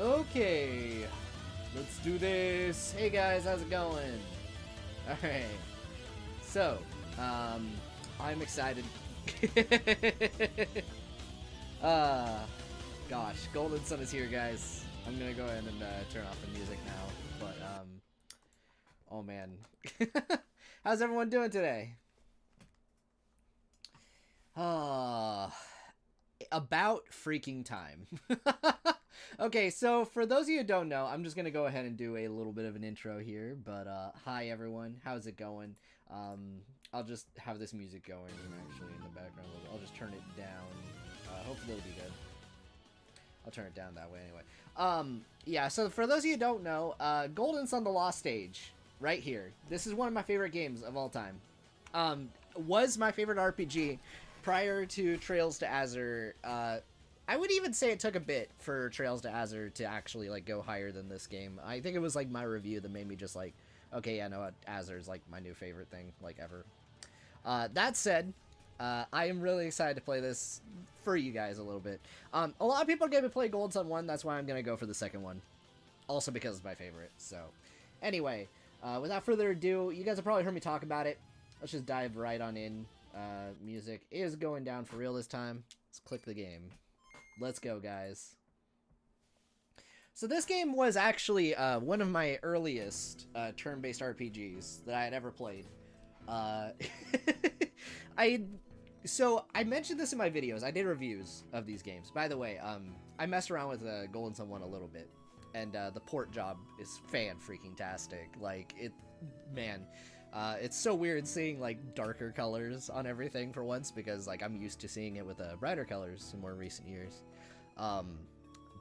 Okay, let's do this. Hey guys, how's it going? Alright, so, I'm excited. Gosh, Golden Sun is here, guys. I'm gonna go ahead and turn off the music now, but, oh man. How's everyone doing today? About freaking time. Okay, so for those of you who don't know, I'm just gonna go ahead and do a little bit of an intro here, but hi everyone, how's it going? I'll just have this music going actually in the background a little bit. I'll just turn it down. Hopefully it'll be good. I'll turn it down that way anyway. Yeah, so for those of you who don't know, Golden Sun: The Lost Stage, right here. This is one of my favorite games of all time. Was my favorite RPG prior to Trails to Azure. I would even say it took a bit for Trails to Azure to actually like go higher than this game. I think it was like my review that made me just like, okay, yeah, no, Azure is like my new favorite thing like ever. That said, I am really excited to play this for you guys a little bit. A lot of people are going to play Golden Sun 1, that's why I'm going to go for the second one. Also because it's my favorite, so. Anyway, without further ado, you guys have probably heard me talk about it. Let's just dive right on in. Music is going down for real this time. Let's click the game. Let's go, guys. So this game was actually one of my earliest turn-based RPGs that I had ever played. So I mentioned this in my videos. I did reviews of these games. By the way, I messed around with Golden Sun 1 a little bit, and the port job is fan-freaking-tastic. Like, man, it's so weird seeing like darker colors on everything for once, because like I'm used to seeing it with brighter colors in more recent years.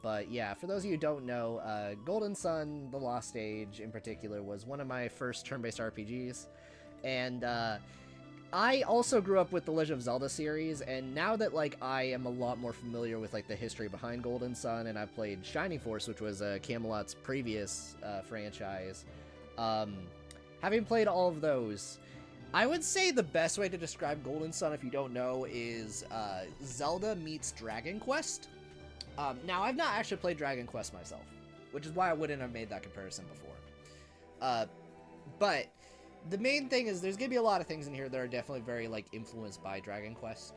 But yeah, for those of you who don't know, Golden Sun: The Lost Stage in particular was one of my first turn-based RPGs, and I also grew up with the Legend of Zelda series, and now that like I am a lot more familiar with like the history behind Golden Sun, and I've played Shining Force, which was Camelot's previous franchise, having played all of those, I would say the best way to describe Golden Sun, if you don't know, is Zelda meets Dragon Quest. Now, I've not actually played Dragon Quest myself, which is why I wouldn't have made that comparison before. But the main thing is there's going to be a lot of things in here that are definitely very like influenced by Dragon Quest.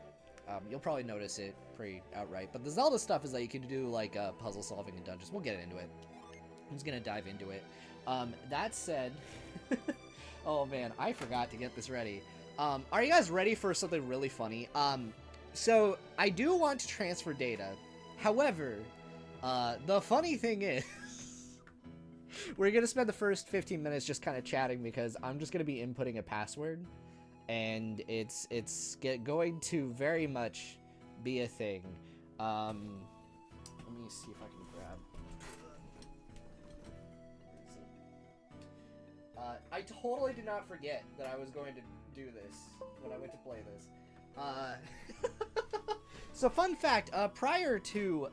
You'll probably notice it pretty outright. But the Zelda stuff is that you can do like puzzle solving and dungeons. We'll get into it. I'm just going to dive into it. That said, oh man, I forgot to get this ready. Are you guys ready for something really funny? So I do want to transfer data. However, the funny thing is, we're going to spend the first 15 minutes just kind of chatting because I'm just going to be inputting a password, and it's going to very much be a thing. Let me see if I can grab. I totally did not forget that I was going to do this when I went to play this. So fun fact, prior to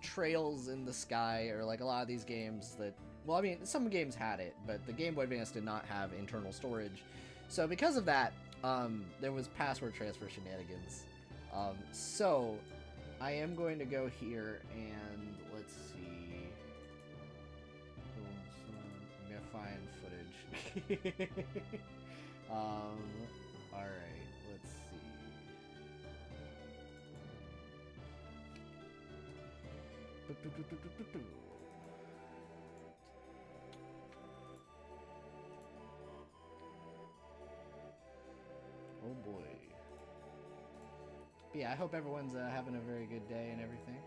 Trails in the Sky, or like a lot of these games that, well, I mean, some games had it, but the Game Boy Advance did not have internal storage. So because of that, there was password transfer shenanigans. So I am going to go here and let's see. I'm gonna find footage. Alright, let's see. Oh boy. But yeah, I hope everyone's having a very good day and everything.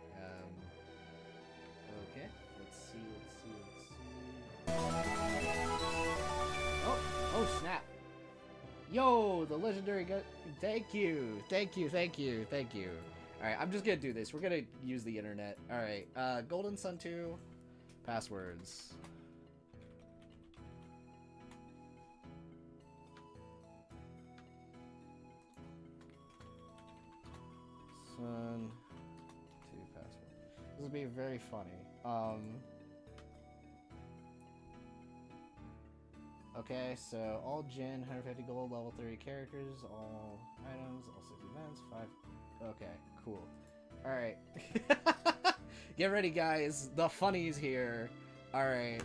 Okay, let's see. Oh snap. Yo, the legendary thank you. Alright, I'm just gonna do this. We're gonna use the internet. Alright, Golden Sun 2, passwords. Sun 2, password. This will be very funny. Okay, so all Gen, 150 gold, level 30 characters, all items, all 6 events, 5. Okay, cool. Alright. Get ready, guys. The funny's here. Alright.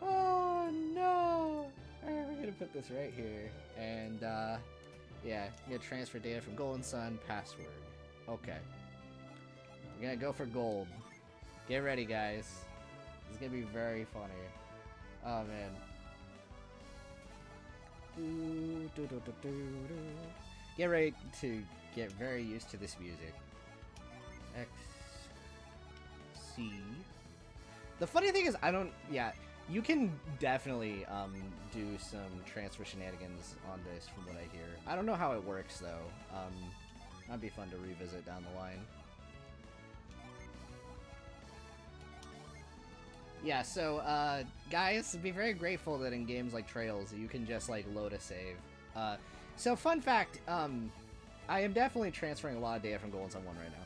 Oh, no. Alright, we're gonna put this right here. And, yeah, I'm gonna transfer data from Golden Sun, password. Okay. We're gonna go for gold. Get ready, guys. This is gonna be very funny. Oh, man. Get ready to get very used to this music. X, C. The funny thing is, I don't, yeah, you can definitely do some transfer shenanigans on this from what I hear. I don't know how it works though. That'd be fun to revisit down the line. Yeah, so guys, be very grateful that in games like Trails you can just like load a save. So fun fact, I am definitely transferring a lot of data from Golden Sun 1 right now,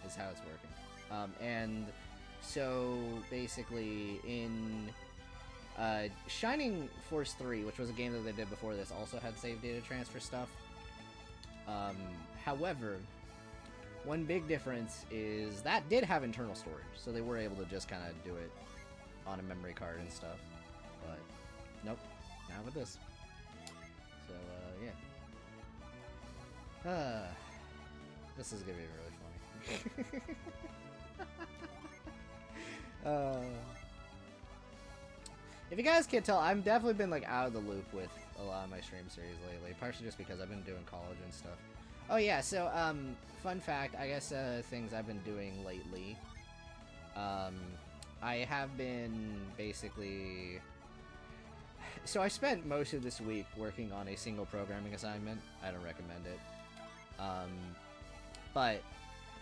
is how it's working. And so basically in Shining Force 3, which was a game that they did before this, also had save data transfer stuff. However, one big difference is that did have internal storage, so they were able to just kind of do it on a memory card and stuff. But nope, not with this. So yeah. This is gonna be really funny. If you guys can't tell, I've definitely been like out of the loop with a lot of my stream series lately, partially just because I've been doing college and stuff. Oh yeah, so fun fact, I guess things I've been doing lately. I have been basically, so I spent most of this week working on a single programming assignment. I don't recommend it. But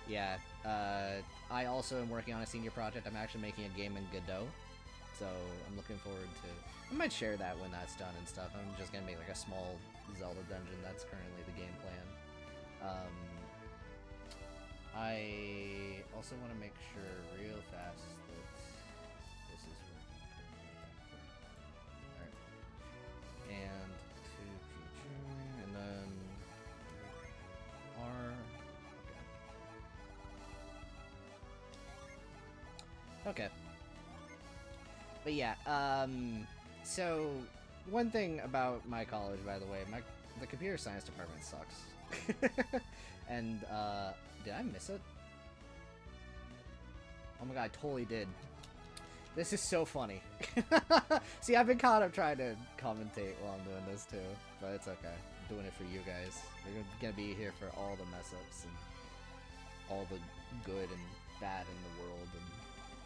yeah, I also am working on a senior project. I'm actually making a game in Godot. So I'm looking forward to, I might share that when that's done and stuff. I'm just gonna make like a small Zelda dungeon. That's currently the game plan. I also want to make sure real fast that this is working correctly. Alright. And to PG, and then R. Okay. But yeah, so one thing about my college, by the way, the computer science department sucks. And, did I miss it? Oh my god, I totally did. This is so funny. See, I've been caught up trying to commentate while I'm doing this too, but it's okay. I'm doing it for you guys. We're gonna be here for all the mess-ups and all the good and bad in the world and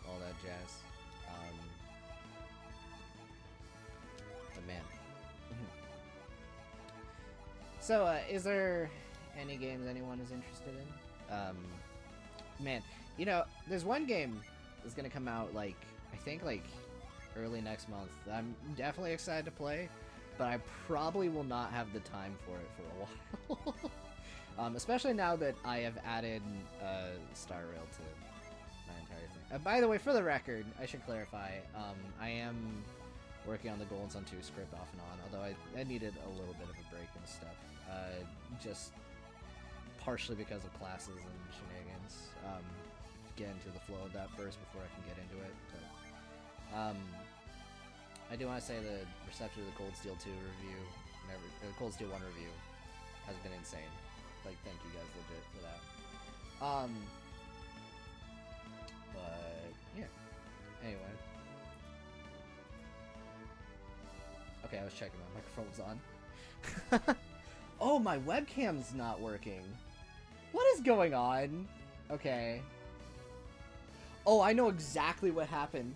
all that jazz. But man. So, is there any games anyone is interested in? Man, you know, there's one game that's gonna come out, like, I think, like, early next month. I'm definitely excited to play, but I probably will not have the time for it for a while. Especially now that I have added Star Rail to my entire thing. By the way, for the record, I should clarify, I am working on the Golden Sun 2 script off and on, although I needed a little bit of a break and stuff. Just partially because of classes and shenanigans. Get into the flow of that first before I can get into it. But, I do want to say the reception of the Cold Steel 2 review, the Cold Steel 1 review, has been insane. Like, thank you guys legit for that. But, yeah. Anyway. Okay, I was checking my microphone was on. Oh, my webcam's not working. What is going on? Okay. Oh, I know exactly what happened.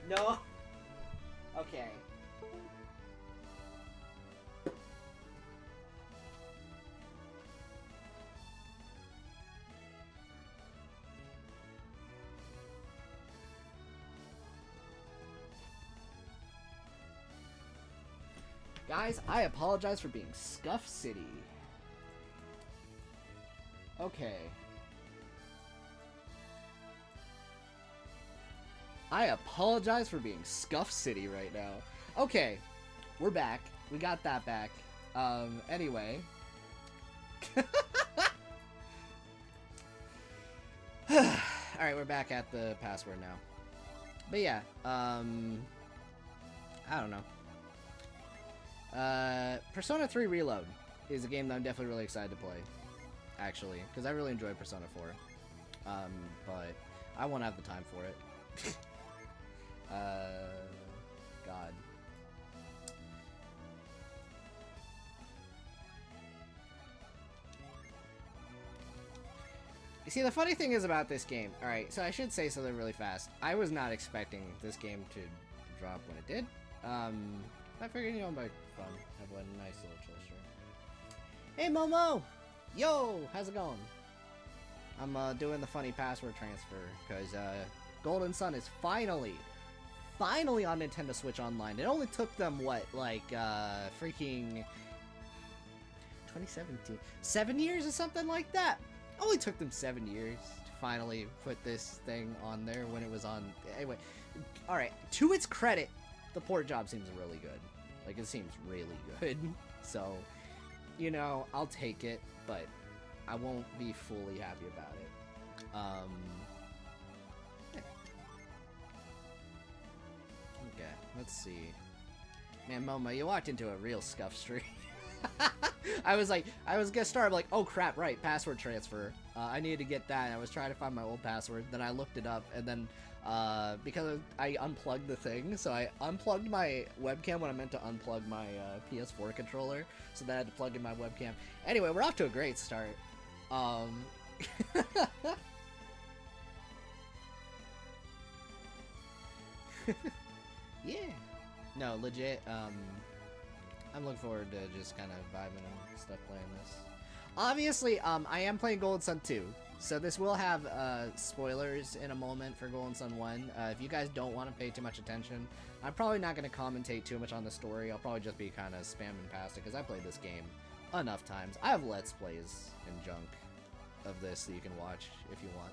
No. Okay. Guys, I apologize for being Scuff City. Okay. I apologize for being Scuff City right now. Okay, we're back. We got that back. Anyway. Alright, we're back at the password now. But yeah, I don't know. Persona 3 Reload is a game that I'm definitely really excited to play, actually, because I really enjoyed Persona 4. But I won't have the time for it. God. You see, the funny thing is about this game, alright, so I should say something really fast. I was not expecting this game to drop when it did. I figured, you know, my fun, have a nice little chill stream. Hey, Momo! Yo! How's it going? I'm, doing the funny password transfer, because, Golden Sun is finally on Nintendo Switch Online. It only took them, what, like, freaking 2017? 7 years or something like that? Only took them 7 years to finally put this thing on there when it was on. Anyway, alright, to its credit, the port job seems really good. Like, it seems really good. So, you know, I'll take it, but I won't be fully happy about it. Yeah. Okay, let's see. Man, Momo, you walked into a real scuff stream. I was gonna start, like, oh crap, right, password transfer. I needed to get that, and I was trying to find my old password, then I looked it up, and then, because I unplugged the thing, so I unplugged my webcam when I meant to unplug my, PS4 controller, so then I had to plug in my webcam. Anyway, we're off to a great start. Yeah. No, legit, I'm looking forward to just kind of vibing and stuff playing this. Obviously, I am playing Golden Sun 2, so this will have spoilers in a moment for Golden Sun 1. If you guys don't want to pay too much attention, I'm probably not going to commentate too much on the story. I'll probably just be kind of spamming past it, because I played this game enough times. I have Let's Plays and junk of this that you can watch if you want.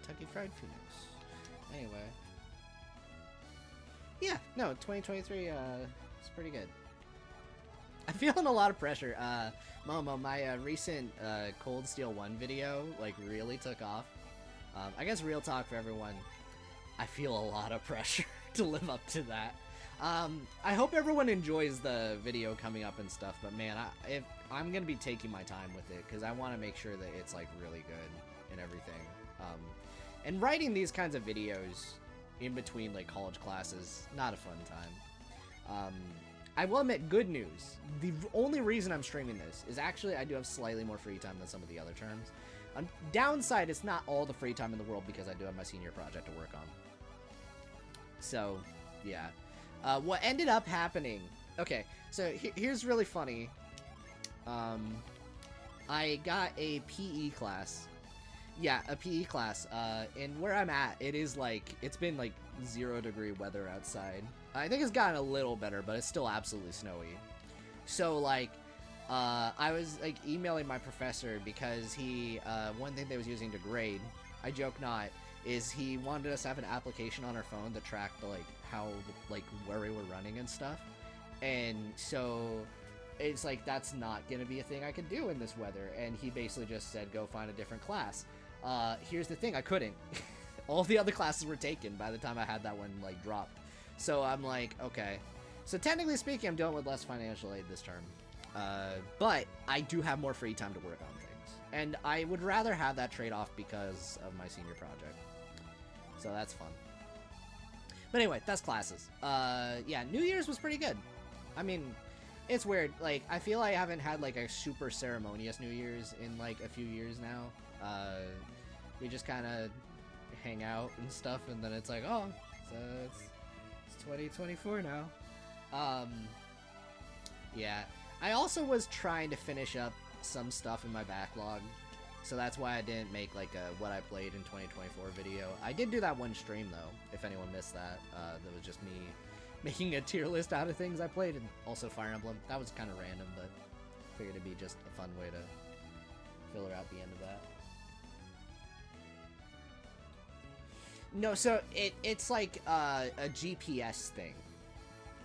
Kentucky Fried Phoenix. Anyway. Yeah, no, 2023, it's pretty good. I'm feeling a lot of pressure. Momo, my recent Cold Steel 1 video, like, really took off. I guess real talk for everyone, I feel a lot of pressure to live up to that. I hope everyone enjoys the video coming up and stuff, but man, I'm gonna be taking my time with it, because I want to make sure that it's, like, really good and everything. And writing these kinds of videos in between, like, college classes, not a fun time. I will admit, good news. The only reason I'm streaming this is actually I do have slightly more free time than some of the other terms. Downside, it's not all the free time in the world, because I do have my senior project to work on. So, yeah. What ended up happening... Okay, so here's really funny. I got a PE class. Yeah, a PE class, and where I'm at, it is, like, it's been, like, 0-degree weather outside. I think it's gotten a little better, but it's still absolutely snowy. So, like, I was, like, emailing my professor, because he, one thing they was using to grade, I joke not, is he wanted us to have an application on our phone that tracked, like, how, like, where we were running and stuff. And so... it's like, that's not gonna be a thing I could do in this weather, and he basically just said, go find a different class. Here's the thing, I couldn't. All the other classes were taken by the time I had that one, like, dropped. So I'm like, okay. So technically speaking, I'm dealing with less financial aid this term. But I do have more free time to work on things. And I would rather have that trade-off because of my senior project. So that's fun. But anyway, that's classes. Yeah, New Year's was pretty good. I mean... it's weird, like, I feel I haven't had, like, a super ceremonious New Year's in, like, a few years now. We just kind of hang out and stuff, and then it's like, oh, so it's 2024 now. Yeah. I also was trying to finish up some stuff in my backlog, so that's why I didn't make, like, a what I played in 2024 video. I did do that one stream, though, if anyone missed that. That was just me making a tier list out of things I played, and also Fire Emblem. That was kind of random, but figured it'd be just a fun way to filler out the end of that. No, so it's like a GPS thing.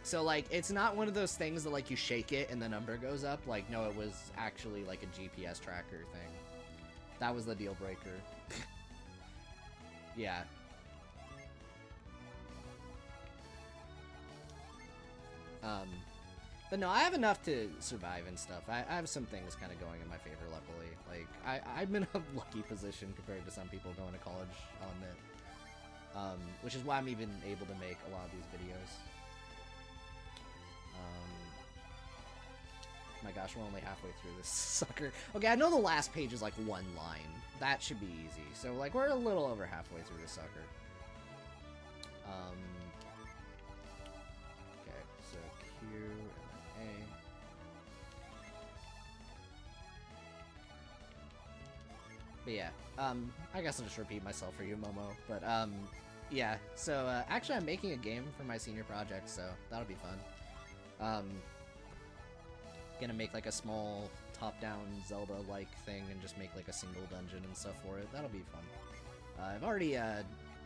So, like, it's not one of those things that, like, you shake it and the number goes up. Like, no, it was actually, like, a GPS tracker thing. That was the deal breaker. Yeah. But no, I have enough to survive and stuff. I have some things kind of going in my favor, luckily. Like, I'm in a lucky position compared to some people going to college, I'll admit. Which is why I'm even able to make a lot of these videos. My gosh, we're only halfway through this sucker. Okay, I know the last page is like one line. That should be easy. So, like, we're a little over halfway through this sucker. Okay, so Q and then A. But yeah, I guess I'll just repeat myself for you, Momo. But, yeah, so, actually I'm making a game for my senior project, so that'll be fun. Gonna make like a small top-down Zelda-like thing and just make like a single dungeon and stuff for it. That'll be fun. I've already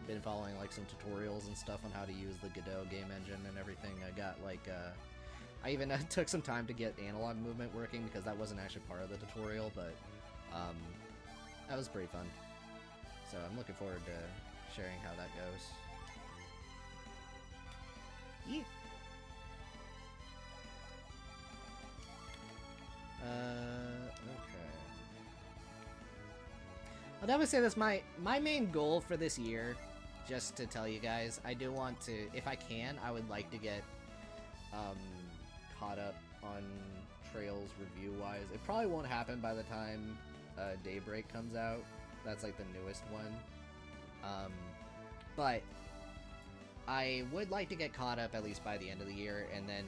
been following like some tutorials and stuff on how to use the Godot game engine and everything. I got like I even took some time to get analog movement working because that wasn't actually part of the tutorial, but that was pretty fun. So I'm looking forward to sharing how that goes. Yeah. Okay. I'll definitely say this, my main goal for this year, just to tell you guys, I do want to, if I can, I would like to get, caught up on Trails review-wise. It probably won't happen by the time, Daybreak comes out. That's, like, the newest one. But I would like to get caught up at least by the end of the year, and then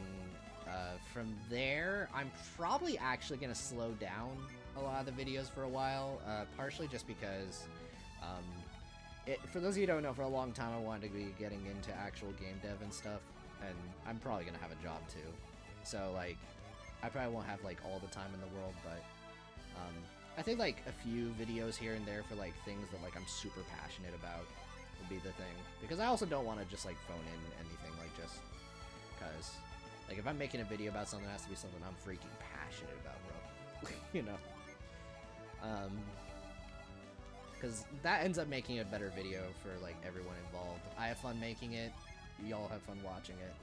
from there, I'm probably actually going to slow down a lot of the videos for a while, partially just because, for those of you who don't know, for a long time I wanted to be getting into actual game dev and stuff, and I'm probably going to have a job too. So, like, I probably won't have, like, all the time in the world, but I think, like, a few videos here and there for, like, things that, like, I'm super passionate about would be the thing. Because I also don't want to just, like, phone in anything, like, just because... Like, if I'm making a video about something, it has to be something I'm freaking passionate about, bro. You know? Because that ends up making a better video for, like, everyone involved. I have fun making it. Y'all have fun watching it.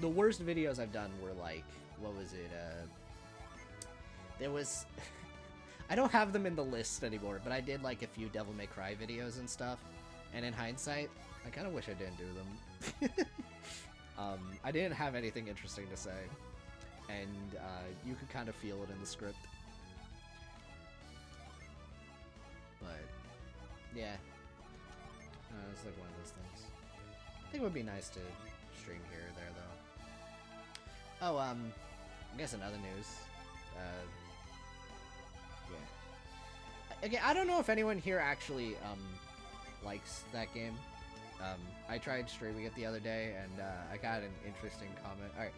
The worst videos I've done were, like, what was it? There was... I don't have them in the list anymore, but I did, like, a few Devil May Cry videos and stuff. And in hindsight, I kind of wish I didn't do them. I didn't have anything interesting to say, and you could kind of feel it in the script. But, yeah. It's like one of those things. I think it would be nice to stream here or there, though. Oh, I guess in other news, yeah. Again, I don't know if anyone here actually, likes that game. I tried streaming it the other day, and I got an interesting comment. Alright.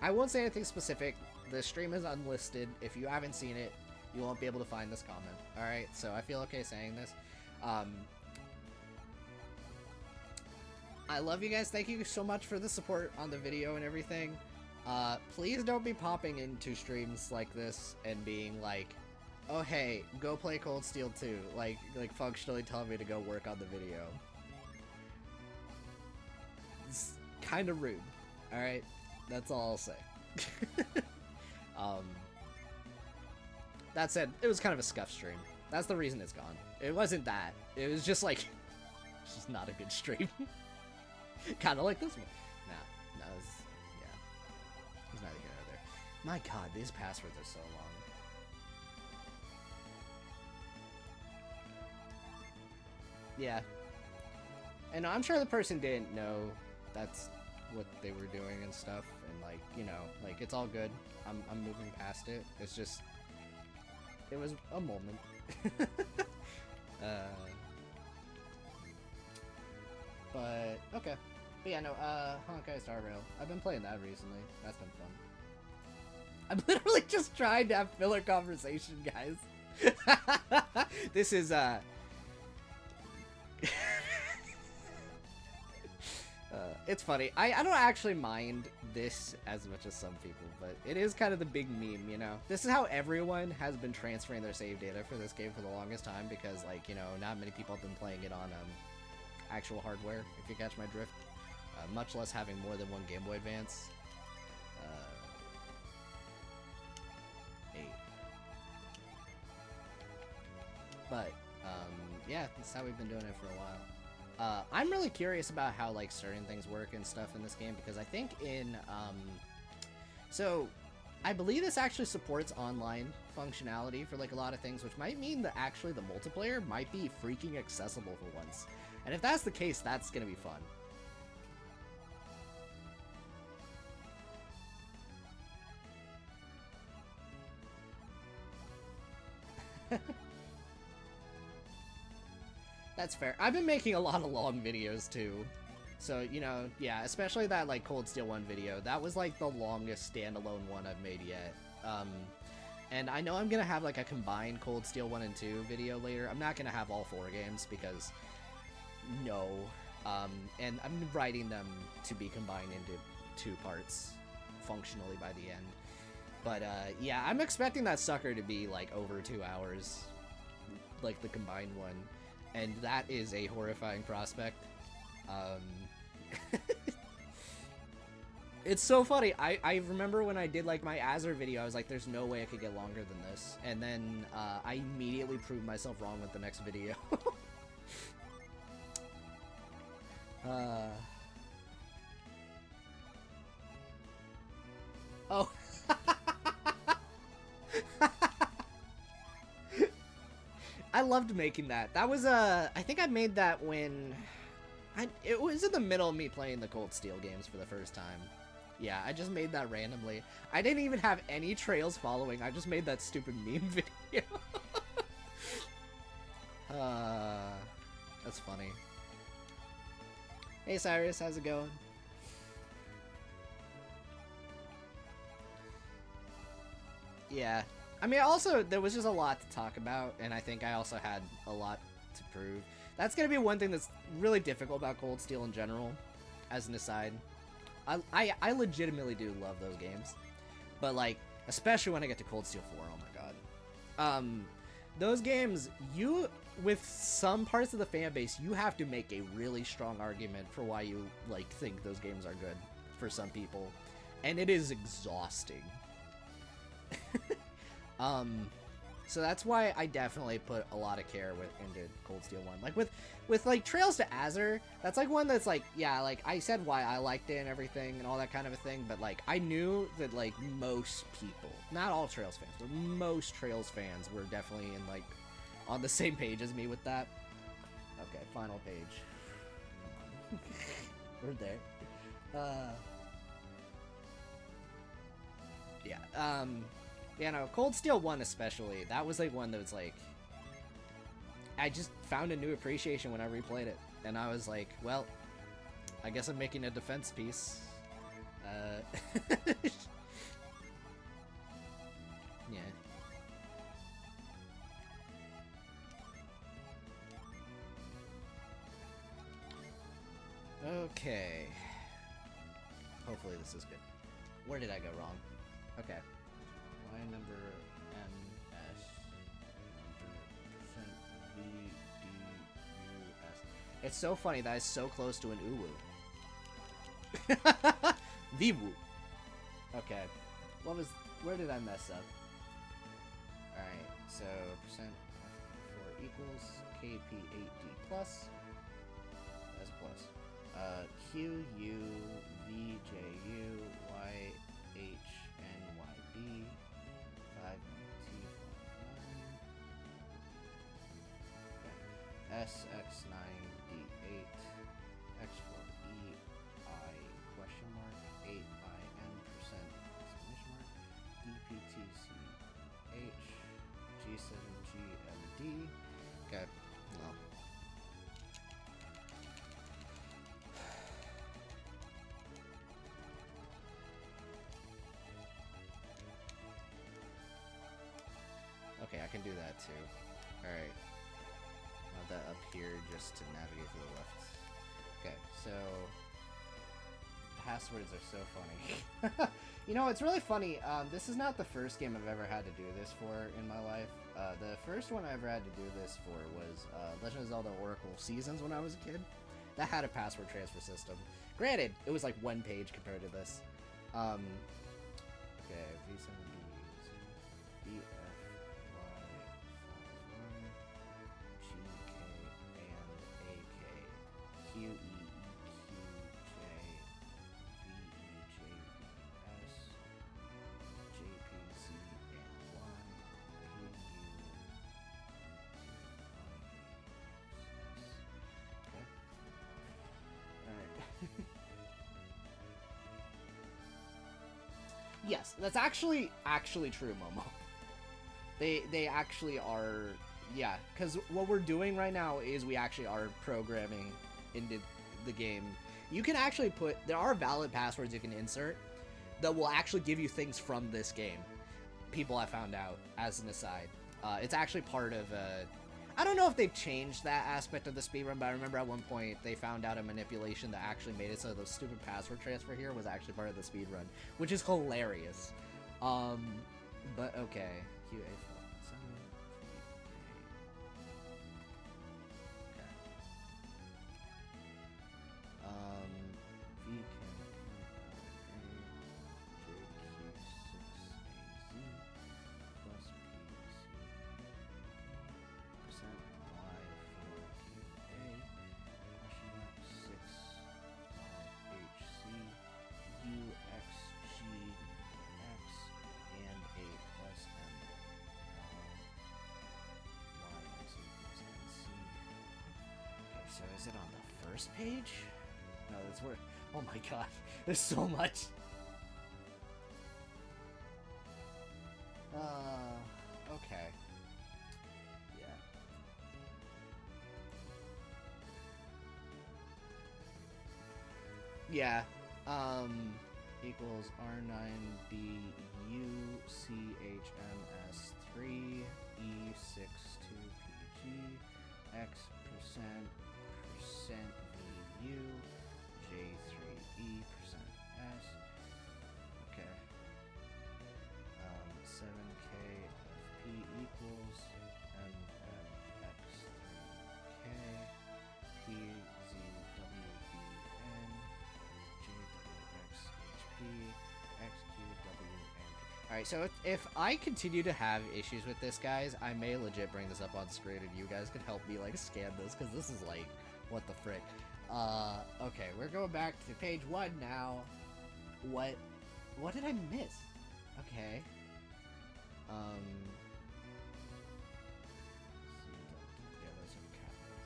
I won't say anything specific. The stream is unlisted. If you haven't seen it, you won't be able to find this comment. Alright, so I feel okay saying this. I love you guys. Thank you so much for the support on the video and everything. Please don't be popping into streams like this and being like, oh hey, go play Cold Steel 2. Like functionally telling me to go work on the video. It's kind of rude. Alright? That's all I'll say. That said, it was kind of a scuff stream. That's the reason it's gone. It wasn't that. It was just like, it's just not a good stream. Kind of like this one. Nah, it's, yeah. It's neither here nor there. My god, these passwords are so long. Yeah. And I'm sure the person didn't know that's what they were doing and stuff, and like, you know, like, it's all good. I'm moving past it. It's just, it was a moment. But okay. But yeah, no, Honkai Star Rail. I've been playing that recently. That's been fun. I'm literally just trying to have filler conversation, guys. This is It's funny. I don't actually mind this as much as some people, but it is kind of the big meme, you know? This is how everyone has been transferring their save data for this game for the longest time, because, like, you know, not many people have been playing it on actual hardware, if you catch my drift. Much less having more than one Game Boy Advance. 8. But, yeah, that's how we've been doing it for a while. I'm really curious about how, like, certain things work and stuff in this game, because I think in, so, I believe this actually supports online functionality for, like, a lot of things, which might mean that actually the multiplayer might be freaking accessible for once. And if that's the case, that's gonna be fun. That's fair. I've been making a lot of long videos too. So, you know, yeah, especially that, like, Cold Steel 1 video. That was, like, the longest standalone one I've made yet. And I know I'm gonna have, like, a combined Cold Steel 1 and 2 video later. I'm not gonna have all 4 games because, no. And I'm writing them to be combined into 2 parts functionally by the end. But, yeah, I'm expecting that sucker to be, like, over 2 hours. Like, the combined one. And that is a horrifying prospect. It's so funny. I remember when I did, like, my Azure video, I was like, there's no way I could get longer than this. And then I immediately proved myself wrong with the next video. Oh. I loved making that. That was, I think I made that when... it was in the middle of me playing the Cold Steel games for the first time. Yeah, I just made that randomly. I didn't even have any trails following. I just made that stupid meme video. That's funny. Hey Cyrus, how's it going? Yeah. I mean, also, there was just a lot to talk about, and I think I also had a lot to prove. That's gonna be one thing that's really difficult about Cold Steel in general, as an aside. I legitimately do love those games. But, like, especially when I get to Cold Steel 4, oh my god. Those games, with some parts of the fan base, you have to make a really strong argument for why you, like, think those games are good for some people. And it is exhausting. So that's why I definitely put a lot of care into Cold Steel 1. Like, with like, Trails to Azure, that's, like, one that's, like, yeah, like, I said why I liked it and everything and all that kind of a thing, but, like, I knew that, like, most people, not all Trails fans, but most Trails fans were definitely in, like, on the same page as me with that. Okay, final page. We're there. Yeah, yeah, no, Cold Steel 1 especially, that was, like, one that was, like, I just found a new appreciation when I replayed it, and I was like, well, I guess I'm making a defense piece. Yeah. Okay. Hopefully this is good. Where did I go wrong? Okay. Line number MS %VDUS. It's so funny that is so close to an uwu. Viwu. Okay. Where did I mess up? Alright, so %4 equals KP8D plus. That's plus. Q, U, V, J, U, Y, H, N, Y, B. 5, T, 5, 9. Okay. S, X, 9, D, 8. X, 4, E, I, question mark. 8, I, N, percent, exclamation mark. D, P, T, C, H. G7, G, M, D. Okay. Well. Okay, I can do that too. Alright. Have that up here just to navigate to the left. Okay, so passwords are so funny. You know, it's really funny. This is not the first game I've ever had to do this for in my life. The first one I ever had to do this for was Legend of Zelda Oracle Seasons when I was a kid. That had a password transfer system. Granted, it was like one page compared to this. Okay, V7B, yes, that's actually true, Momo. They actually are, yeah, because what we're doing right now is we actually are programming into the game. You can actually there are valid passwords you can insert that will actually give you things from this game. People have found out, as an aside. It's actually part of, I don't know if they've changed that aspect of the speedrun, but I remember at one point they found out a manipulation that actually made it so the stupid password transfer here was actually part of the speedrun, which is hilarious. But okay. QA. So is it on the first page? No, that's where... Oh my god, there's so much. Okay. Yeah. Yeah, equals R9BUCHMS3 E62PG X percent VU J3E percent S. Okay. 7K FP equals MMX3K PZWBN JWXHP XQWNP. Alright, so if I continue to have issues with this, guys, I may legit bring this up on screen and you guys can help me, like, scan this, because this is, like, what the frick. Okay, we're going back to page 1 now. What did I miss? Okay. Yeah, those are capitals.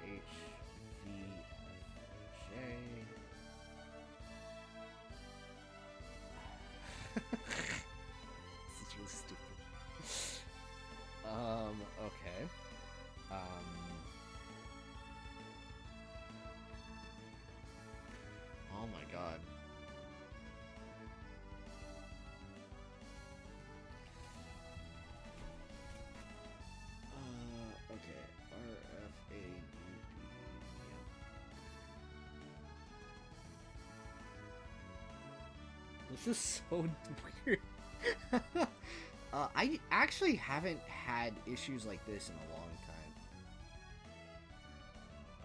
8, This is really stupid. Okay. Oh my god. Okay. RFAUB. This is so weird. I actually haven't had issues like this in a long time.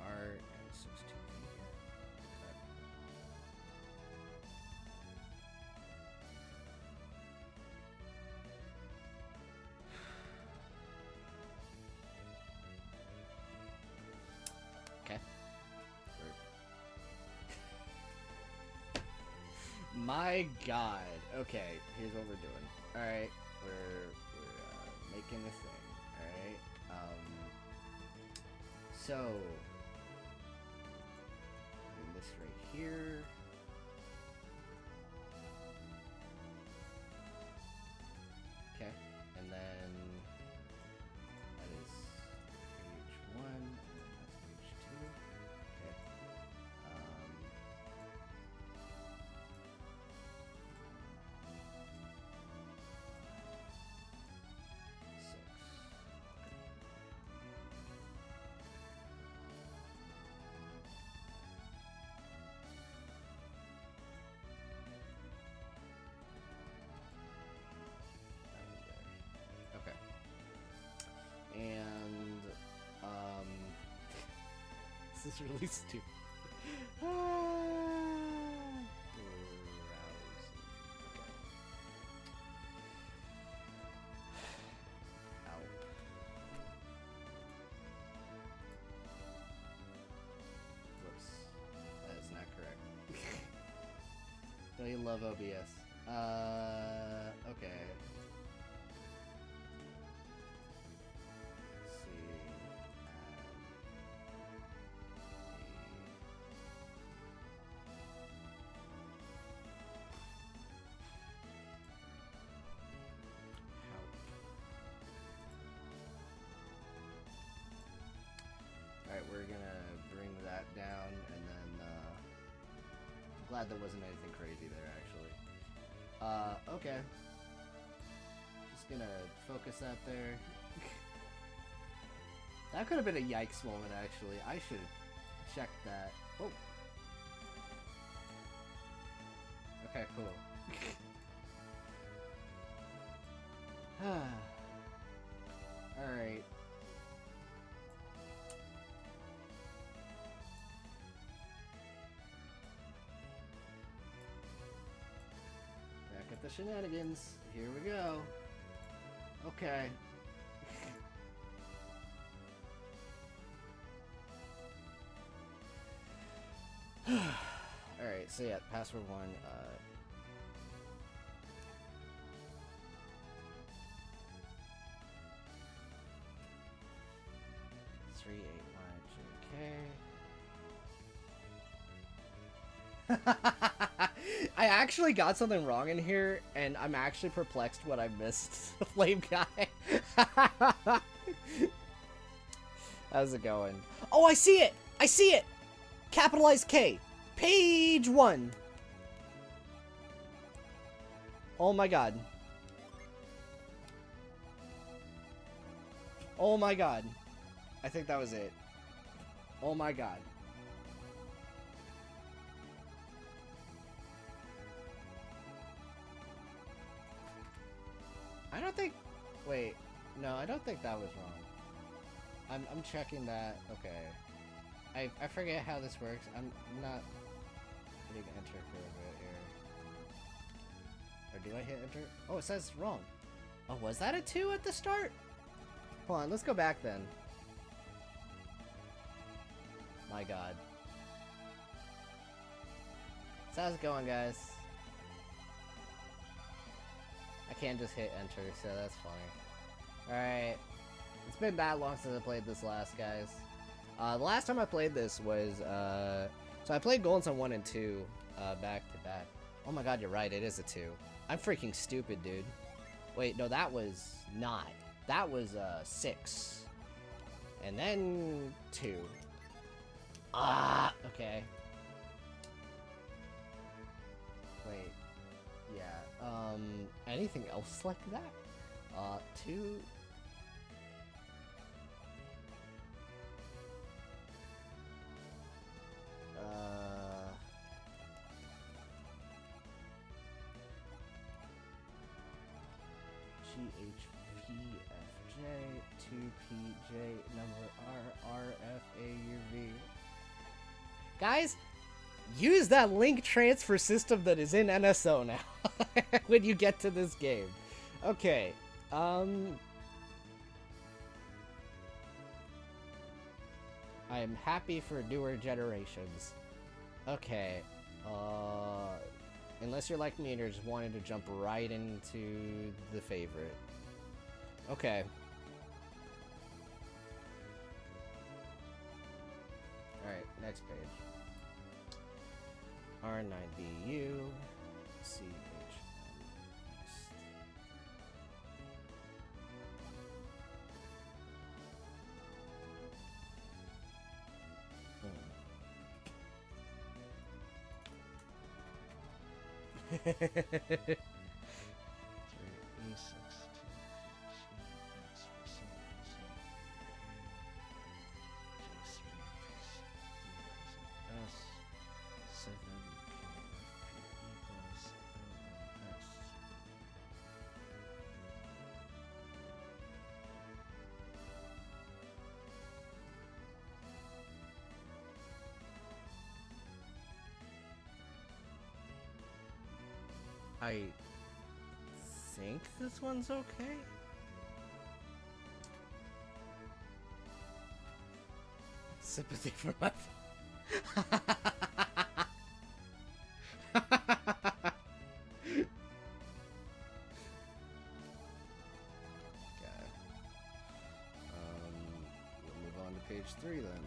RN16. Okay. My god. Okay, here's what we're doing. Alright, we're making a thing. Alright, so putting this right here. Okay, and then that is This is really stupid. That is not correct. Don't you love OBS? Okay. Let's see. Alright, we're gonna bring that down, and then, I'm glad there wasn't anything crazy there, actually. Okay. Just gonna focus that there. That could have been a yikes moment, actually. I should have checked that. Oh! Okay, cool. Alright. Back at the shenanigans. Here we go. Okay. Alright, so yeah, password 1, 38YJK. I actually got something wrong in here, and I'm actually perplexed what I missed. Flame guy. How's it going? Oh, I see it! I see it! Capitalized K. Page 1. Oh my god. Oh my god. I think that was it. Oh my god. I don't think... Wait. No, I don't think that was wrong. I'm checking that. Okay. I forget how this works. I'm not hitting enter for a bit here. Or do I hit enter? Oh, it says wrong. Oh, was that a 2 at the start? Hold on, let's go back then. My god. So how's it going, guys? I can't just hit enter, so that's funny. Alright. It's been that long since I played this last, guys. The last time I played this was, so I played Golden Sun 1 and 2, back to back. Oh my god, you're right, it is a 2. I'm freaking stupid, dude. Wait, no, that was not. That was, 6. And then 2. Ah, okay. Wait. Yeah, anything else like that? 2... GHPFJ, 2PJ, number RRFAUV. Guys, use that link transfer system that is in NSO now when you get to this game. Okay, I am happy for newer generations. Okay, unless you're like me and you're just wanting to jump right into the favorite. Okay. Alright, next page. R9BU, CHM. I think this one's okay. Sympathy for my... We'll move on to page 3 then.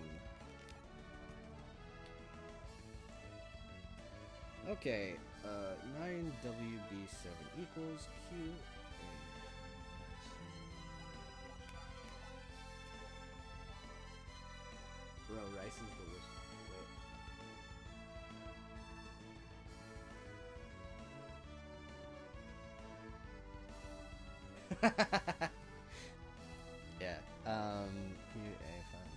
Okay, 9WB7 equals Q. Bro, rice is delicious. Wait. Yeah. QA fine.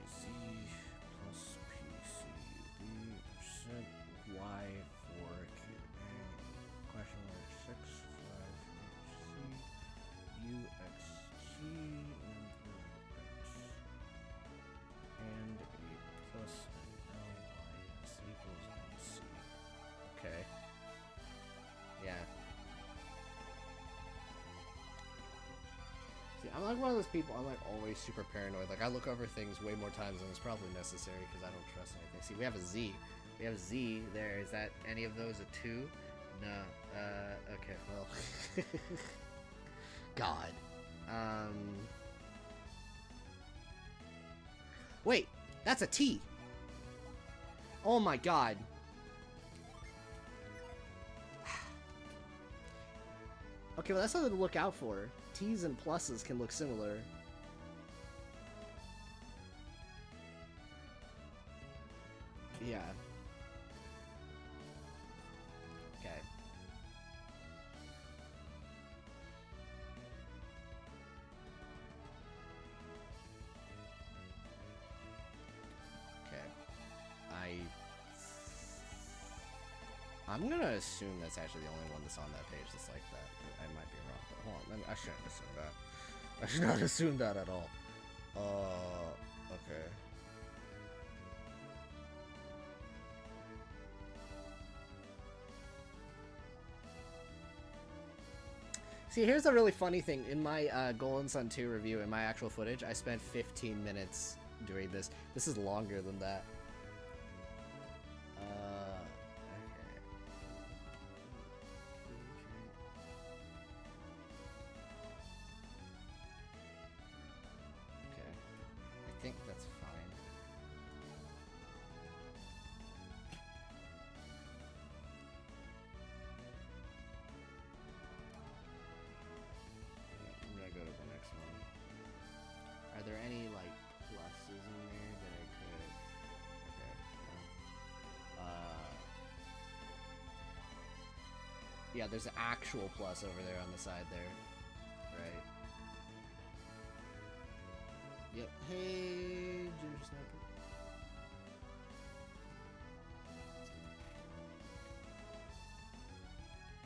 Z plus PCUB percent Y for QA question mark 6 5 HC UXT number X and a plus LYS equals NC. Okay. Yeah. See, I'm like one of those people, I'm like always super paranoid. Like I look over things way more times than it's probably necessary because I don't trust anything. See, we have a Z. We have a Z there. Is that any of those a 2? No. Okay, well. God. Wait, that's a T. Oh my God. Okay, well that's something to look out for. T's and pluses can look similar. Yeah. Okay. Okay. I'm gonna assume that's actually the only one that's on that page that's like that. I might be wrong, but hold on. I shouldn't assume that. I should not assume that at all. Okay. See, here's a really funny thing. In my Golden Sun 2 review, in my actual footage, I spent 15 minutes doing this. This is longer than that. I think that's fine. I'm gonna go to the next one. Are there any like pluses in there that I could? Okay. No. Yeah, there's an actual plus over there on the side there. Right. Yep. Hey, Ginger Sniper.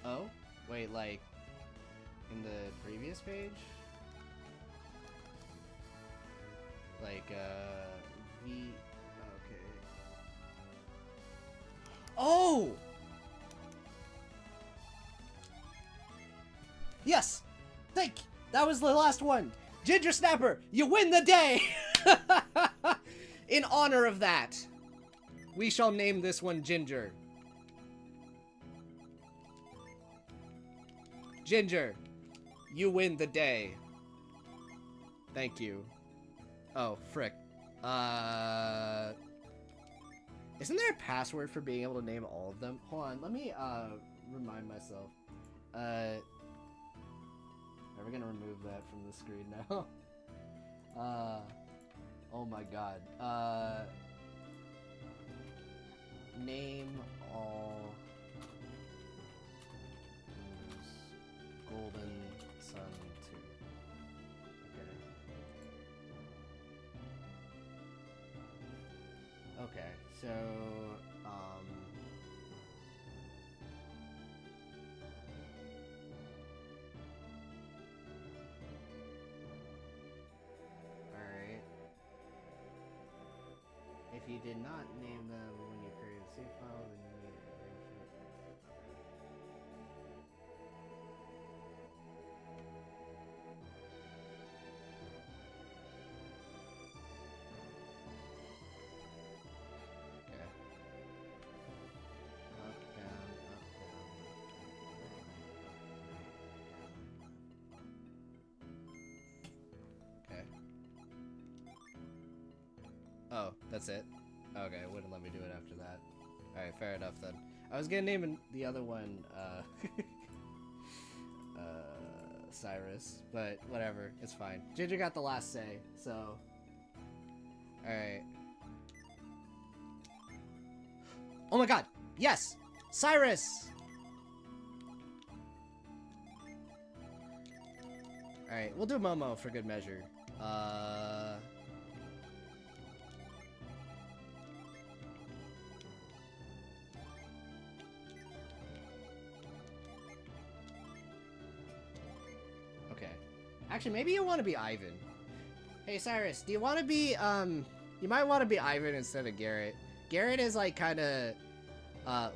Oh? Wait, like, in the previous page? Like, V... Okay. Oh! Yes! That was the last one! Ginger Snapper, you win the day! In honor of that, we shall name this one Ginger. Ginger, you win the day. Thank you. Oh, frick. Isn't there a password for being able to name all of them? Hold on, let me, remind myself. Are we gonna remove that from the screen now? Oh my god. Name all Golden Sun 2. Okay. Okay, so, you did not name them when you created a save file, then you need to arrange it. Okay. Up, down, up, down. Okay. Oh, that's it? Okay, it wouldn't let me do it after that. Alright, fair enough then. I was gonna name the other one, Cyrus, but whatever, it's fine. Ginger got the last say, so... Alright. Oh my god! Yes! Cyrus! Alright, we'll do Momo for good measure. Okay. Actually, maybe you want to be Ivan. Hey, Cyrus, do you want to be, you might want to be Ivan instead of Garrett. Garrett is, like, kind of,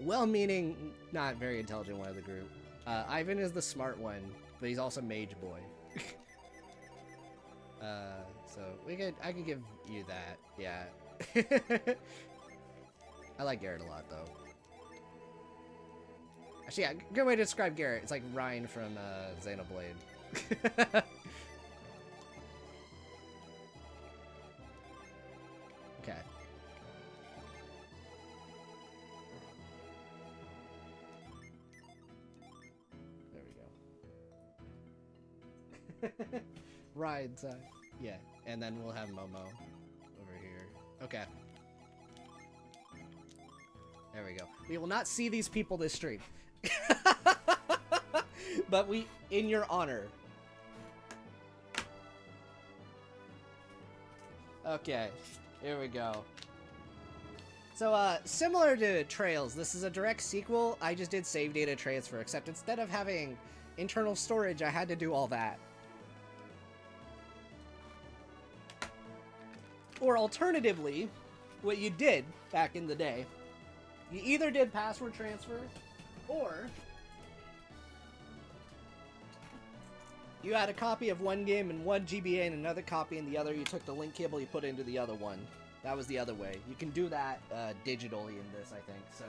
well-meaning, not very intelligent one of the group. Ivan is the smart one, but he's also Mage Boy. So I could give you that, yeah. I like Garrett a lot, though. Actually, yeah, good way to describe Garrett. It's like Ryan from, Xenoblade. Okay. There we go. Ryan's, yeah. And then we'll have Momo over here. Okay. There we go. We will not see these people this stream. But we, in your honor. Okay, here we go. So, similar to Trails, this is a direct sequel. I just did save data transfer, except instead of having internal storage, I had to do all that. Or alternatively, what you did back in the day, you either did password transfer, or you had a copy of one game in one GBA and another copy in the other. You took the link cable, you put it into the other one. That was the other way. You can do that digitally in this, I think, so...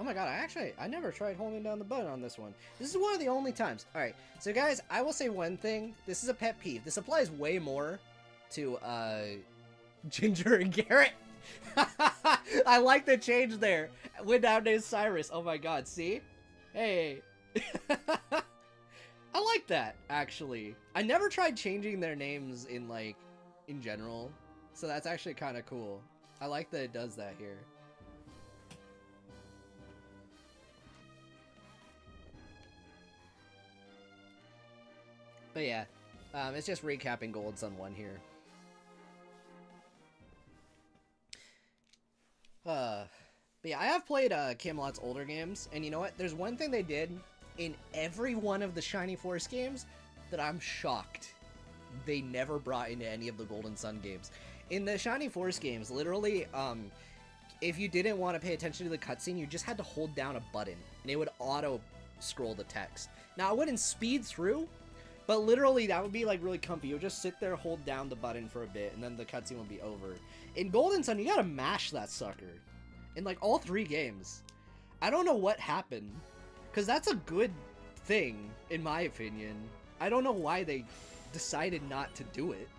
Oh my god, I never tried holding down the button on this one. This is one of the only times. Alright, so guys, I will say one thing. This is a pet peeve. This applies way more to, Ginger and Garrett. I like the change there. Went down to Cyrus. Oh my god, see? Hey. I like that, actually. I never tried changing their names in, like, in general. So that's actually kind of cool. I like that it does that here. But yeah, it's just recapping Golden Sun 1 here. But yeah, I have played Camelot's older games, and you know what? There's one thing they did in every one of the Shiny Force games that I'm shocked they never brought into any of the Golden Sun games. In the Shiny Force games, literally, if you didn't want to pay attention to the cutscene, you just had to hold down a button, and it would auto-scroll the text. Now, it wouldn't speed through, but literally, that would be, like, really comfy. You would just sit there, hold down the button for a bit, and then the cutscene would be over. In Golden Sun, you gotta mash that sucker. In, like, all 3 games. I don't know what happened. Because that's a good thing, in my opinion. I don't know why they decided not to do it.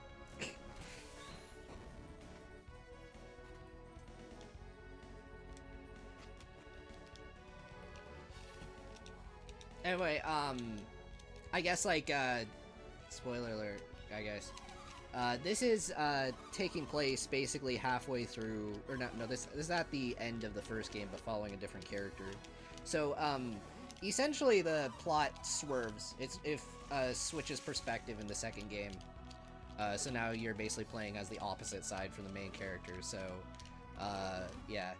Anyway, I guess, like, spoiler alert, I guess. This is, taking place basically halfway through, or no, this is at the end of the first game, but following a different character. So, essentially the plot swerves. It switches perspective in the second game. So now you're basically playing as the opposite side from the main character, so, yeah.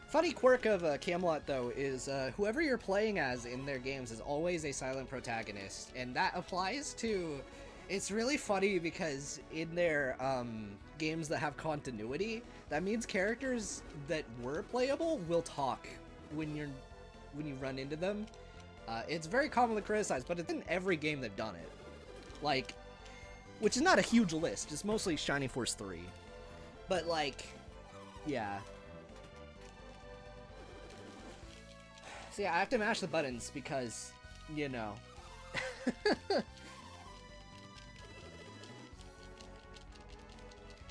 Funny quirk of Camelot, though, is whoever you're playing as in their games is always a silent protagonist, and that applies to... It's really funny because in their games that have continuity, that means characters that were playable will talk when you run into them. It's very commonly criticized, but it's in every game they've done it. Like, which is not a huge list, it's mostly Shining Force 3. But, like, yeah. So yeah, I have to mash the buttons because, you know.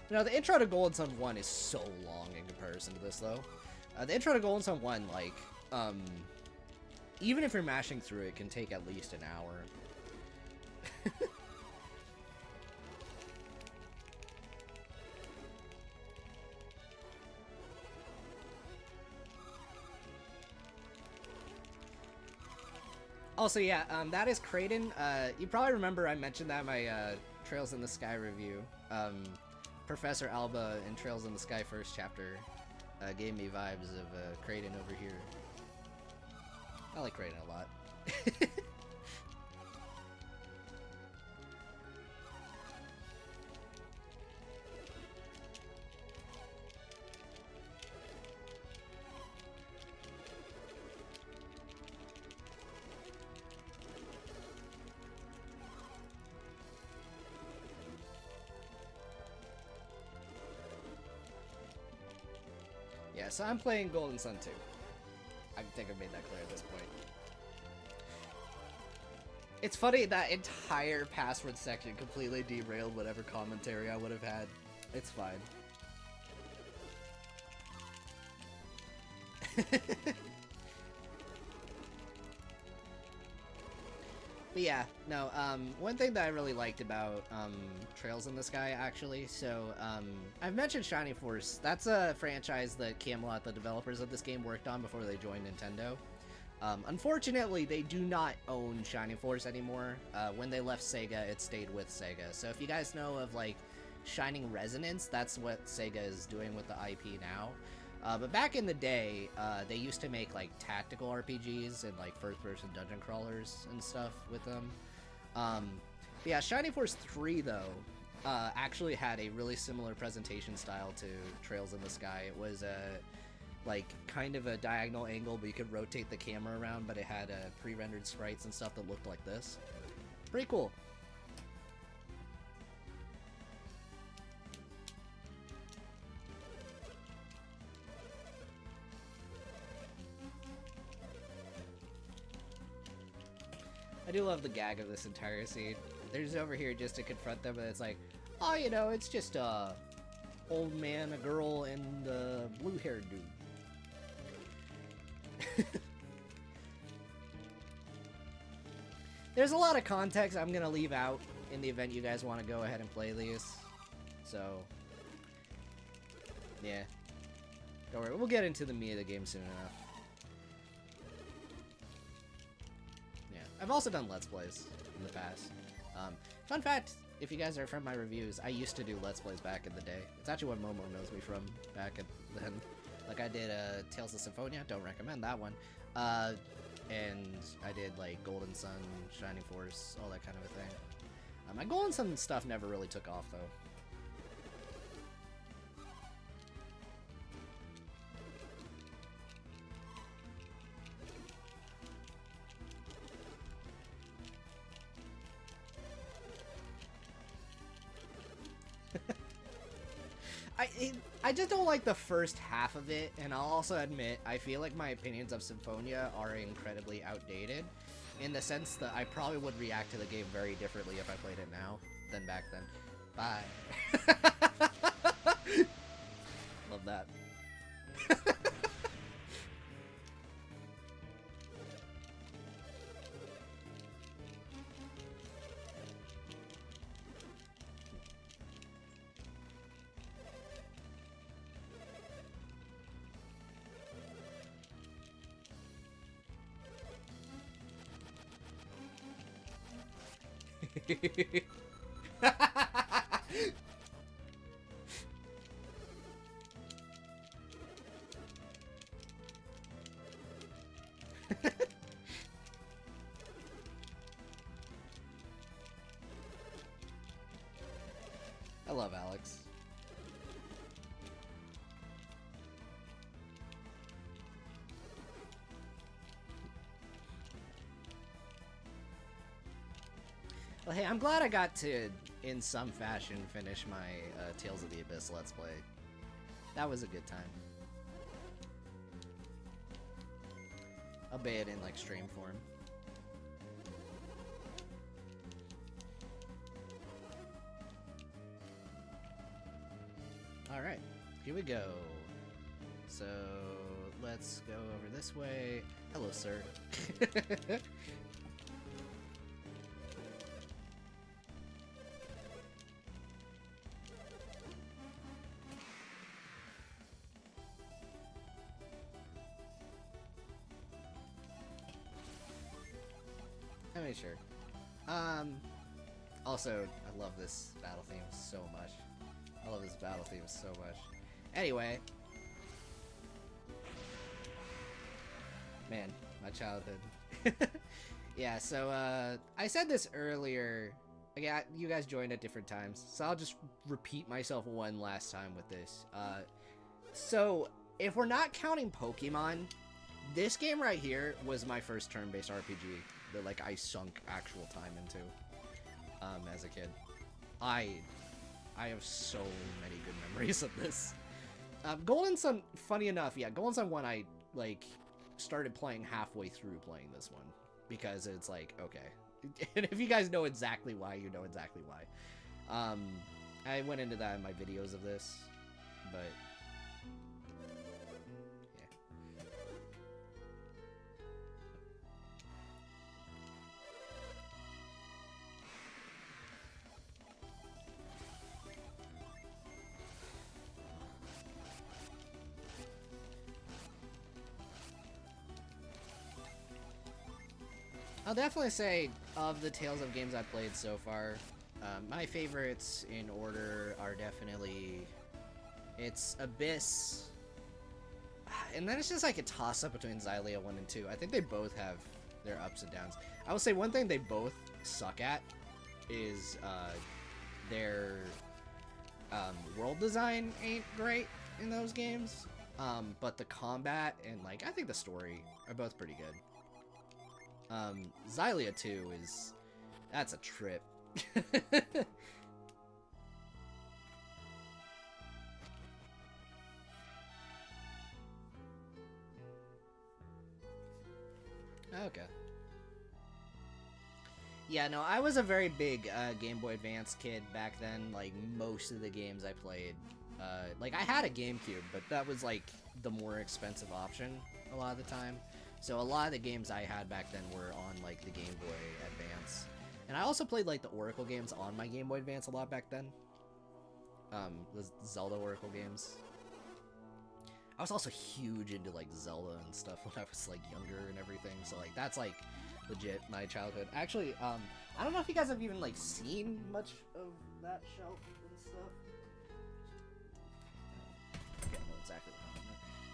You know, the intro to Golden Sun 1 is so long in comparison to this, though. The intro to Golden Sun 1, like, even if you're mashing through it, can take at least an hour. Also, yeah, that is Kraden. You probably remember I mentioned that in my Trails in the Sky review. Professor Alba in Trails in the Sky first chapter gave me vibes of Kraden over here. I like Kraden a lot. Yeah, so I'm playing Golden Sun 2. I think I've made that clear at this point. It's funny, that entire password section completely derailed whatever commentary I would have had. It's fine. But yeah, no, one thing that I really liked about Trails in the Sky, actually, so I've mentioned Shining Force. That's a franchise that Camelot, the developers of this game, worked on before they joined Nintendo. Unfortunately, they do not own Shining Force anymore. When they left Sega, it stayed with Sega. So if you guys know of, like, Shining Resonance, that's what Sega is doing with the IP now. But back in the day, they used to make, like, tactical RPGs and, like, first-person dungeon crawlers and stuff with them. But yeah, Shining Force 3, though, actually had a really similar presentation style to Trails in the Sky. It was, like, kind of a diagonal angle, but you could rotate the camera around, but it had pre-rendered sprites and stuff that looked like this. Pretty cool. I do love the gag of this entire scene. They're just over here just to confront them, and it's like, oh, you know, it's just a old man, a girl, and a blue-haired dude. There's a lot of context I'm gonna leave out in the event you guys want to go ahead and play these. So, yeah. Don't worry, we'll get into the meat of the game soon enough. I've also done Let's Plays in the past. Fun fact, if you guys are from my reviews, I used to do Let's Plays back in the day. It's actually what Momo knows me from back then. Like, I did Tales of Symphonia, don't recommend that one. And I did, like, Golden Sun, Shining Force, all that kind of a thing. My Golden Sun stuff never really took off, though. I just don't like the first half of it, and I'll also admit, I feel like my opinions of Symphonia are incredibly outdated, in the sense that I probably would react to the game very differently if I played it now than back then. Bye. Love that. I love Alex. Well, hey, I'm glad I got to, in some fashion, finish my Tales of the Abyss Let's Play. That was a good time. Albeit in, like, stream form. Alright, here we go. So, let's go over this way. Hello, sir. Let me sure. Also, I love this battle theme so much. I love this battle theme so much. Anyway. Man, my childhood. Yeah, so, I said this earlier. Again, you guys joined at different times, so I'll just repeat myself one last time with this. So, if we're not counting Pokemon, this game right here was my first turn-based RPG that, like, I sunk actual time into, as a kid. I have so many good memories of this. Golden Sun, funny enough, yeah, Golden Sun 1, I, like, started playing halfway through playing this one. Because it's like, okay. And if you guys know exactly why, you know exactly why. I went into that in my videos of this, but... I'll definitely say, of the Tales of games I've played so far, my favorites in order are definitely... It's Abyss... And then it's just like a toss-up between Xylia 1 and 2. I think they both have their ups and downs. I will say one thing they both suck at is their world design ain't great in those games. But the combat and, like, I think the story are both pretty good. Xylia 2 is... That's a trip. Okay. Yeah, no, I was a very big Game Boy Advance kid back then. Like, most of the games I played... like, I had a GameCube, but that was, like, the more expensive option a lot of the time. So a lot of the games I had back then were on, like, the Game Boy Advance. And I also played, like, the Oracle games on my Game Boy Advance a lot back then. The Zelda Oracle games. I was also huge into, like, Zelda and stuff when I was, like, younger and everything. So, like, that's, like, legit my childhood. Actually, I don't know if you guys have even, like, seen much of that shelf and stuff. I don't know exactly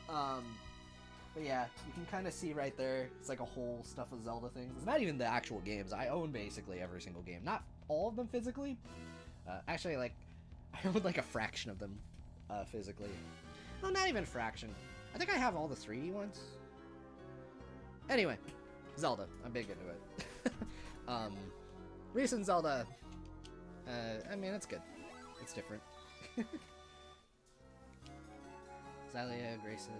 what I'm doing. But yeah, you can kind of see right there, it's like a whole stuff of Zelda things. It's not even the actual games. I own basically every single game. Not all of them physically. Actually, like, I own like a fraction of them physically. No, not even a fraction. I think I have all the 3D ones. Anyway, Zelda. I'm big into it. Recent Zelda, I mean, it's good. It's different. Xylia, Graces...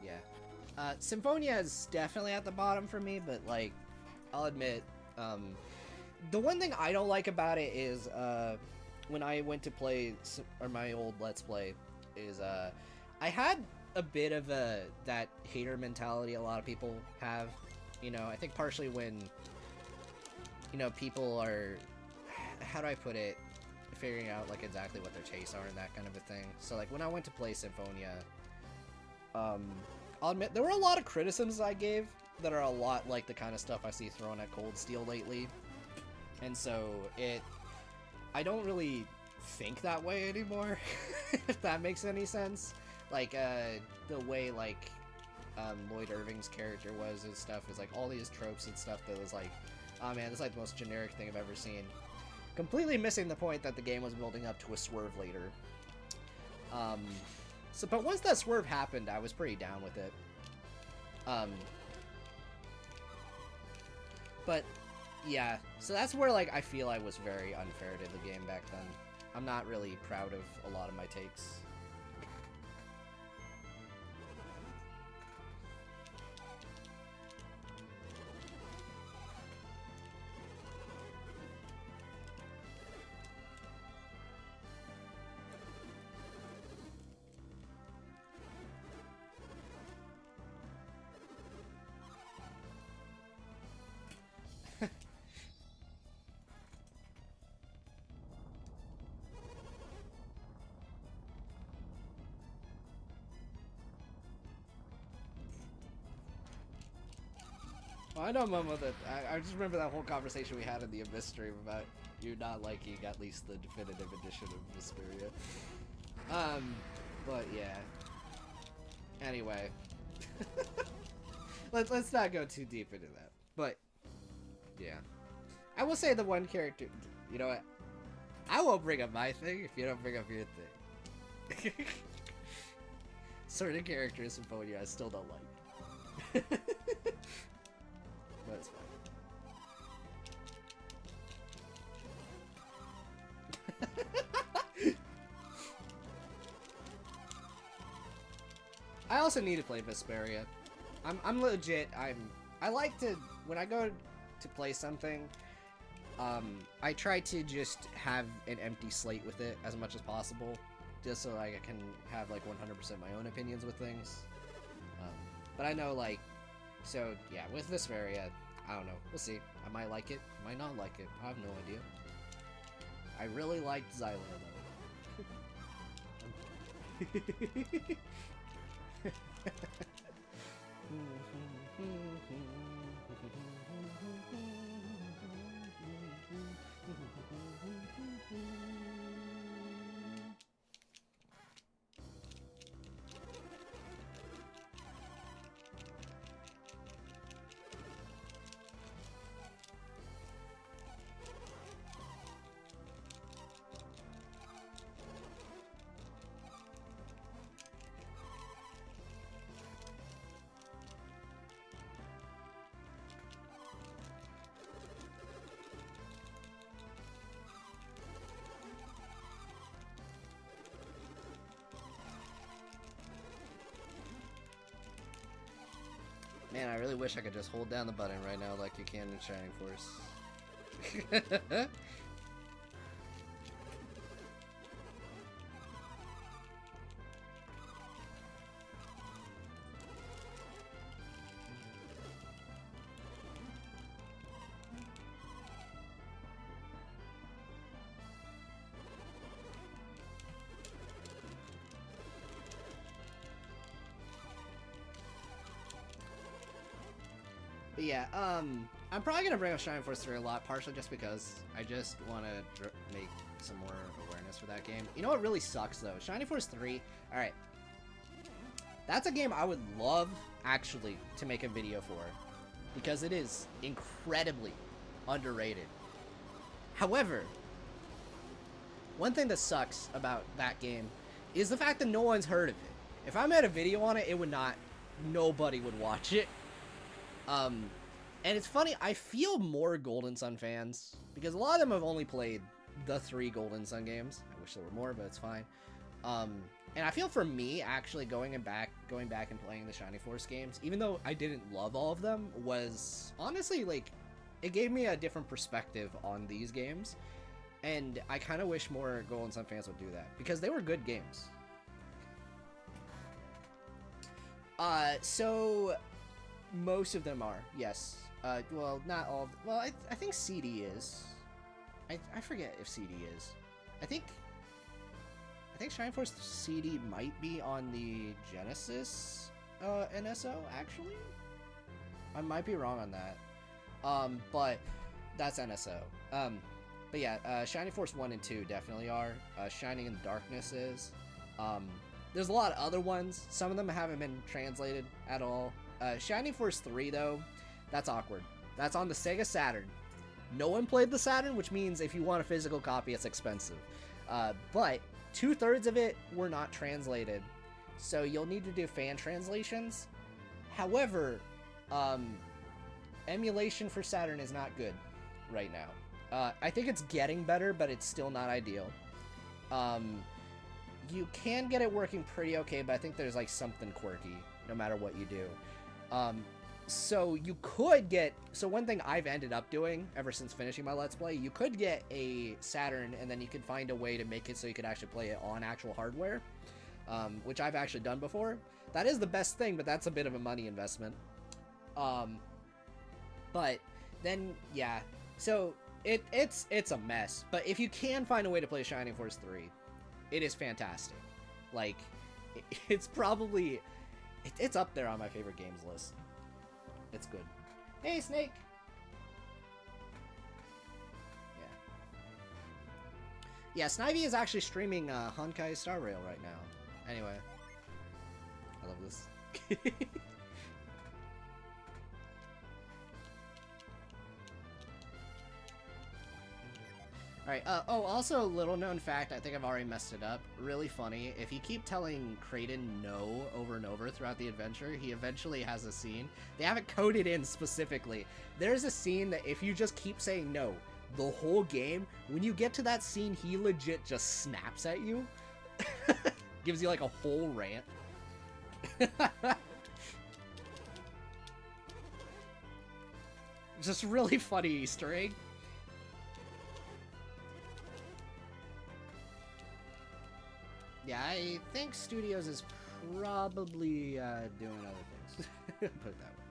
Yeah. Symphonia is definitely at the bottom for me, but, like, I'll admit, the one thing I don't like about it is, when I went to play, or my old Let's Play, is, I had a bit of that hater mentality a lot of people have, you know, I think partially when, you know, people are, how do I put it, figuring out, like, exactly what their tastes are and that kind of a thing. So, like, when I went to play Symphonia, I'll admit, there were a lot of criticisms I gave that are a lot like the kind of stuff I see thrown at Cold Steel lately. And so I don't really think that way anymore, if that makes any sense. Like, the way, like, Lloyd Irving's character was and stuff is like all these tropes and stuff that was like, oh man, this is like the most generic thing I've ever seen. Completely missing the point that the game was building up to a swerve later. But once that swerve happened, I was pretty down with it. But yeah, so that's where like I feel I was very unfair to the game back then. I'm not really proud of a lot of my takes. Well, I know, Momo, that I just remember that whole conversation we had in the Abyss stream about you not liking at least the definitive edition of Vesperia. But yeah. Anyway, let's not go too deep into that. But yeah, I will say the one character. You know what? I won't bring up my thing if you don't bring up your thing. Certain characters in Symphonia I still don't like. But it's fine. I also need to play Vesperia. I'm legit. I like to, when I go to play something, I try to just have an empty slate with it as much as possible, just so I can have like 100% my own opinions with things. But I know, like, so yeah, with Vesperia, I don't know. We'll see. I might like it. I might not like it. I have no idea. I really liked Xylo though. Man, I really wish I could just hold down the button right now like you can in Shining Force. But yeah, I'm probably gonna bring up Shining Force 3 a lot, partially just because I just want to make some more awareness for that game. You know what really sucks though? Shining Force 3, alright. That's a game I would love, actually, to make a video for, because it is incredibly underrated. However, one thing that sucks about that game is the fact that no one's heard of it. If I made a video on it, it would not, nobody would watch it. And it's funny, I feel more Golden Sun fans, because a lot of them have only played the 3 Golden Sun games. I wish there were more, but it's fine. And I feel for me, actually going back and playing the Shining Force games, even though I didn't love all of them, was honestly, like, it gave me a different perspective on these games. And I kind of wish more Golden Sun fans would do that, because they were good games. So most of them are, yes. Well, not all. Well, I think CD is. I forget if CD is. I think Shining Force CD might be on the Genesis NSO, actually. I might be wrong on that. But That's NSO. But yeah, Shining Force 1 and 2 definitely are. Shining in the Darkness is. There's a lot of other ones. Some of them haven't been translated at all. Shining Force 3, though, that's awkward. That's on the Sega Saturn. No one played the Saturn, which means if you want a physical copy, it's expensive. But 2/3 of it were not translated, so you'll need to do fan translations. However, emulation for Saturn is not good right now. I think it's getting better, but it's still not ideal. You can get it working pretty okay, but I think there's like something quirky no matter what you do. So you could get, so one thing I've ended up doing ever since finishing my Let's Play, you could get a Saturn and then you could find a way to make it so you could actually play it on actual hardware, which I've actually done before. That is the best thing, but that's a bit of a money investment. But then, yeah, so it's a mess. But if you can find a way to play Shining Force 3, it is fantastic. Like, it's probably, it's up there on my favorite games list. It's good. Hey, Snake! Yeah. Yeah, Snivy is actually streaming Honkai Star Rail right now. Anyway. I love this. Alright, oh, also, little known fact, I think I've already messed it up. Really funny, if you keep telling Kraden no over and over throughout the adventure, he eventually has a scene. They haven't coded in specifically. There's a scene that if you just keep saying no the whole game, when you get to that scene, he legit just snaps at you. Gives you like a whole rant. Just really funny Easter egg. Yeah, I think Studios is probably doing other things. Put it that way.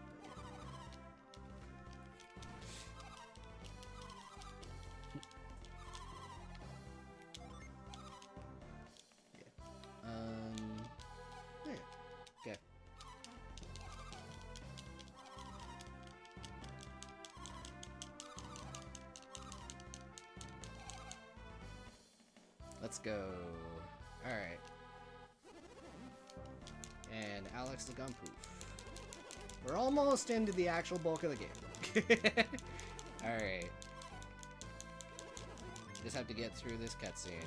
Yeah. Yeah. Okay. Let's go. Alright. And Alex the Gunpoof. We're almost into the actual bulk of the game. Alright. Just have to get through this cutscene.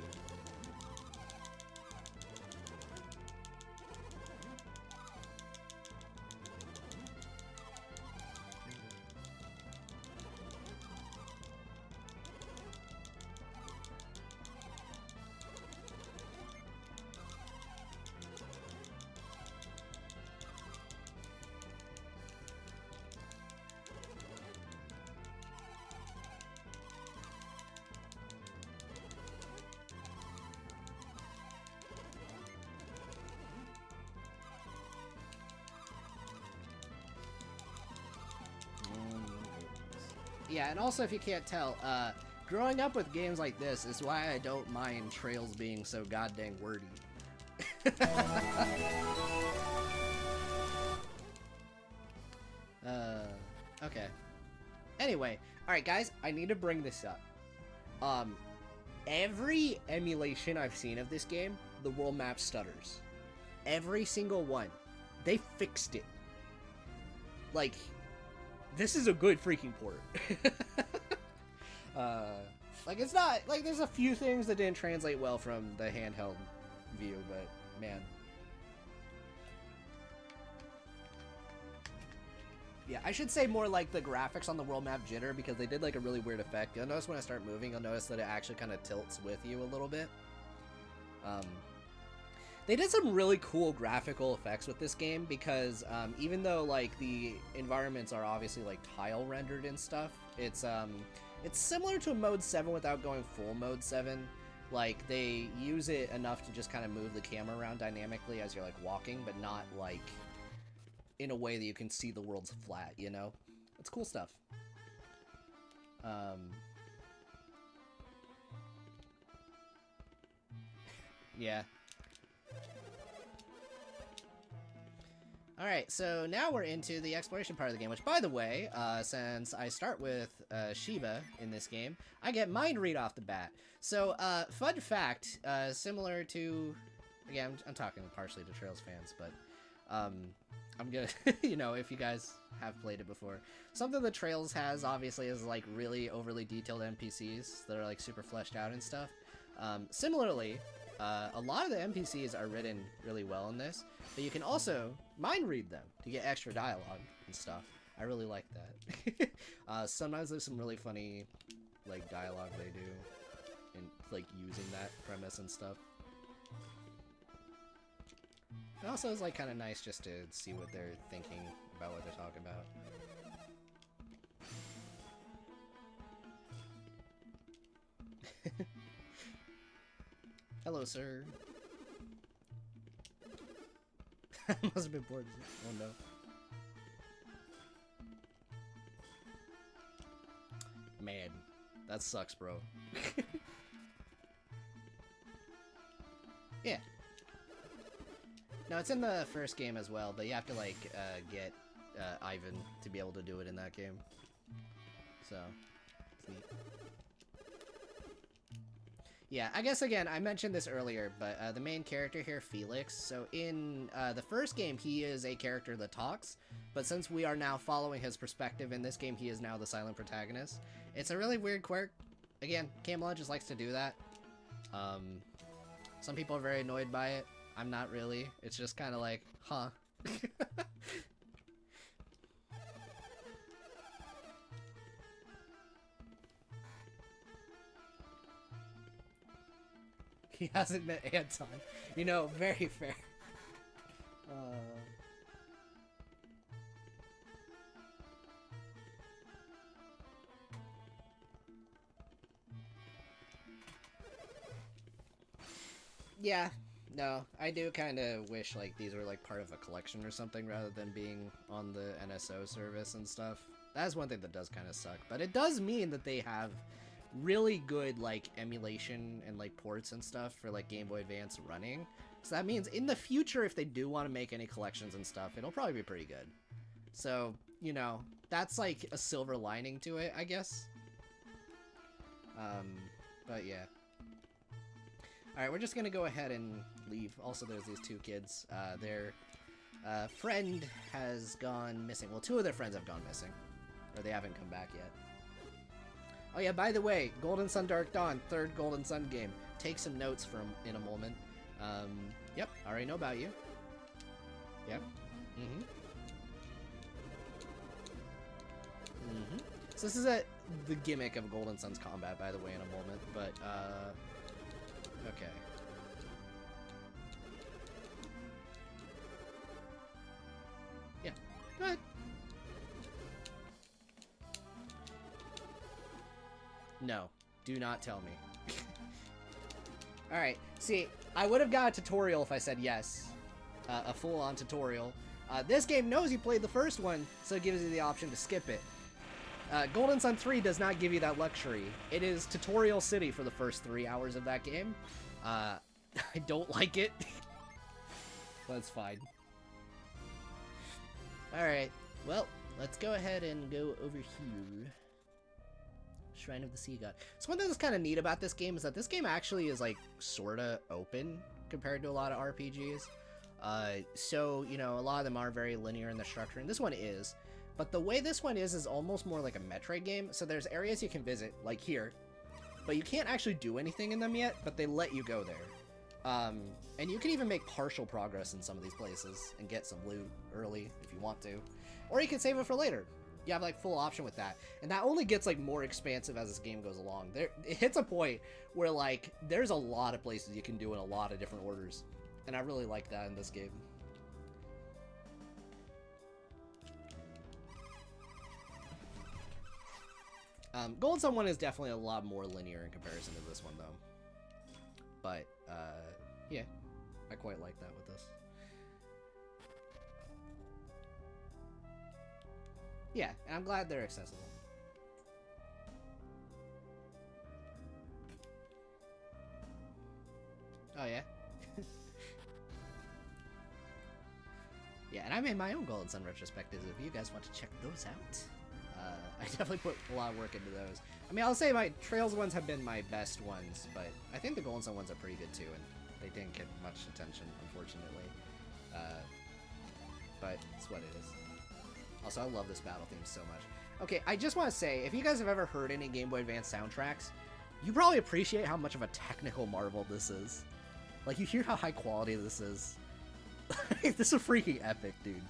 Yeah, and also if you can't tell, growing up with games like this is why I don't mind trails being so goddamn wordy. Okay. Anyway, alright guys, I need to bring this up. Every emulation I've seen of this game, the world map stutters. Every single one. They fixed it. Like, this is a good freaking port. Like, it's not, like, there's a few things that didn't translate well from the handheld view, but, man. Yeah, I should say more like the graphics on the world map jitter, because they did, like, a really weird effect. You'll notice when I start moving, you'll notice that it actually kind of tilts with you a little bit. They did some really cool graphical effects with this game because even though like the environments are obviously like tile rendered and stuff, it's similar to a Mode 7 without going full Mode 7. Like they use it enough to just kind of move the camera around dynamically as you're like walking, but not like in a way that you can see the world's flat, you know? It's cool stuff. Yeah. Alright, so now we're into the exploration part of the game, which, by the way, since I start with Shiba in this game, I get mind read off the bat. So, fun fact, similar to... Again, I'm talking partially to Trails fans, but I'm gonna, you know, if you guys have played it before. Something that Trails has, obviously, is, like, really overly detailed NPCs that are, like, super fleshed out and stuff. Similarly, a lot of the NPCs are written really well in this, but you can also mind read them to get extra dialogue and stuff. I really like that. Sometimes there's some really funny, like, dialogue they do, and, like, using that premise and stuff. It also is, like, kind of nice just to see what they're thinking about what they're talking about. Hello, sir. Must have been bored. Oh no. Man, that sucks, bro. Yeah. No, it's in the first game as well, but you have to, like, get Ivan to be able to do it in that game. So, it's neat. Yeah, I guess, again, I mentioned this earlier, but the main character here, Felix, so in the first game, he is a character that talks, but since we are now following his perspective in this game, he is now the silent protagonist. It's a really weird quirk. Again, Camelot just likes to do that. Some people are very annoyed by it. I'm not really. It's just kind of like, huh. He hasn't met Anton. You know, very fair. Yeah, no, I do kind of wish, like, these were, like, part of a collection or something rather than being on the NSO service and stuff. That's one thing that does kind of suck, but it does mean that they have really good, like, emulation and, like, ports and stuff for, like, Game Boy Advance running. So that means in the future, if they do want to make any collections and stuff, it'll probably be pretty good. So, you know, that's, like, a silver lining to it, I guess. But yeah. Alright, we're just gonna go ahead and leave. Also, there's these two kids. Their friend has gone missing. Well, two of their friends have gone missing. Or they haven't come back yet. Oh yeah, by the way, Golden Sun Dark Dawn, third Golden Sun game. Take some notes from in a moment. Yep, I already know about you. Yep. So this is the gimmick of Golden Sun's combat, by the way, in a moment, but, okay. Yeah, go ahead. No, do not tell me. Alright, see, I would have got a tutorial if I said yes. A full-on tutorial. This game knows you played the first one, so it gives you the option to skip it. Golden Sun 3 does not give you that luxury. It is Tutorial City for the first 3 hours of that game. I don't like it. That's fine. Alright, well, let's go ahead and go over here. Shrine of the Sea God. So one thing that's kind of neat about this game is that this game actually is, like, sorta open compared to a lot of RPGs. So, you know, a lot of them are very linear in the structure, and this one is. But the way this one is almost more like a Metroid game. So there's areas you can visit, like here, but you can't actually do anything in them yet, but they let you go there. And you can even make partial progress in some of these places and get some loot early if you want to. Or you can save it for later. You have, like, full option with that. And that only gets, like, more expansive as this game goes along. It hits a point where, like, there's a lot of places you can do in a lot of different orders. And I really like that in this game. Golden Sun 1 is definitely a lot more linear in comparison to this one, though. But, yeah, I quite like that with this. Yeah, and I'm glad they're accessible. Oh, yeah? Yeah, and I made my own Golden Sun retrospectives if you guys want to check those out. I definitely put a lot of work into those. I mean, I'll say my Trails ones have been my best ones, but I think the Golden Sun ones are pretty good too, and they didn't get much attention, unfortunately. But it's what it is. Also, I love this battle theme so much. Okay, I just want to say, if you guys have ever heard any Game Boy Advance soundtracks, you probably appreciate how much of a technical marvel this is. Like, you hear how high quality this is. This is freaking epic, dude.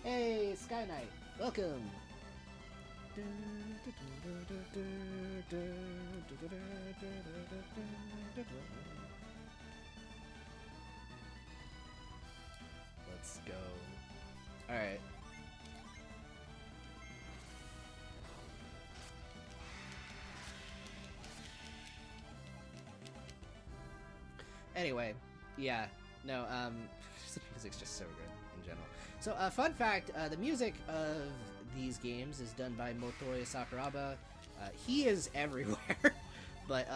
Hey, Sky Knight, welcome. Let's go. All right. Anyway, yeah, no, the music's just so good in general. So, fun fact, the music of these games is done by Motoi Sakuraba. He is everywhere, but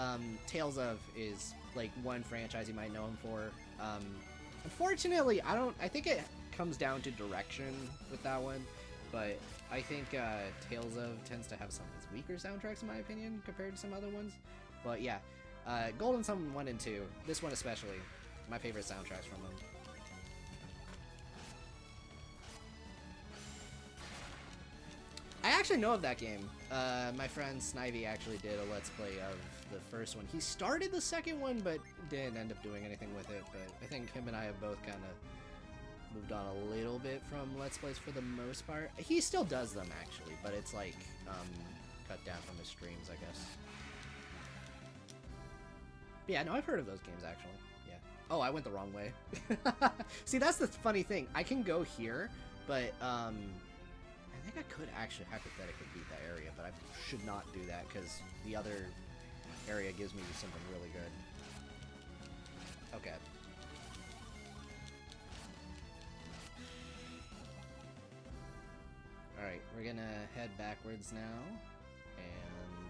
Tales of is like one franchise you might know him for. Unfortunately, I think it comes down to direction with that one, but I think Tales of tends to have some of his weaker soundtracks in my opinion compared to some other ones. But yeah, Golden Sun 1 and 2, this one especially, my favorite soundtracks from them. I actually know of that game. My friend Snivy actually did a Let's Play of the first one. He started the second one, but didn't end up doing anything with it. But I think him and I have both kind of moved on a little bit from Let's Plays for the most part. He still does them, actually, but it's like cut down from his streams, I guess. But yeah, no, I've heard of those games, actually. Yeah. Oh, I went the wrong way. See, that's the funny thing. I can go here, but I think I could actually hypothetically beat that area, but I should not do that because the other area gives me something really good. Okay. Alright, we're gonna head backwards now and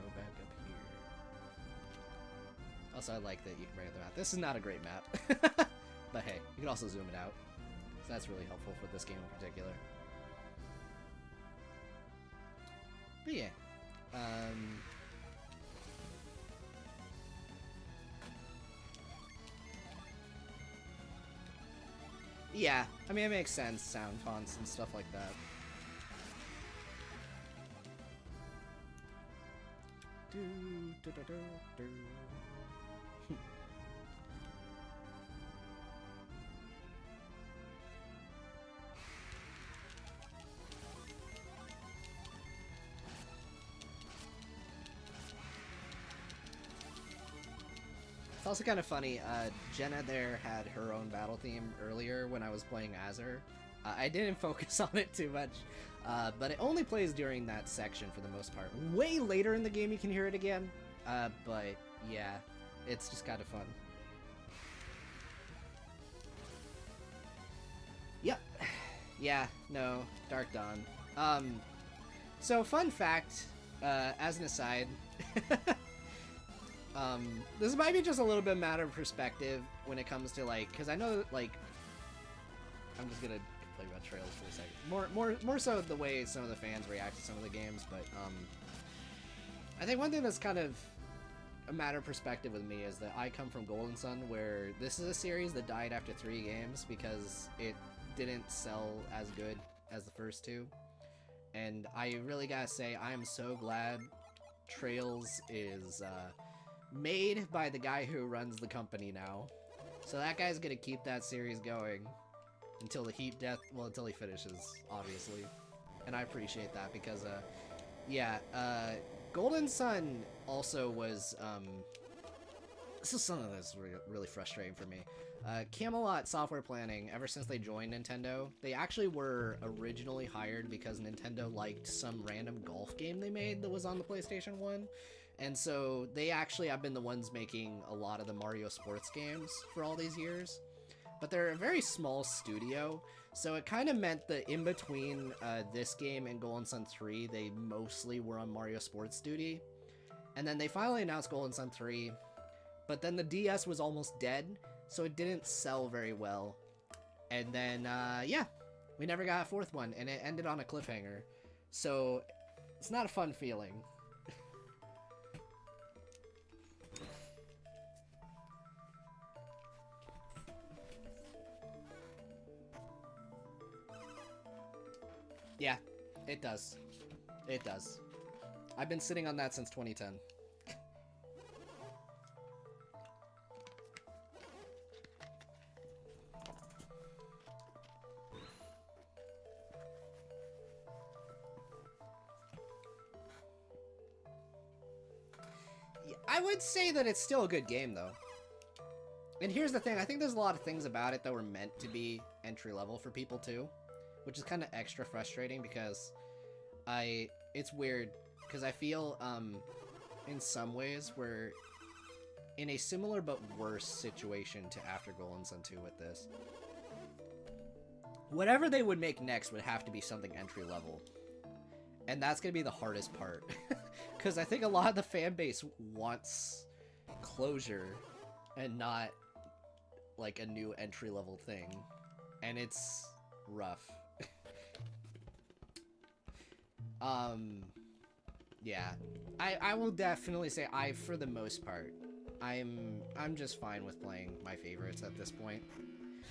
go back up here. Also, I like that you can bring up the map. This is not a great map, but hey, you can also zoom it out. So that's really helpful for this game in particular. But yeah, yeah, I mean, it makes sense, sound fonts and stuff like that. It's also kind of funny, Jenna there had her own battle theme earlier when I was playing as her. I didn't focus on it too much, but it only plays during that section for the most part. Way later in the game you can hear it again, but yeah, it's just kind of fun. Yep, yeah, no, Dark Dawn. So fun fact, as an aside, this might be just a little bit matter of perspective when it comes to, like, because I know that, like, I'm just gonna play about Trails for a second. More so the way some of the fans react to some of the games, but, I think one thing that's kind of a matter of perspective with me is that I come from Golden Sun, where this is a series that died after 3 games because it didn't sell as good as the first 2. And I really gotta say, I am so glad Trails is, made by the guy who runs the company now. So that guy's gonna keep that series going until the heat death, well, until he finishes, obviously. And I appreciate that because, yeah, Golden Sun also was, this is something that's really frustrating for me. Camelot Software Planning, ever since they joined Nintendo, they actually were originally hired because Nintendo liked some random golf game they made that was on the PlayStation 1. And so they actually have been the ones making a lot of the Mario sports games for all these years. But they're a very small studio, so it kind of meant that in between this game and Golden Sun 3, they mostly were on Mario sports duty. And then they finally announced Golden Sun 3, but then the DS was almost dead, so it didn't sell very well. And then, yeah, we never got a fourth one, and it ended on a cliffhanger. So, it's not a fun feeling. Yeah, it does. It does. I've been sitting on that since 2010. I would say that it's still a good game, though. And here's the thing, I think there's a lot of things about it that were meant to be entry-level for people, too. Which is kind of extra frustrating, because it's weird, because I feel, in some ways, we're in a similar but worse situation to After Golden Sun 2 with this. Whatever they would make next would have to be something entry-level. And that's going to be the hardest part. Because I think a lot of the fan base wants closure and not, like, a new entry-level thing. And it's rough. Yeah. I will definitely say for the most part, I'm just fine with playing my favorites at this point.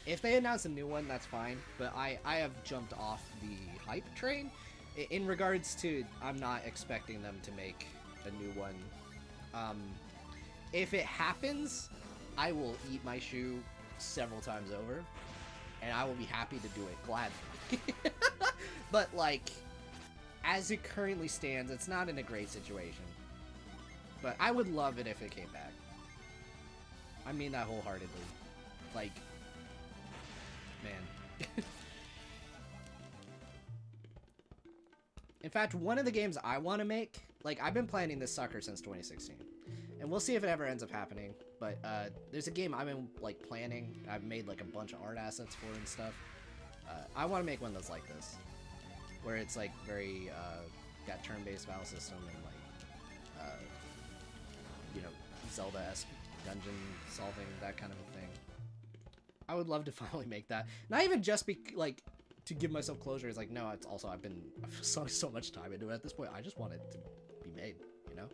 If they announce a new one, that's fine, but I have jumped off the hype train. In regards to, I'm not expecting them to make a new one. If it happens, I will eat my shoe several times over, and I will be happy to do it gladly. But, like, as it currently stands, it's not in a great situation. But I would love it if it came back. I mean that wholeheartedly. Like, man. In fact, one of the games I want to make, like, I've been planning this sucker since 2016. And we'll see if it ever ends up happening. But there's a game I've been, like, planning. I've made, like, a bunch of art assets for and stuff. I want to make one that's like this. Where it's, like, very, got turn-based battle system and, like, you know, Zelda-esque dungeon solving, that kind of a thing. I would love to finally make that. Not even just be, like, to give myself closure. It's like, no, it's also, I've sunk so much time into it at this point. I just want it to be made, you know?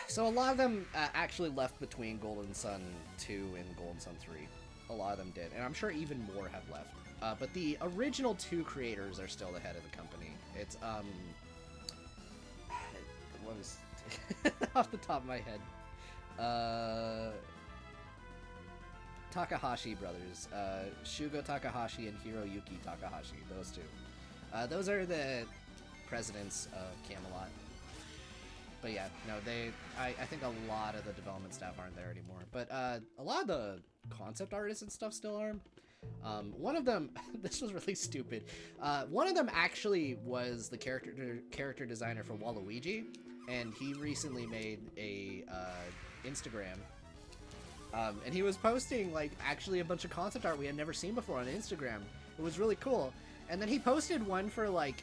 So a lot of them actually left between Golden Sun 2 and Golden Sun 3. A lot of them did, and I'm sure even more have left. But the original two creators are still the head of the company. It's, what was, off the top of my head, Takahashi brothers, Shugo Takahashi and Hiroyuki Takahashi, those two. Those are the presidents of Camelot. But yeah, no, I think a lot of the development staff aren't there anymore. But a lot of the concept artists and stuff still are. One of them, this was really stupid. One of them actually was the character designer for Waluigi, and he recently made a Instagram. And he was posting, like, actually a bunch of concept art we had never seen before on Instagram. It was really cool. And then he posted one for, like,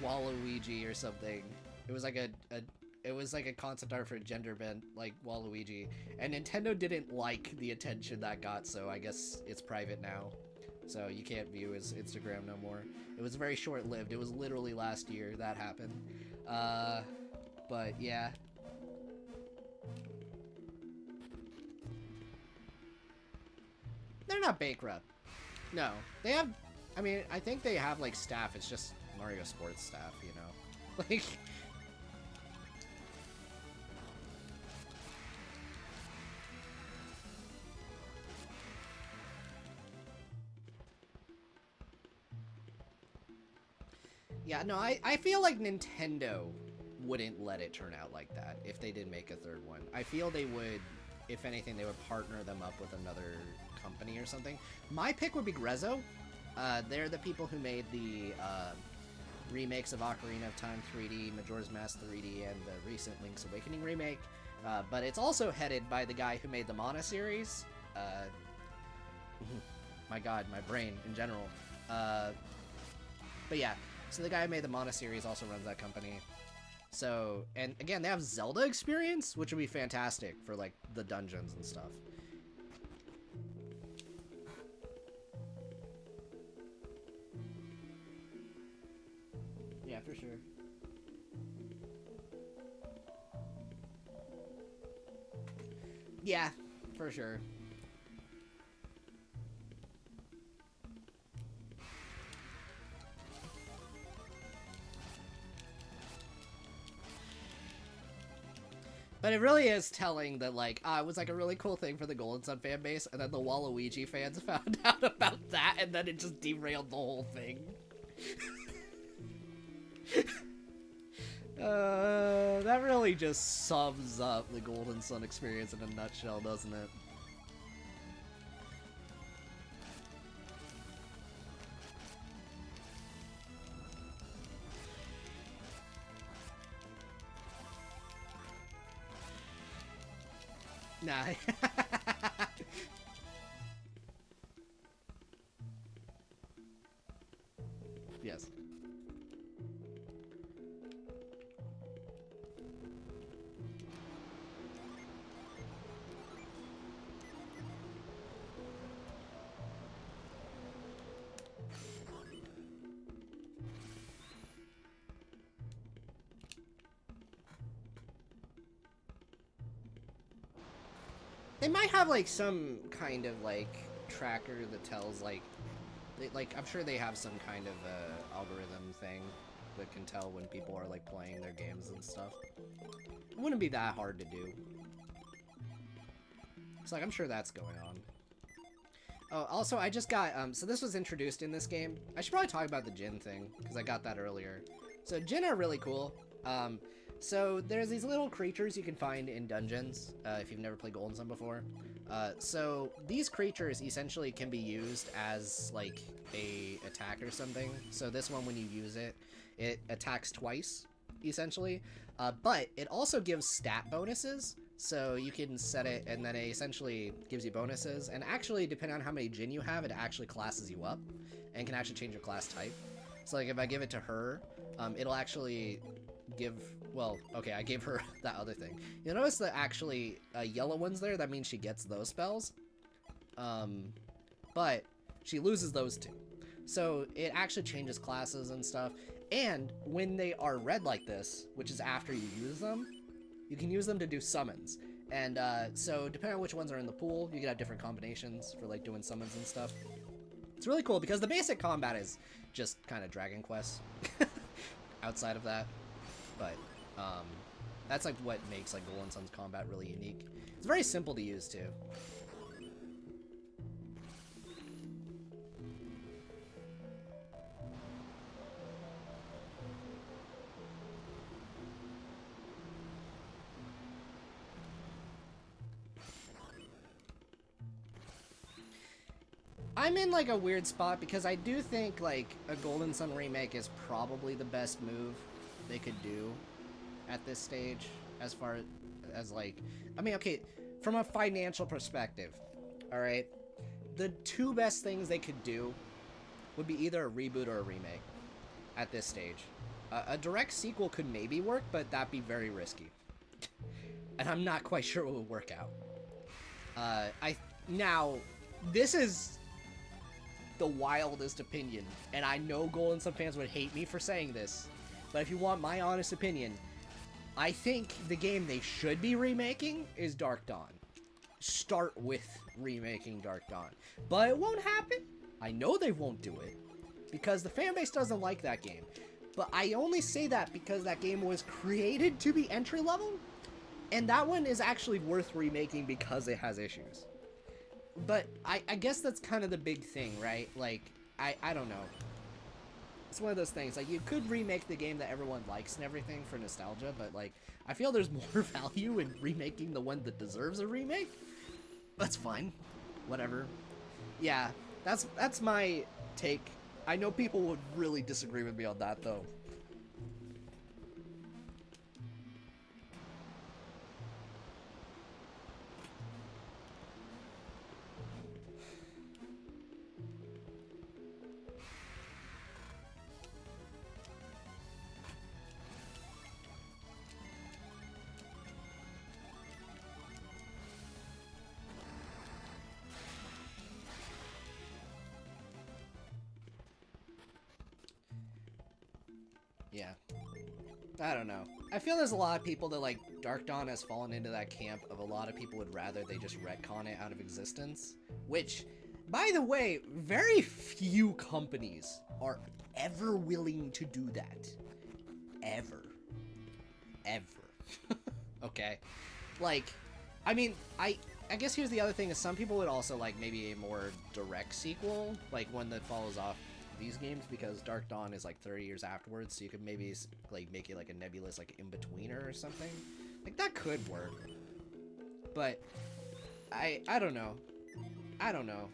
Waluigi or something. It was like a concept art for a gender bent, like, Waluigi. And Nintendo didn't like the attention that got, so I guess it's private now. So you can't view his Instagram no more. It was very short-lived. It was literally last year that happened. But yeah. They're not bankrupt. No. They have, I mean, I think they have, like, staff. It's just Mario Sports staff, you know? Like... Yeah, no, I feel like Nintendo wouldn't let it turn out like that if they did make a third one. I feel they would, if anything, they would partner them up with another company or something. My pick would be Grezzo. They're the people who made the remakes of Ocarina of Time 3D, Majora's Mask 3D, and the recent Link's Awakening remake. But it's also headed by the guy who made the Mana series. My god, my brain in general. But yeah, So the guy who made the Mana series also runs that company. So, and again, they have Zelda experience, which would be fantastic for, like, the dungeons and stuff. Yeah, for sure. Yeah, for sure. But it really is telling that, like, it was, like, a really cool thing for the Golden Sun fan base, and then the Waluigi fans found out about that, and then it just derailed the whole thing. That really just sums up the Golden Sun experience in a nutshell, doesn't it? Nah. Yes. They might have, like, some kind of, like, tracker that tells, like, I'm sure they have some kind of, algorithm thing that can tell when people are, like, playing their games and stuff. It wouldn't be that hard to do. So, like, I'm sure that's going on. Oh, also, I just got, so this was introduced in this game. I should probably talk about the Jin thing, because I got that earlier. So, Jin are really cool. So there's these little creatures you can find in dungeons, if you've never played Golden Sun before. So these creatures essentially can be used as, like, a attack or something. So this one, when you use it, it attacks twice, essentially. But it also gives stat bonuses. So you can set it, and then it essentially gives you bonuses. And actually, depending on how many Jin you have, it actually classes you up, and can actually change your class type. So, like, if I give it to her, it'll actually give, well, okay, I gave her that other thing. You'll notice that actually yellow one's there, that means she gets those spells. But she loses those two. So it actually changes classes and stuff. And when they are red like this, which is after you use them, you can use them to do summons. And so depending on which ones are in the pool, you can have different combinations for, like, doing summons and stuff. It's really cool because the basic combat is just kind of Dragon Quest outside of that. But that's, like, what makes, like, Golden Sun's combat really unique. It's very simple to use too. I'm in, like, a weird spot because I do think, like, a Golden Sun remake is probably the best move they could do at this stage, as far as, like, I mean, okay, from a financial perspective, all right, the two best things they could do would be either a reboot or a remake at this stage. A direct sequel could maybe work, but that'd be very risky, and I'm not quite sure it would work out. Now, this is the wildest opinion, and I know Golden Sun fans would hate me for saying this, but if you want my honest opinion, I think the game they should be remaking is Dark Dawn. Start with remaking Dark Dawn. But it won't happen. I know they won't do it, because the fanbase doesn't like that game. But I only say that because that game was created to be entry level, and that one is actually worth remaking because it has issues. But I guess that's kind of the big thing, right? Like, I don't know. It's one of those things, like, you could remake the game that everyone likes and everything for nostalgia, but, like, I feel there's more value in remaking the one that deserves a remake. That's fine. Whatever. Yeah, that's my take. I know people would really disagree with me on that, though. I don't know. I feel there's a lot of people that, like, Dark Dawn has fallen into that camp of a lot of people would rather they just retcon it out of existence. Which, by the way, very few companies are ever willing to do that. Ever. Ever. Okay? Like, I mean, I guess here's the other thing is some people would also like maybe a more direct sequel, like one that follows off these games, because Dark Dawn is like 30 years afterwards, so you could maybe like make it like a nebulous like in-betweener or something. Like that could work. But I don't know. I don't know.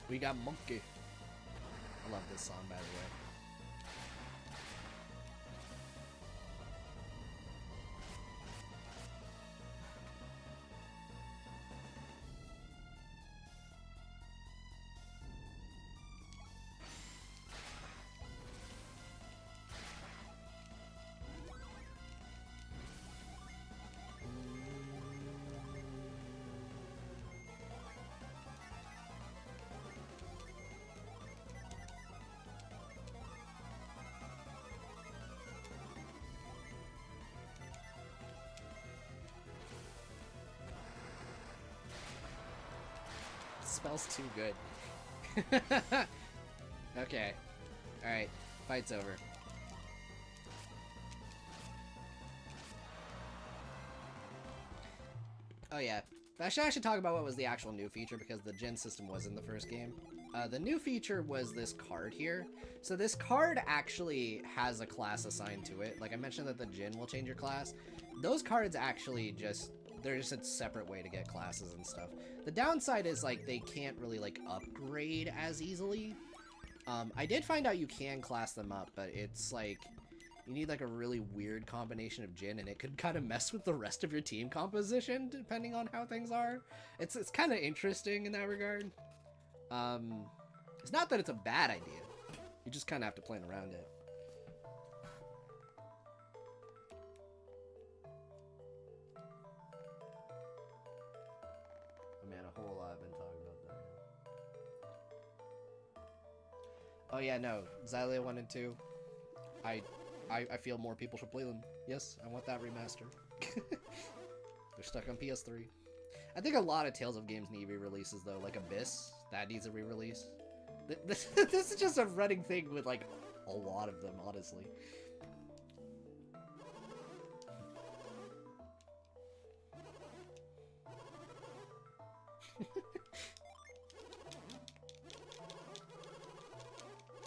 We got Monkey. I love this song, by the way. Smells too good. Okay. Alright. Fight's over. Oh yeah. Actually, I should talk about what was the actual new feature, because the gen system was in the first game. The new feature was this card here. So this card actually has a class assigned to it. Like I mentioned that the gen will change your class. Those cards actually just... they're just a separate way to get classes and stuff. The downside is, like, they can't really, like, upgrade as easily. I did find out you can class them up, but it's, like, you need, like, a really weird combination of Jin, and it could kind of mess with the rest of your team composition, depending on how things are. It's kind of interesting in that regard. It's not that it's a bad idea. You just kind of have to plan around it. A whole lot I've been talking about that. Oh yeah, no, Xylia 1 and 2. I feel more people should play them. Yes, I want that remaster. They're stuck on PS3. I think a lot of Tales of games need re-releases though, like Abyss, that needs a re-release. This is just a running thing with like a lot of them, honestly.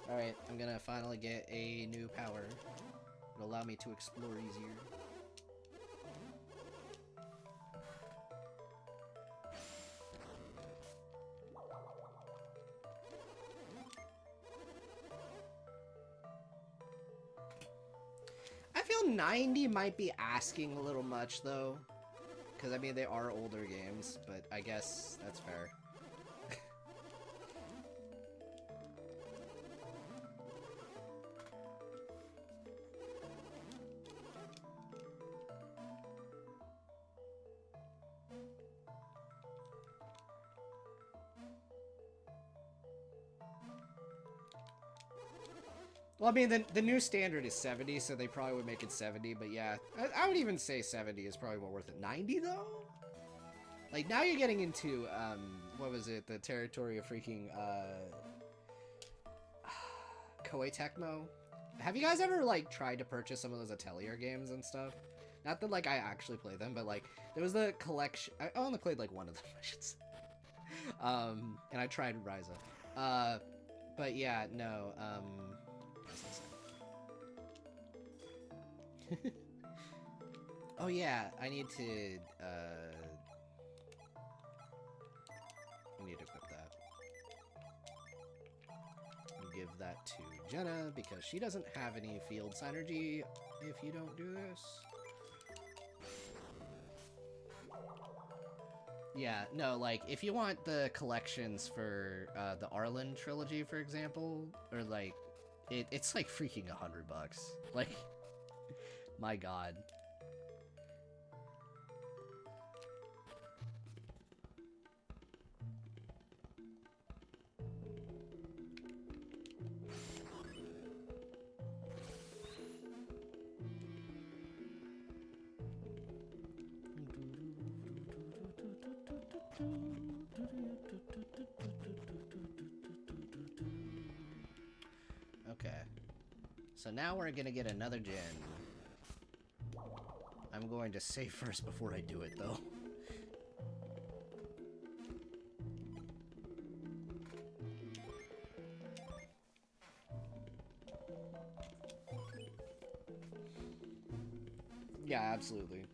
Alright, I'm gonna finally get a new power. It'll allow me to explore easier. I feel 90 might be asking a little much though. Because I mean, they are older games, but I guess that's fair. Well, I mean, the new standard is 70, so they probably would make it 70, but yeah. I would even say 70 is probably more worth it. 90, though? Like, now you're getting into, what was it? The territory of freaking, Koei Tecmo? Have you guys ever, like, tried to purchase some of those Atelier games and stuff? Not that, like, I actually play them, but, like, there was the collection... I only played, like, one of them, I should say. And I tried Ryza. But yeah, no, oh yeah, I need to equip that. And give that to Jenna, because she doesn't have any field synergy if you don't do this. Yeah, no, like, if you want the collections for the Arlen trilogy, for example, or like, It's like freaking $100. Like, my god. Okay. So now we're gonna get another gen. I'm going to save first before I do it, though. Yeah, absolutely.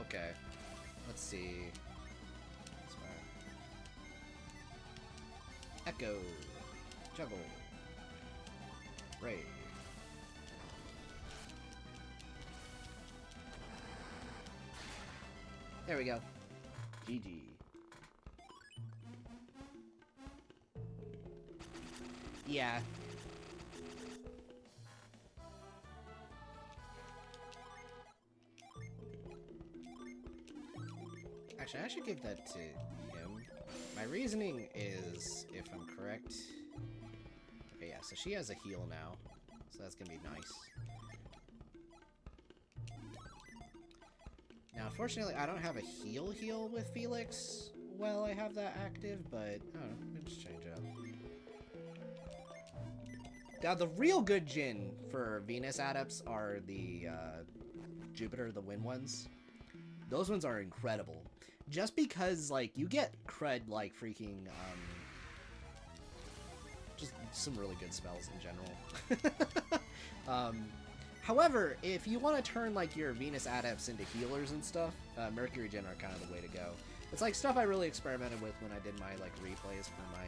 Okay. Let's see. Echo. Juggle. Ray. There we go. GG. Yeah. Actually, I should give that to him. My reasoning is, if I'm correct... Okay, yeah, so she has a heal now. So that's gonna be nice. Now, unfortunately, I don't have a heal with Felix while I have that active, but, I don't know, let me just change it up. Now, the real good Jin for Venus Adepts are the, Jupiter, the Wind ones. Those ones are incredible. Just because, like, you get cred, like, freaking, just some really good spells in general. However, if you want to turn, like, your Venus Adepts into healers and stuff, Mercury Gen are kind of the way to go. It's, like, stuff I really experimented with when I did my, like, replays for my,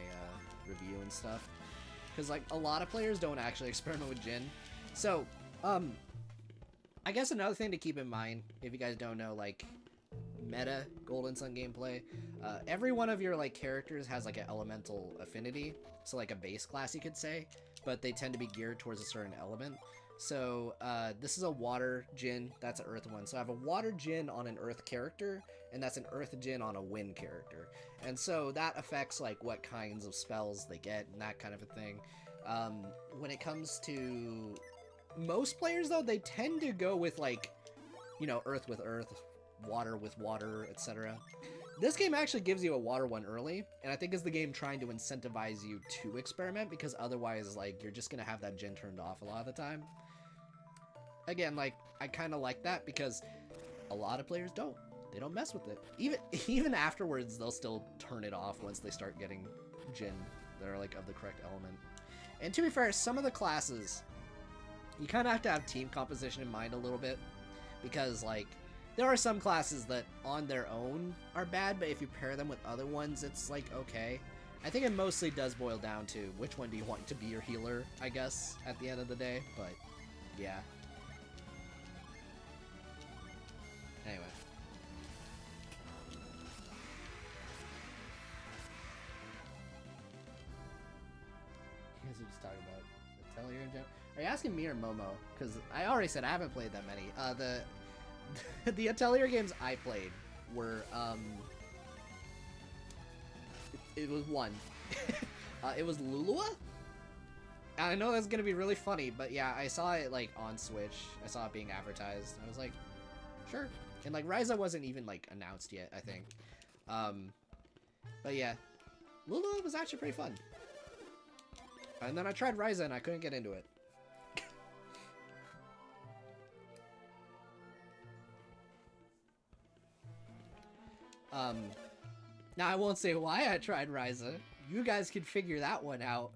review and stuff. Because, like, a lot of players don't actually experiment with Jin. So, I guess another thing to keep in mind, if you guys don't know, like, meta Golden Sun gameplay, every one of your, like, characters has, like, an elemental affinity. So, like, a base class, you could say. But they tend to be geared towards a certain element. So, this is a water Jin, that's an earth one. So I have a water Jin on an earth character, and that's an earth Jin on a wind character. And so that affects, like, what kinds of spells they get and that kind of a thing. When it comes to most players, though, they tend to go with, like, you know, earth with earth, water with water, etc. This game actually gives you a water one early, and I think is the game trying to incentivize you to experiment, because otherwise, like, you're just gonna have that Jin turned off a lot of the time. Again, like, I kind of like that because a lot of players don't. They don't mess with it. Even afterwards, they'll still turn it off once they start getting Jin that are, like, of the correct element. And to be fair, some of the classes, you kind of have to have team composition in mind a little bit, because, like, there are some classes that on their own are bad, but if you pair them with other ones, it's, like, okay. I think it mostly does boil down to which one do you want to be your healer, I guess, at the end of the day, but yeah. Anyway. You guys are just talking about Atelier in general. Are you asking me or Momo? Because I already said I haven't played that many. The Atelier games I played were, it was one. It was Lulua? I know that's gonna be really funny, but yeah, I saw it, like, on Switch. I saw it being advertised. I was like, sure. And, like, Ryza wasn't even, like, announced yet, I think. But yeah, Lulua was actually pretty fun. And then I tried Ryza and I couldn't get into it. Now I won't say why I tried Ryza. You guys can figure that one out.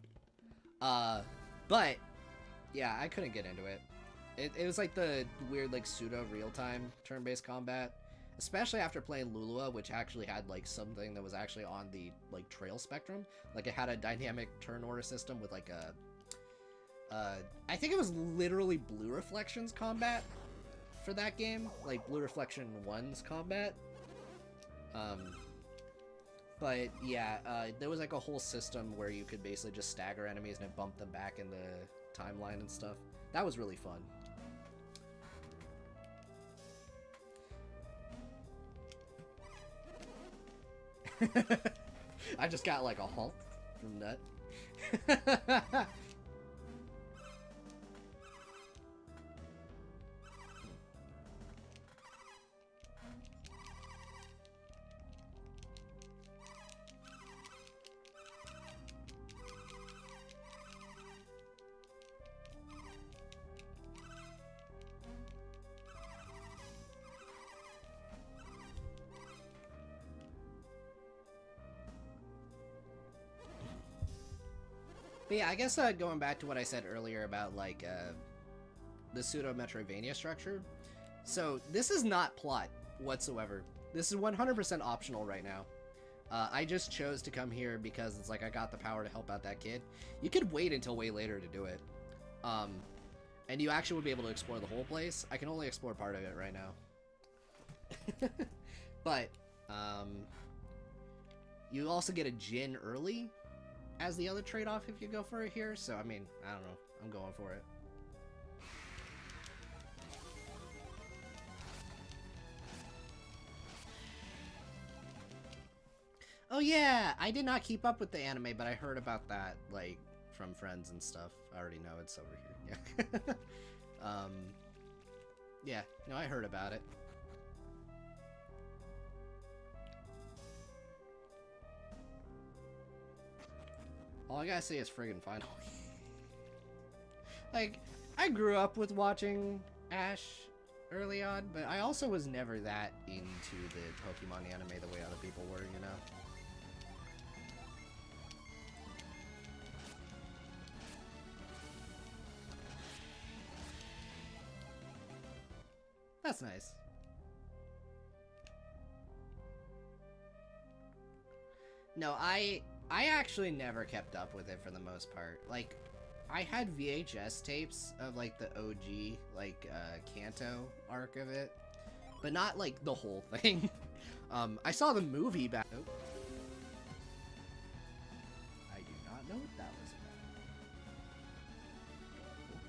But yeah, I couldn't get into it. It was like the weird, like, pseudo real-time turn-based combat. especially after playing Lulua, which actually had like something that was actually on the like trail spectrum. Like it had a dynamic turn order system with like a I think it was literally Blue Reflections combat for that game, like Blue Reflection 1's combat. But yeah, there was like a whole system where you could basically just stagger enemies and it bumped them back in the timeline and stuff. That was really fun. I just got like a halt from Nut. But yeah, I guess going back to what I said earlier about like the pseudo Metroidvania structure. So this is not plot whatsoever. This is 100% optional right now. I just chose to come here because it's like I got the power to help out that kid. You could wait until way later to do it. And you actually would be able to explore the whole place. I can only explore part of it right now. But you also get a Jin early as the other trade-off if you go for it here. So I mean, I don't know. I'm going for it. Oh yeah, I did not keep up with the anime, but I heard about that like from friends and stuff. I already know it's over here. Yeah. Yeah, no, I heard about it. All I gotta say is friggin' finally. Like, I grew up with watching Ash early on, but I also was never that into the Pokemon anime the way other people were, you know? That's nice. No, I actually never kept up with it for the most part. Like, I had VHS tapes of like the OG like Kanto arc of it, but not like the whole thing. I saw the movie back. Oh. I do not know what that was about.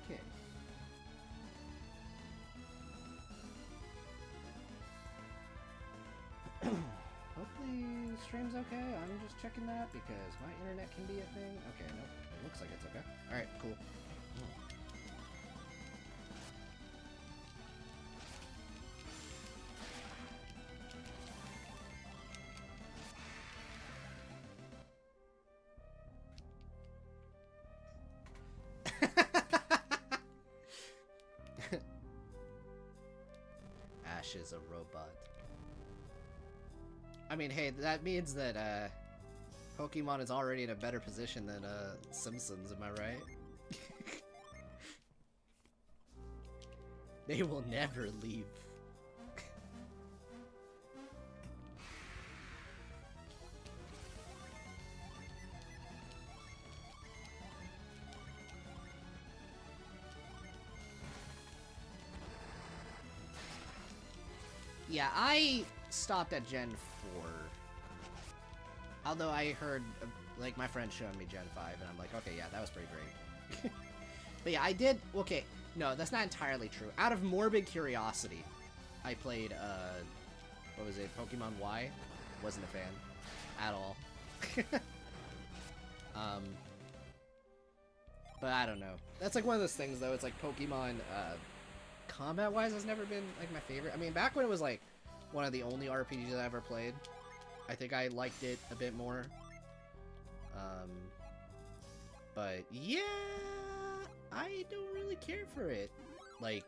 Okay. Hopefully the stream's okay. I'm just checking that because my internet can be a thing. Okay, nope. It looks like it's okay. Alright, cool. Ash is a robot. I mean, hey, that means that Pokemon is already in a better position than Simpsons, am I right? They will never leave. Yeah, I stopped at Gen 4. Although I heard, like, my friend showing me Gen 5, and I'm like, okay, yeah, that was pretty great. But yeah, I did, okay, no, that's not entirely true. Out of morbid curiosity, I played, what was it, Pokemon Y? Wasn't a fan. At all. But I don't know. That's like one of those things, though, it's like Pokemon, combat-wise has never been, like, my favorite. I mean, back when it was, like, one of the only RPGs I ever played, I think I liked it a bit more. But yeah, I don't really care for it. Like,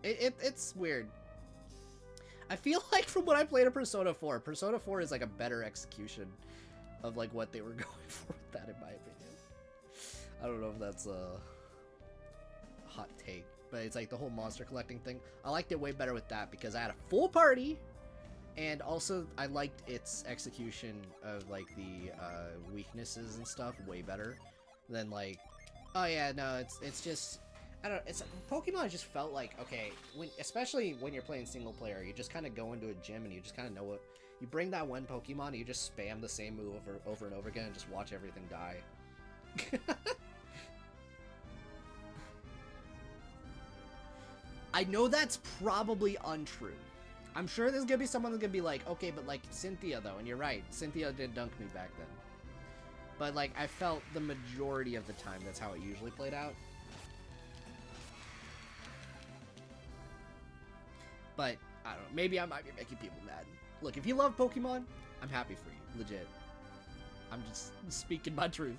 it's weird. I feel like from what I played of Persona 4, Persona 4 is like a better execution of like what they were going for with that, in my opinion. I don't know if that's a hot take, but it's like the whole monster collecting thing. I liked it way better with that because I had a full party And also, I liked its execution of, like, the weaknesses and stuff way better than, like, oh yeah, no, it's just, I don't know, it's, Pokemon just felt like, okay, especially when you're playing single player, you just kind of go into a gym and you just kind of know what, you bring that one Pokemon and you just spam the same move over and over again and just watch everything die. I know that's probably untrue. I'm sure there's gonna be someone that's gonna be like, okay, but like Cynthia though, and you're right, Cynthia did dunk me back then. But like, I felt the majority of the time that's how it usually played out. But, I don't know, maybe I might be making people mad. Look, if you love Pokemon, I'm happy for you, legit. I'm just speaking my truth.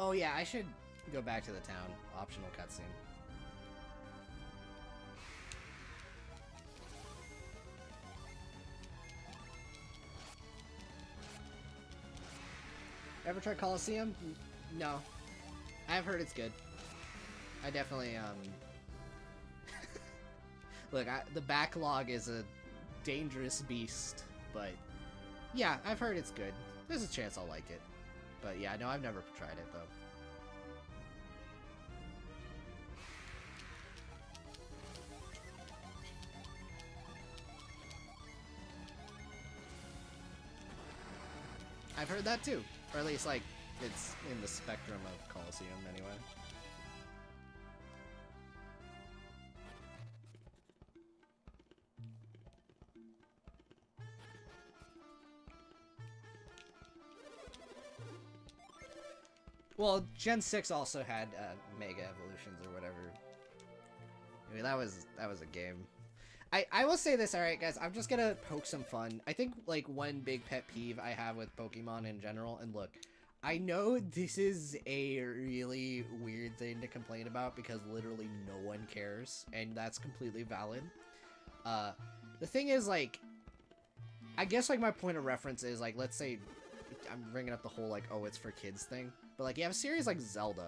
Oh yeah, I should go back to the town. Optional cutscene. Ever tried Coliseum? No. I've heard it's good. I definitely, Look, the backlog is a dangerous beast, but yeah, I've heard it's good. There's a chance I'll like it. But yeah, no, I've never tried it, though. I've heard that too. Or at least, like, it's in the spectrum of Coliseum, anyway. Well, Gen 6 also had Mega Evolutions or whatever. I mean, that was a game. I will say this, alright guys, I'm just gonna poke some fun. I think, like, one big pet peeve I have with Pokemon in general, and look, I know this is a really weird thing to complain about because literally no one cares, and that's completely valid. The thing is, like, I guess, like, my point of reference is, like, let's say, I'm bringing up the whole, like, oh, it's for kids thing. But, like, you have a series like Zelda,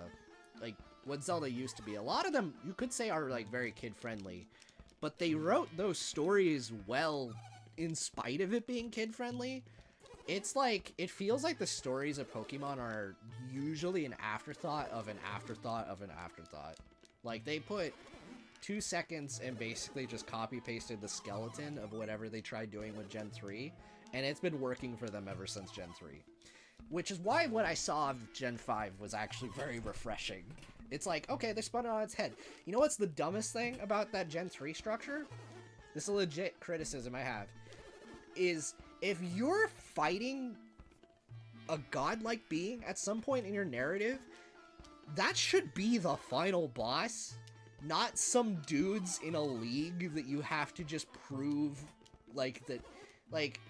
like, what Zelda used to be. A lot of them, you could say, are, like, very kid-friendly. But they wrote those stories well in spite of it being kid-friendly. It's, like, it feels like the stories of Pokemon are usually an afterthought of an afterthought of an afterthought. Like, they put 2 seconds and basically just copy-pasted the skeleton of whatever they tried doing with Gen 3. And it's been working for them ever since Gen 3. Which is why what I saw of Gen 5 was actually very refreshing. It's like, okay, they spun it on its head. You know what's the dumbest thing about that Gen 3 structure? This is a legit criticism I have. Is if you're fighting a godlike being at some point in your narrative, that should be the final boss. Not some dudes in a league that you have to just prove, like, that, like,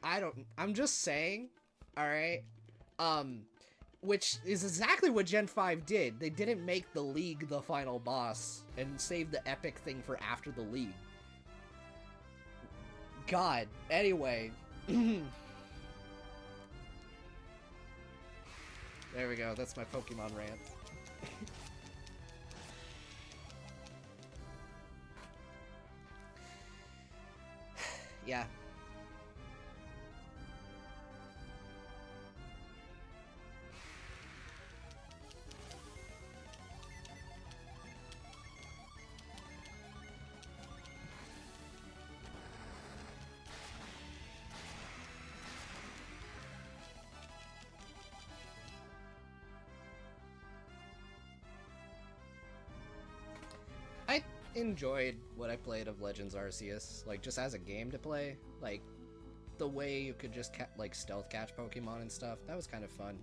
I'm just saying, alright, which is exactly what Gen 5 did. They didn't make the League the final boss and save the epic thing for after the League. God, anyway. There we go, that's my Pokemon rant. Yeah. I enjoyed what I played of Legends Arceus, like, just as a game to play. Like, the way you could just, like, stealth catch Pokemon and stuff, that was kind of fun.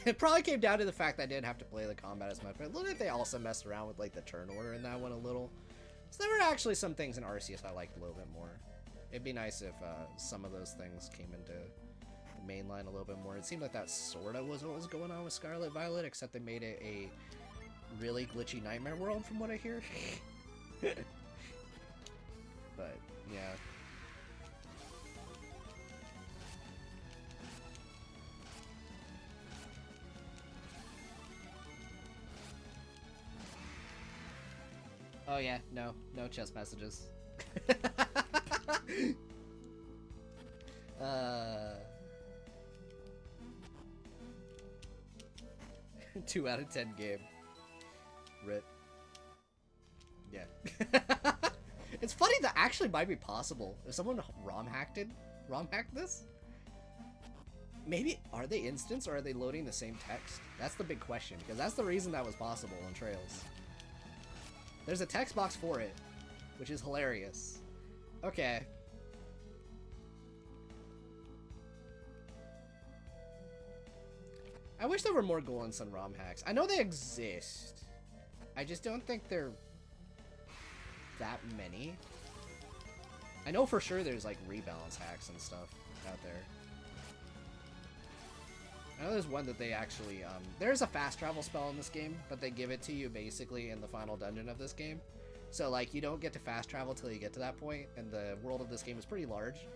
It probably came down to the fact that I didn't have to play the combat as much, but look at they also messed around with, like, the turn order in that one a little. So there were actually some things in Arceus I liked a little bit more. It'd be nice if some of those things came into the main line a little bit more. It seemed like that sorta was what was going on with Scarlet Violet, except they made it a really glitchy nightmare world from what I hear. but yeah. Oh yeah, no chest messages. 2 out of 10 game. Rip. Yeah. It's funny that actually might be possible. If someone ROM hacked this? Maybe, are they instance or are they loading the same text? That's the big question, because that's the reason that was possible on Trails. There's a text box for it, which is hilarious. Okay. I wish there were more Golden Sun ROM hacks. I know they exist. I just don't think they're that many. I know for sure there's like rebalance hacks and stuff out there. I know there's one that they actually, there's a fast travel spell in this game, but they give it to you basically in the final dungeon of this game. So like you don't get to fast travel till you get to that point, and the world of this game is pretty large.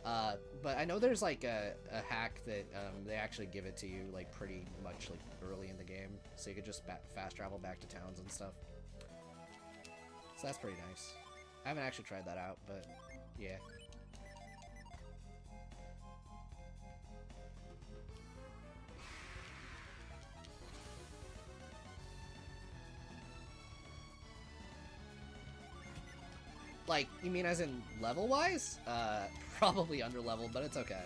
But I know there's like a hack that they actually give it to you like pretty much like early in the game, so you could just fast travel back to towns and stuff. So that's pretty nice. I haven't actually tried that out, but yeah. Like, you mean as in level-wise? Probably under-leveled, but it's okay.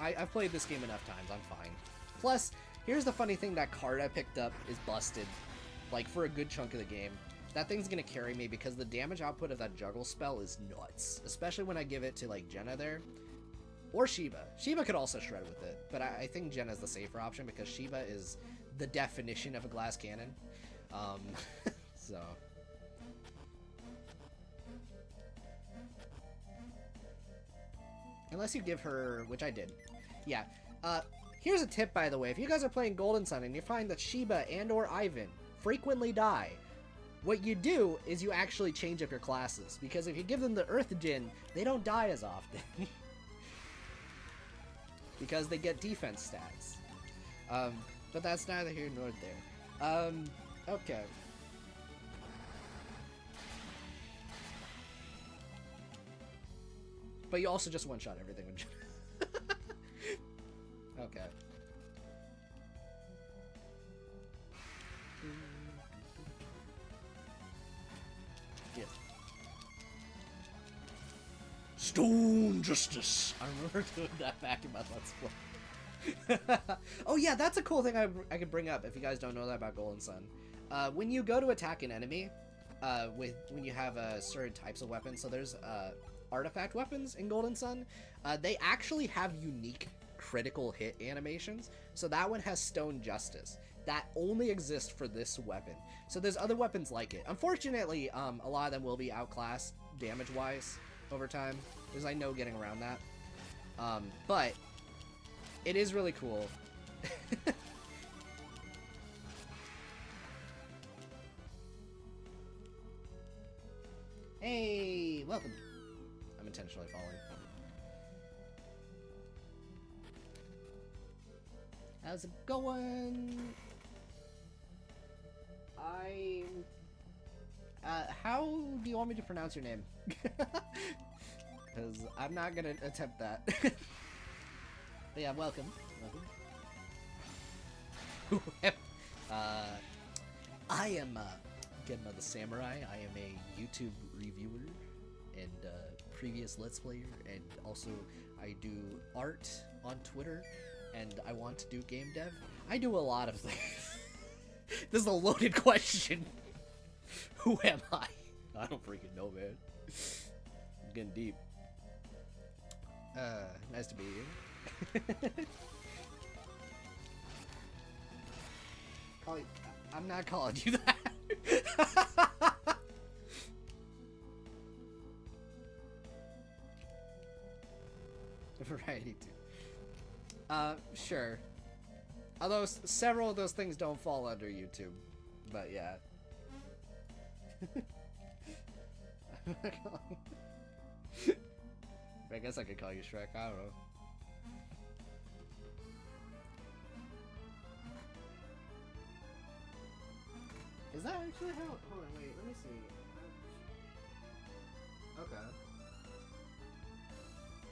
I've played this game enough times, I'm fine. Plus, here's the funny thing, that card I picked up is busted. Like, for a good chunk of the game. That thing's gonna carry me because the damage output of that juggle spell is nuts. Especially when I give it to, like, Jenna there. Or Shiba. Shiba could also shred with it, but I think Jenna's the safer option because Shiba is the definition of a glass cannon. So... Unless you give her, which I did. Yeah. Here's a tip, by the way. If you guys are playing Golden Sun and you find that Shiba and or Ivan frequently die, what you do is you actually change up your classes. Because if you give them the Earth Djinn, they don't die as often. Because they get defense stats. But that's neither here nor there. Okay. But you also just one-shot everything with okay. Yes. Stone Justice! I remember doing that back in my Let's Play. Oh yeah, that's a cool thing I could bring up if you guys don't know that about Golden Sun. When you go to attack an enemy, when you have certain types of weapons, so there's artifact weapons in Golden Sun, they actually have unique critical hit animations. So that one has Stone Justice. That only exists for this weapon. So there's other weapons like it. Unfortunately, a lot of them will be outclassed damage-wise over time. There's like no getting around that. But it is really cool. Hey, welcome. I'm intentionally falling. How's it going? How do you want me to pronounce your name? Because I'm not gonna attempt that. But yeah, welcome. I am GenmaTheSamurai. I am a YouTube reviewer and previous Let's Player, and also I do art on Twitter, and I want to do game dev. I do a lot of things. This is a loaded question. Who am I? I don't freaking know, man. I'm getting deep. Nice to meet you. I'm not calling you that. Variety too. Sure. Although several of those things don't fall under YouTube, but yeah. I guess I could call you Shrek. I don't know. Is that actually how? Hold on, wait. Let me see. Okay.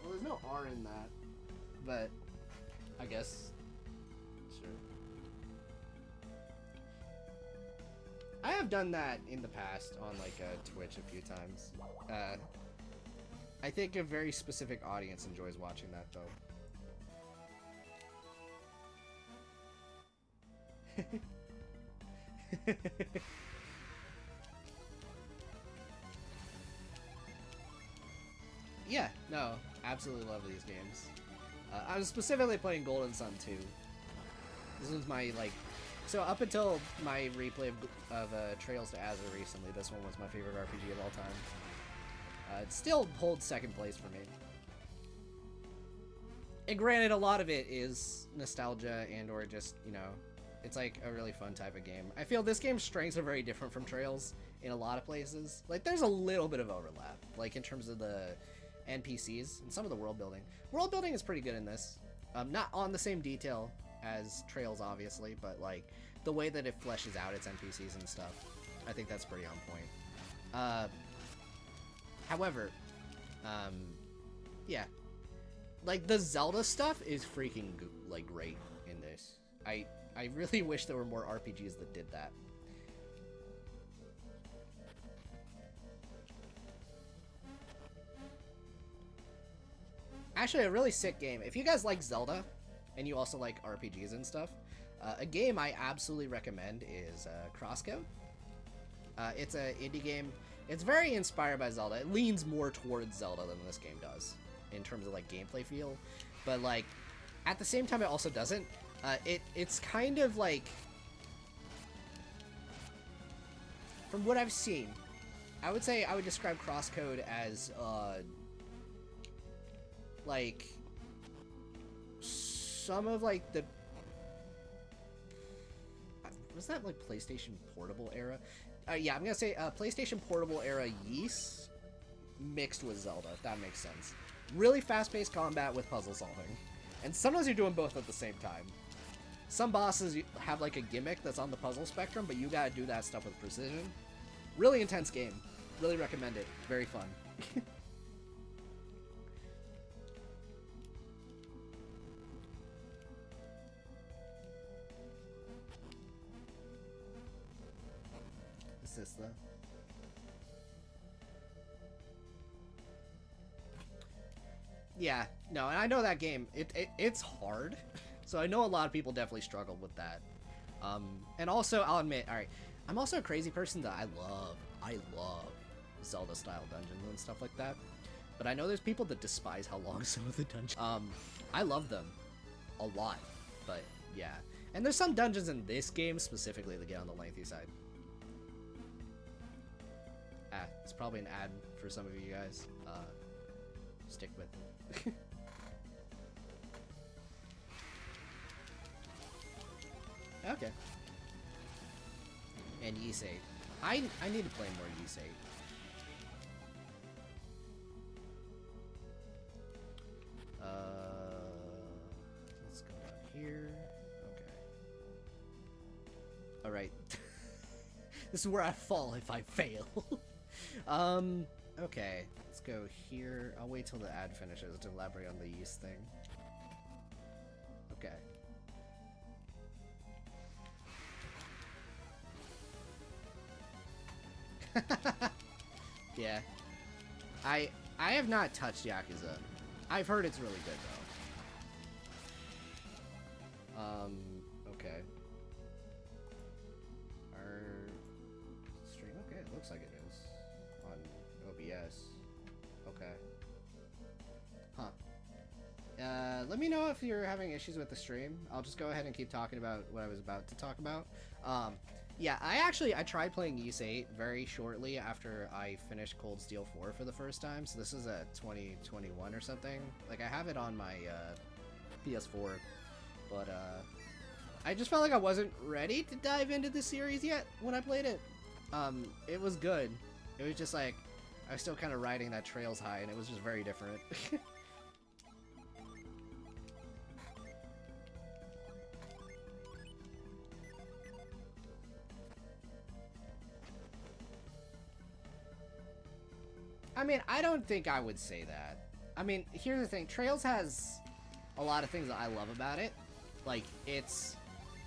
Well, there's no R in that, but I guess sure. I have done that in the past on like Twitch a few times. I think a very specific audience enjoys watching that though. Yeah, no, absolutely love these games. I was specifically playing Golden Sun 2. This was my, like... So up until my replay of Trails to Azure recently, this one was my favorite RPG of all time. It still holds second place for me. And granted, a lot of it is nostalgia and or just, you know, it's like a really fun type of game. I feel this game's strengths are very different from Trails in a lot of places. Like, there's a little bit of overlap, like in terms of the NPCs and some of the world building. World building is pretty good in this. Not on the same detail as Trails, obviously, but like the way that it fleshes out its NPCs and stuff, I think that's pretty on point. However, yeah, like the Zelda stuff is freaking like great in this. I really wish there were more RPGs that did that. Actually, a really sick game. If you guys like Zelda, and you also like RPGs and stuff, a game I absolutely recommend is Crosscode. It's an indie game. It's very inspired by Zelda. It leans more towards Zelda than this game does in terms of like gameplay feel, but like at the same time it also doesn't. It's kind of like, from what I've seen, I would say I would describe Crosscode as like some of like the, was that like PlayStation Portable era? Yeah, I'm gonna say PlayStation Portable era Ys mixed with Zelda, if that makes sense. Really fast-paced combat with puzzle solving, and sometimes you're doing both at the same time. Some bosses have like a gimmick that's on the puzzle spectrum, but you gotta do that stuff with precision. Really intense game. Really recommend it. Very fun. Assist though. Yeah, no, and I know that game, it's hard, so I know a lot of people definitely struggled with that. And also, I'll admit, alright, I'm also a crazy person that I love Zelda-style dungeons and stuff like that, but I know there's people that despise how long some of the dungeons, I love them a lot, but yeah. And there's some dungeons in this game specifically that get on the lengthy side. It's probably an ad for some of you guys. Stick with it. Okay. And Ys 8. I need to play more Ys 8. Let's go down here. Okay. Alright. This is where I fall if I fail. Okay. Let's go here. I'll wait till the ad finishes to elaborate on the Ys thing. Okay. Yeah. I have not touched Yakuza. I've heard it's really good though. Okay. Our stream, okay, it looks like it is on OBS. Okay. Huh. Let me know if you're having issues with the stream. I'll just go ahead and keep talking about what I was about to talk about. Yeah, I tried playing Ys 8 very shortly after I finished Cold Steel 4 for the first time. So this is a 2021 or something. Like, I have it on my PS4, but I just felt like I wasn't ready to dive into the series yet when I played it. It was good. It was just like, I was still kind of riding that Trails high, and it was just very different. I mean, I don't think I would say that. I mean, here's the thing. Trails has a lot of things that I love about it. Like, it's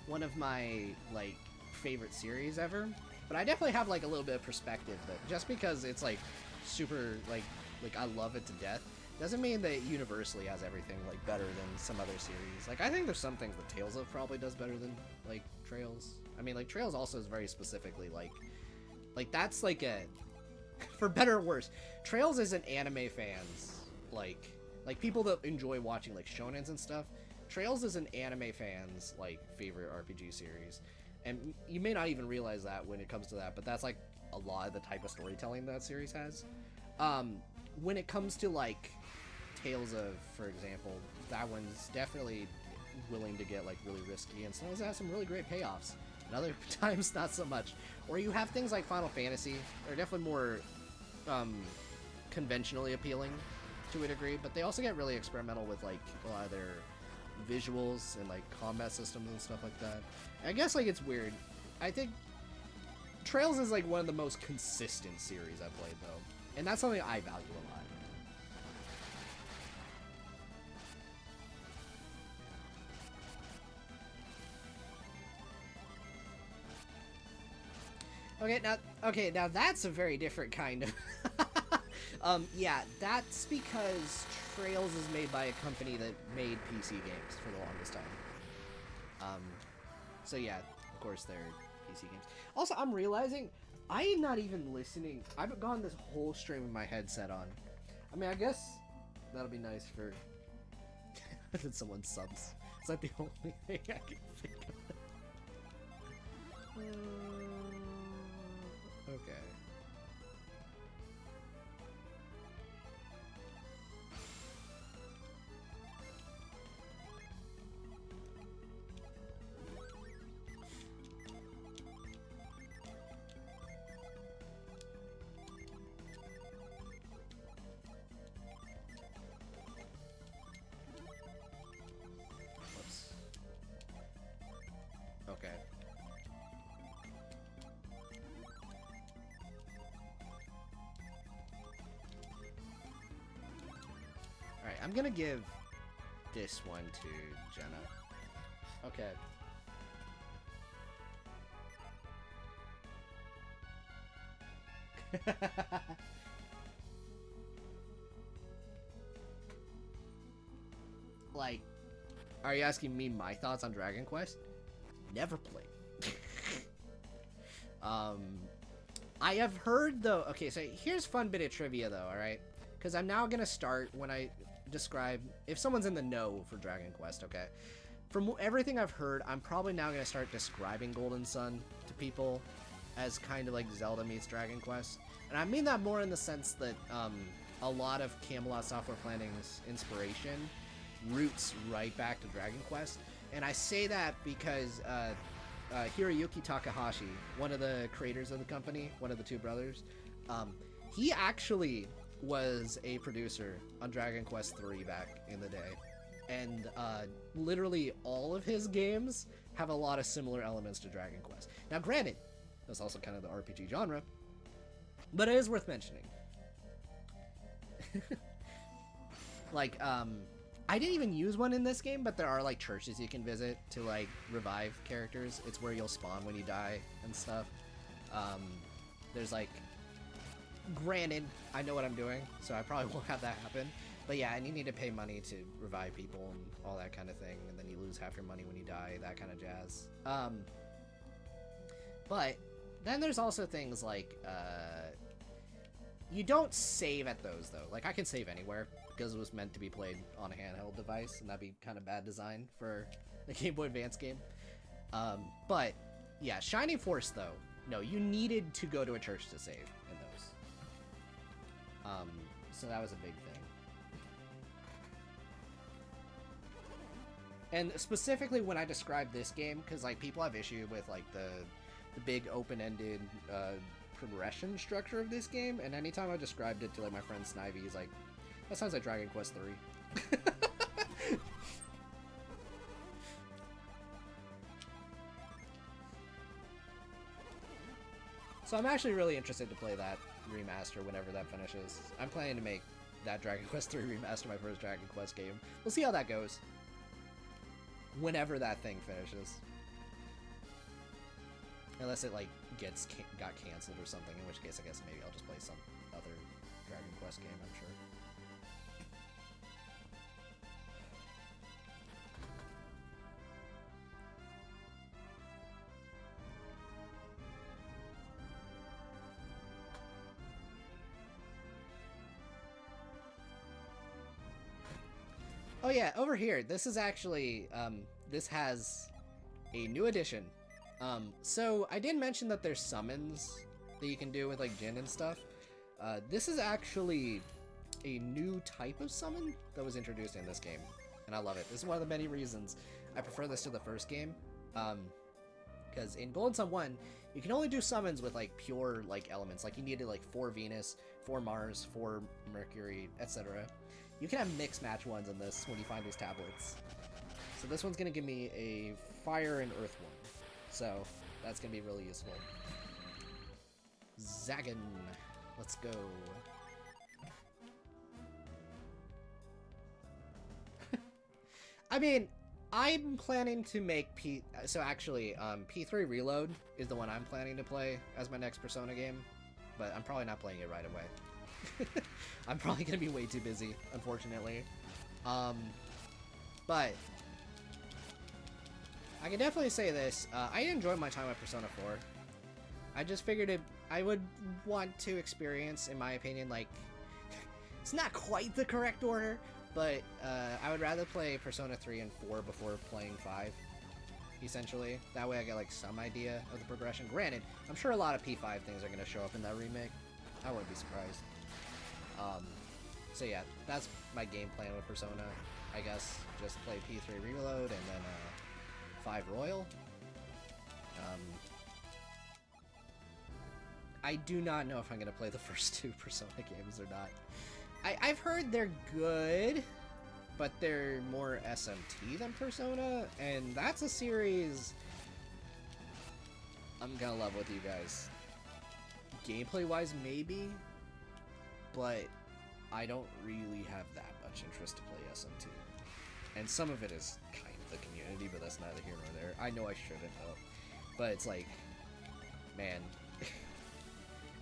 one of my, like, favorite series ever. But I definitely have, like, a little bit of perspective that just because it's, like, super, like I love it to death, doesn't mean that it universally has everything, like, better than some other series. Like, I think there's some things that Tales of probably does better than, like, Trails. I mean, like, Trails also is very specifically, like, that's, like, a... For better or worse, Trails isn't anime fans, like people that enjoy watching like shonens and stuff. Trails is an anime fans like favorite RPG series, and you may not even realize that when it comes to that, but that's like a lot of the type of storytelling that series has. When it comes to like Tales of, for example, that one's definitely willing to get like really risky, and sometimes it has some really great payoffs. And other times not so much. Or you have things like Final Fantasy, they're definitely more conventionally appealing to a degree, but they also get really experimental with like a lot of their visuals and like combat systems and stuff like that. And I guess like it's weird. I think Trails is like one of the most consistent series I've played though, and that's something I value a lot. Okay, now that's a very different kind of... yeah, that's because Trails is made by a company that made PC games for the longest time. So yeah, of course they're PC games. Also, I'm realizing I am not even listening. I've gone this whole stream with my headset on. I mean, I guess that'll be nice for... that someone subs. Is that the only thing I can think of? Okay. Whoops. Okay. Alright, I'm gonna give this one to Jenna. Okay. Like, are you asking me my thoughts on Dragon Quest? Never played. I have heard though. Okay, so here's fun bit of trivia though. All right, because I'm now gonna start when I describe if someone's in the know for Dragon Quest. Okay, from everything I've heard, I'm probably now gonna start describing Golden Sun to people as kind of like Zelda meets Dragon Quest, and I mean that more in the sense that a lot of Camelot Software Planning's inspiration roots right back to Dragon Quest, and I say that because Hiroyuki Takahashi, one of the creators of the company, one of the two brothers, he actually was a producer on Dragon Quest III back in the day, and literally all of his games have a lot of similar elements to Dragon Quest. Now granted, that's also kind of the RPG genre, but it is worth mentioning. Like, I didn't even use one in this game, but there are like churches you can visit to like revive characters. It's where you'll spawn when you die and stuff. There's like, granted, I know what I'm doing, so I probably won't have that happen. But yeah, and you need to pay money to revive people and all that kind of thing, and then you lose half your money when you die, that kind of jazz. But then there's also things like, you don't save at those though. Like I can save anywhere because it was meant to be played on a handheld device, and that'd be kind of bad design for the Game Boy Advance game. But yeah, Shining Force though, no, you needed to go to a church to save in those. So that was a big thing. And specifically when I describe this game, because like people have issue with like the big open-ended progression structure of this game, and anytime I described it to like my friend Snivy, he's like, that sounds like Dragon Quest 3. So I'm actually really interested to play that remaster whenever that finishes. I'm planning to make that Dragon Quest 3 remaster my first Dragon Quest game. We'll see how that goes. Whenever that thing finishes. Unless it like got canceled or something, in which case I guess maybe I'll just play some other Dragon Quest game, I'm sure. Oh yeah, over here, this is actually, this has a new addition. So I did mention that there's summons that you can do with like Jin and stuff. This is actually a new type of summon that was introduced in this game, and I love it. This is one of the many reasons I prefer this to the first game. Because in Golden Sun 1, you can only do summons with like pure like elements. Like you needed like 4 Venus, 4 Mars, 4 Mercury, etc. You can have mix match ones in this when you find these tablets. So this one's gonna give me a fire and earth one. So that's gonna be really useful. Zagan, let's go. I mean, I'm planning to make P3 Reload is the one I'm planning to play as my next Persona game, but I'm probably not playing it right away. I'm probably gonna be way too busy, unfortunately. But I can definitely say this. I enjoyed my time at Persona 4. I just figured I would want to experience, in my opinion, like, it's not quite the correct order, but I would rather play Persona 3 and 4 before playing 5, essentially. That way I get, like, some idea of the progression. Granted, I'm sure a lot of P5 things are going to show up in that remake. I wouldn't be surprised. So yeah, that's my game plan with Persona, I guess. Just play P3 Reload and then 5 Royal. I do not know if I'm going to play the first 2 Persona games or not. I've heard they're good, but they're more SMT than Persona, and that's a series I'm gonna love with you guys. Gameplay-wise, maybe, but I don't really have that much interest to play SMT. And some of it is kind of the community, but that's neither here nor there. I know I shouldn't, though. But it's like, man,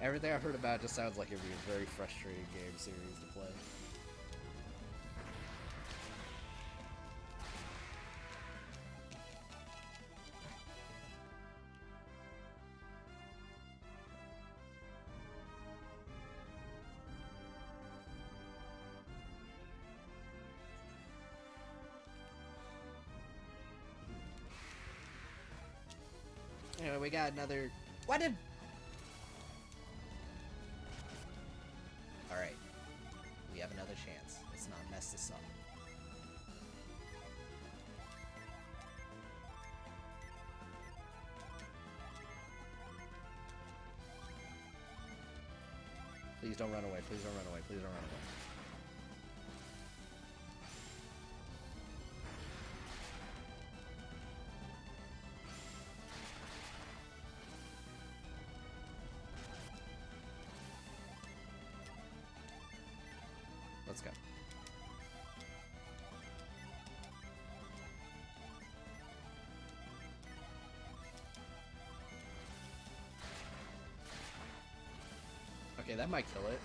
everything I've heard about it just sounds like it'd be a very frustrating game series to play. Anyway, we got another... What did... Alright. We have another chance. Let's not mess this up. Please don't run away. Please don't run away. Please don't run away. Let's go. Okay, that might kill it.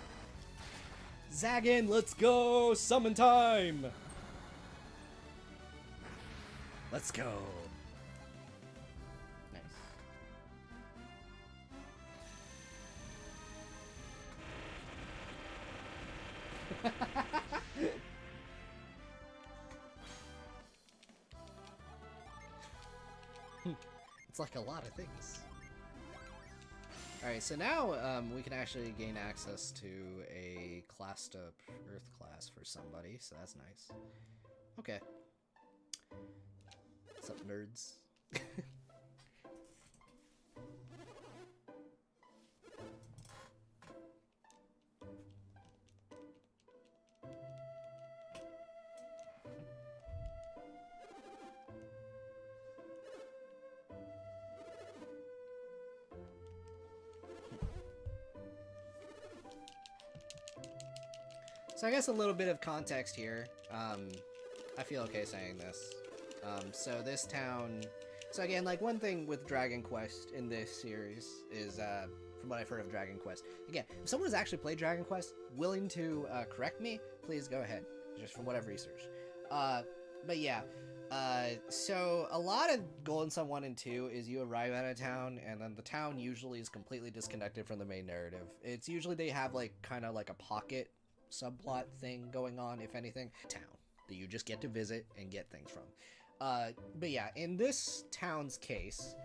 Zagan, let's go! Summon time! Let's go. Nice. It's like a lot of things. Alright, so now we can actually gain access to a classed up Earth class for somebody, so that's nice. Okay. What's up, nerds? So I guess a little bit of context here. I feel okay saying this. So this town... So again, like, one thing with Dragon Quest in this series is, from what I've heard of Dragon Quest... Again, if someone has actually played Dragon Quest, willing to correct me, please go ahead. Just from what I've researched. But yeah. So a lot of Golden Sun 1 and 2 is you arrive at a town, and then the town usually is completely disconnected from the main narrative. It's usually they have, like, kind of like a pocket subplot thing going on, if anything. Town that you just get to visit and get things from. But yeah, in this town's case,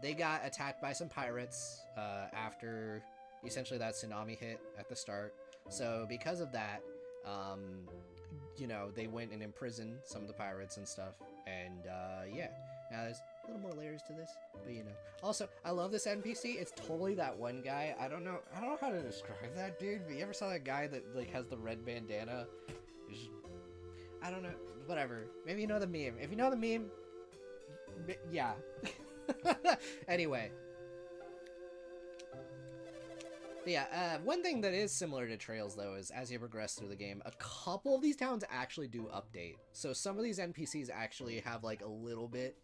they got attacked by some pirates after essentially that tsunami hit at the start. So because of that, you know, they went and imprisoned some of the pirates and stuff. And yeah, now there's a little more layers to this, but you know. Also, I love this NPC. It's totally that one guy. I don't know how to describe that dude. But you ever saw that guy that like has the red bandana? Just, I don't know. Whatever. Maybe you know the meme. If you know the meme, yeah. Anyway. But yeah, one thing that is similar to Trails, though, is as you progress through the game, a couple of these towns actually do update. So some of these NPCs actually have, like, a little bit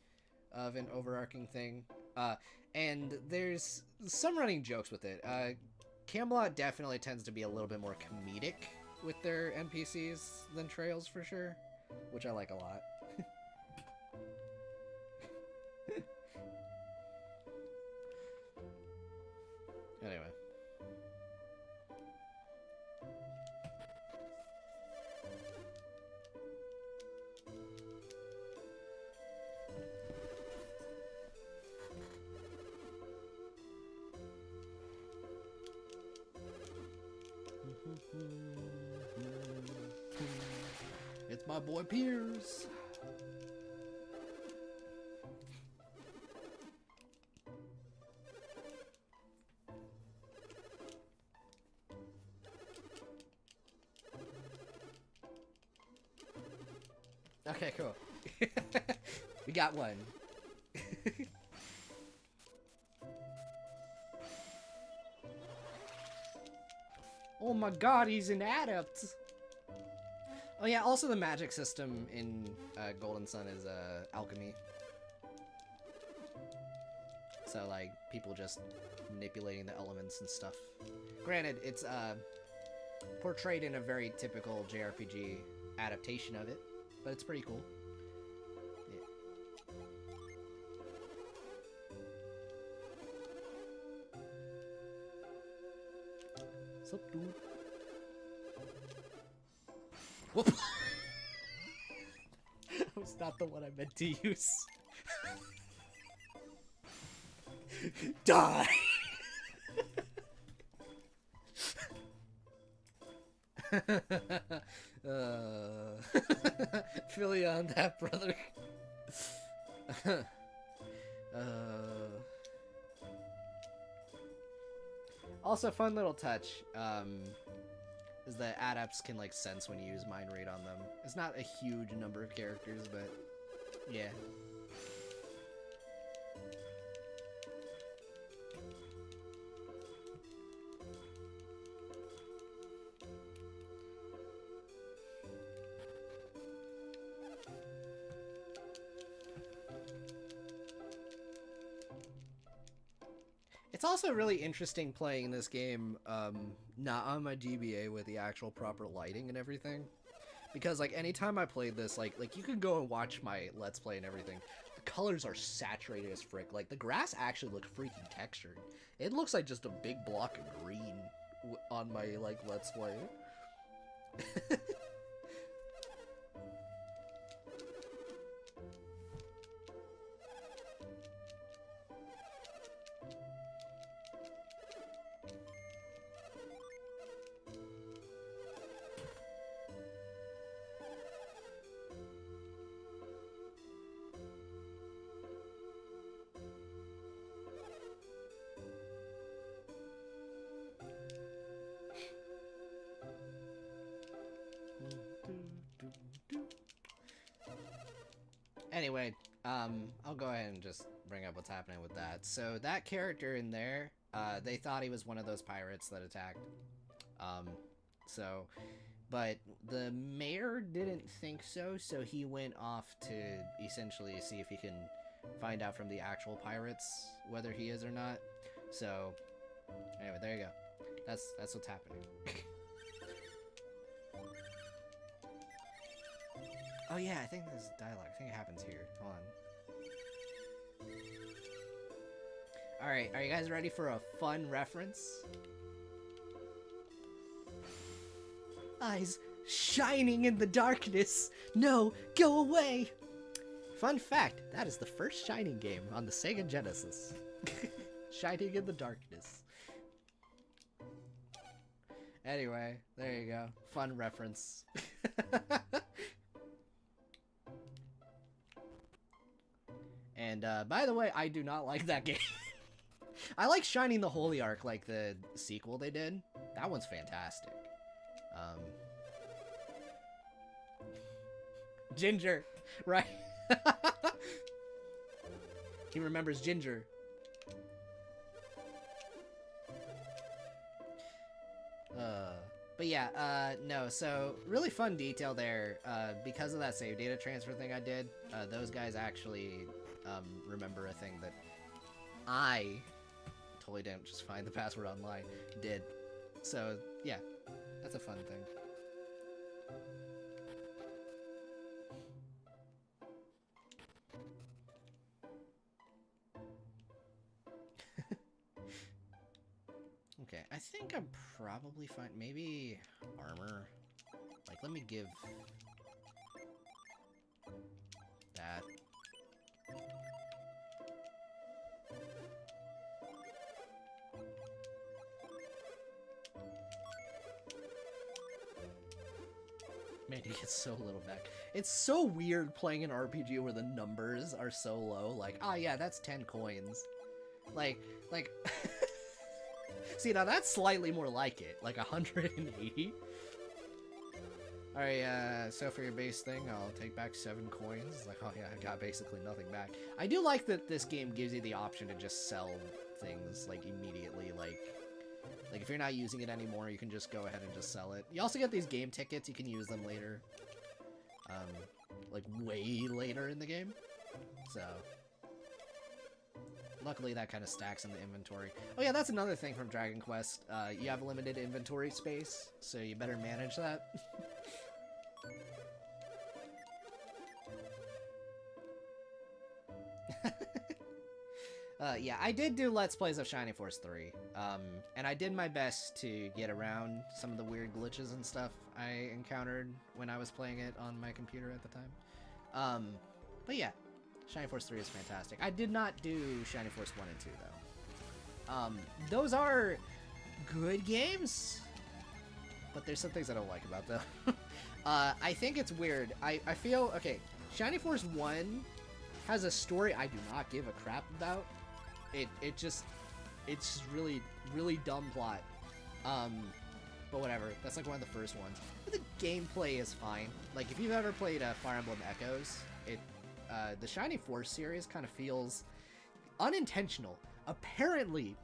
of an overarching thing. And there's some running jokes with it. Camelot definitely tends to be a little bit more comedic with their NPCs than Trails, for sure. Which I like a lot. Anyway. It's my boy Piers. Okay, cool. We got one. Oh my god, he's an adept! Oh yeah, also the magic system in Golden Sun is alchemy. So like, people just manipulating the elements and stuff. Granted, it's portrayed in a very typical JRPG adaptation of it, but it's pretty cool. What's up, dude? Whoop! That was not the one I meant to use. Die! Feel you on that, brother. Also, fun little touch is that adepts can like sense when you use mind read on them. It's not a huge number of characters, but yeah. It's also really interesting playing this game not on my GBA with the actual proper lighting and everything. Because like anytime I played this, like you can go and watch my Let's Play and everything. The colors are saturated as frick. Like the grass actually looks freaking textured. It looks like just a big block of green on my like Let's Play. Anyway, I'll go ahead and just bring up what's happening with that. So that character in there, they thought he was one of those pirates that attacked. So But the mayor didn't think so, so he went off to essentially see if he can find out from the actual pirates whether he is or not. So, anyway, there you go. That's what's happening. Oh yeah, I think this is dialogue. I think it happens here. Hold on. Alright, are you guys ready for a fun reference? Eyes shining in the darkness. No, go away. Fun fact, that is the first Shining game on the Sega Genesis. Shining in the darkness. Anyway, there you go. Fun reference. And by the way, I do not like that game. I like Shining the Holy Ark, like the sequel they did. That one's fantastic. Ginger, right? He remembers Ginger. But yeah, no, so really fun detail there. Because of that save data transfer thing I did, those guys actually remember a thing that I totally didn't just find the password online, did. So yeah, that's a fun thing. Okay, I think I'm probably fine. Maybe armor. Like, let me give that. Man, he gets so little back. It's so weird playing an RPG where the numbers are so low. Like, oh yeah, that's 10 coins. Like, see, now that's slightly more like it. Like 180. Alright, so for your base thing, I'll take back 7 coins. Like, oh yeah, I got basically nothing back. I do like that this game gives you the option to just sell things, like, immediately. Like if you're not using it anymore, you can just go ahead and just sell it. You also get these game tickets, you can use them later. Like, way later in the game. So, luckily that kind of stacks in the inventory. Oh yeah, that's another thing from Dragon Quest. You have limited inventory space, so you better manage that. Yeah, I did do Let's Plays of Shining Force 3, and I did my best to get around some of the weird glitches and stuff I encountered when I was playing it on my computer at the time. But yeah, Shining Force 3 is fantastic. I did not do Shining Force 1 and 2, though. Those are good games, but there's some things I don't like about them. I think it's weird. I feel, okay, Shining Force 1 has a story I do not give a crap about. It's just really, really dumb plot. But whatever, that's like one of the first ones. But the gameplay is fine. Like, if you've ever played Fire Emblem Echoes, the Shining Force series kind of feels unintentional. Apparently,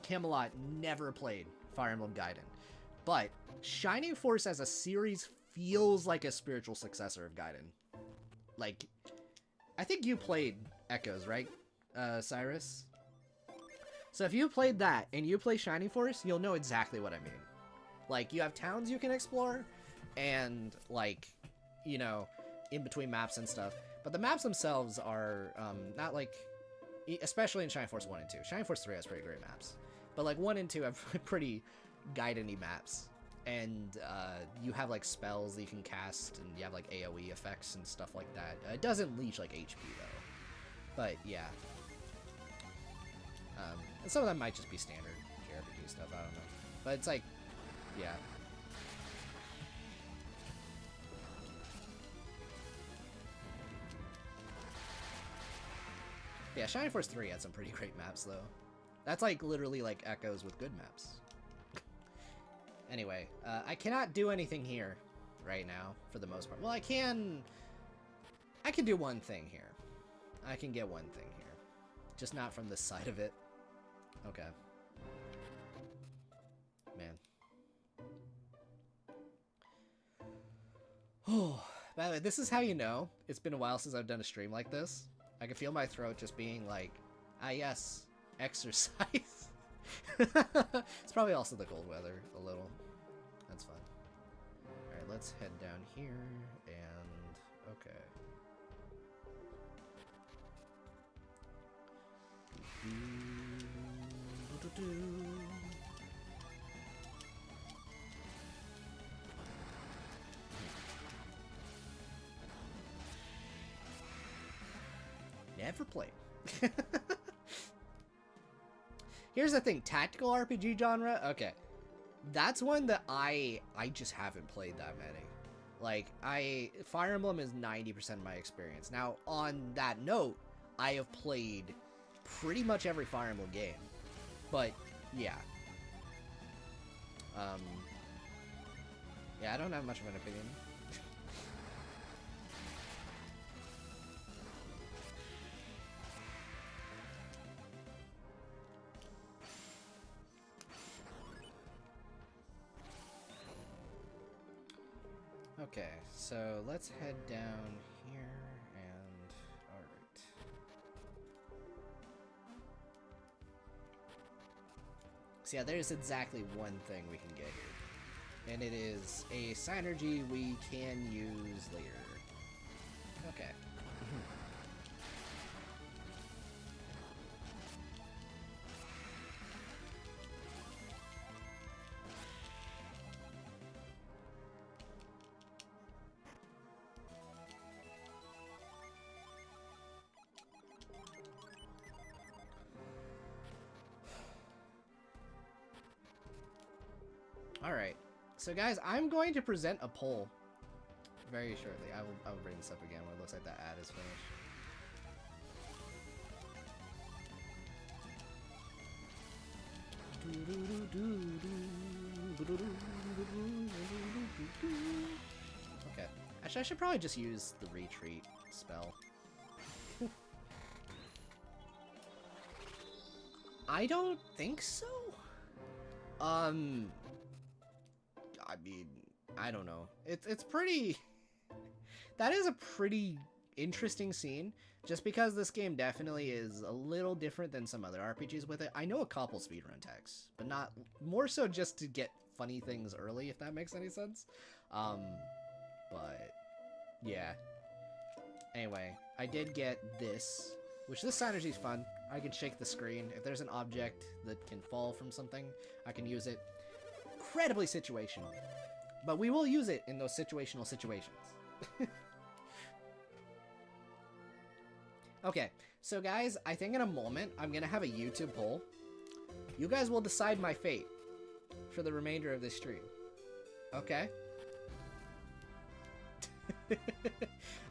Camelot never played Fire Emblem Gaiden, but Shining Force as a series feels like a spiritual successor of Gaiden. Like, I think you played Echoes, right, Cyrus? So if you played that and you play Shining Force, you'll know exactly what I mean. Like, you have towns you can explore, and, like, you know, in between maps and stuff. But the maps themselves are not like, especially in Shining Force 1 and 2. Shining Force 3 has pretty great maps. But, like, 1 and 2 have pretty Gaiden-y maps. And you have, like, spells that you can cast, and you have, like, AoE effects and stuff like that. It doesn't leech, like, HP, though. But, yeah. And some of them might just be standard JRPG stuff, I don't know. But it's like, yeah. Yeah, Shining Force 3 had some pretty great maps, though. That's like literally like Echoes with good maps. Anyway, I cannot do anything here right now, for the most part. Well, I can do one thing here. I can get one thing here. Just not from this side of it. Okay. Man. By the way, this is how you know it's been a while since I've done a stream like this. I can feel my throat just being like, ah yes, exercise. It's probably also the cold weather a little. That's fine. Alright, let's head down here and okay. Never played. Here's the thing, tactical RPG genre, okay. That's one that I just haven't played that many. Like, Fire Emblem is 90% of my experience. Now, on that note, I have played pretty much every Fire Emblem game. But, yeah. Yeah, I don't have much of an opinion. Okay, so let's head down here and... alright. So yeah, there's exactly one thing we can get here. And it is a synergy we can use later. Okay. Alright, so guys, I'm going to present a poll very shortly. I will bring this up again when it looks like that ad is finished. Okay, actually I should probably just use the retreat spell. I don't think so. I mean, I don't know. It's pretty... That is a pretty interesting scene, just because this game definitely is a little different than some other RPGs with it. I know a couple speedrun techs, but not... More so just to get funny things early, if that makes any sense. But... Yeah. Anyway, I did get this, which this synergy is fun. I can shake the screen. If there's an object that can fall from something, I can use it. Incredibly situational. But we will use it in those situational situations. Okay, so guys, I think in a moment I'm going to have a YouTube poll. You guys will decide my fate for the remainder of this stream. Okay?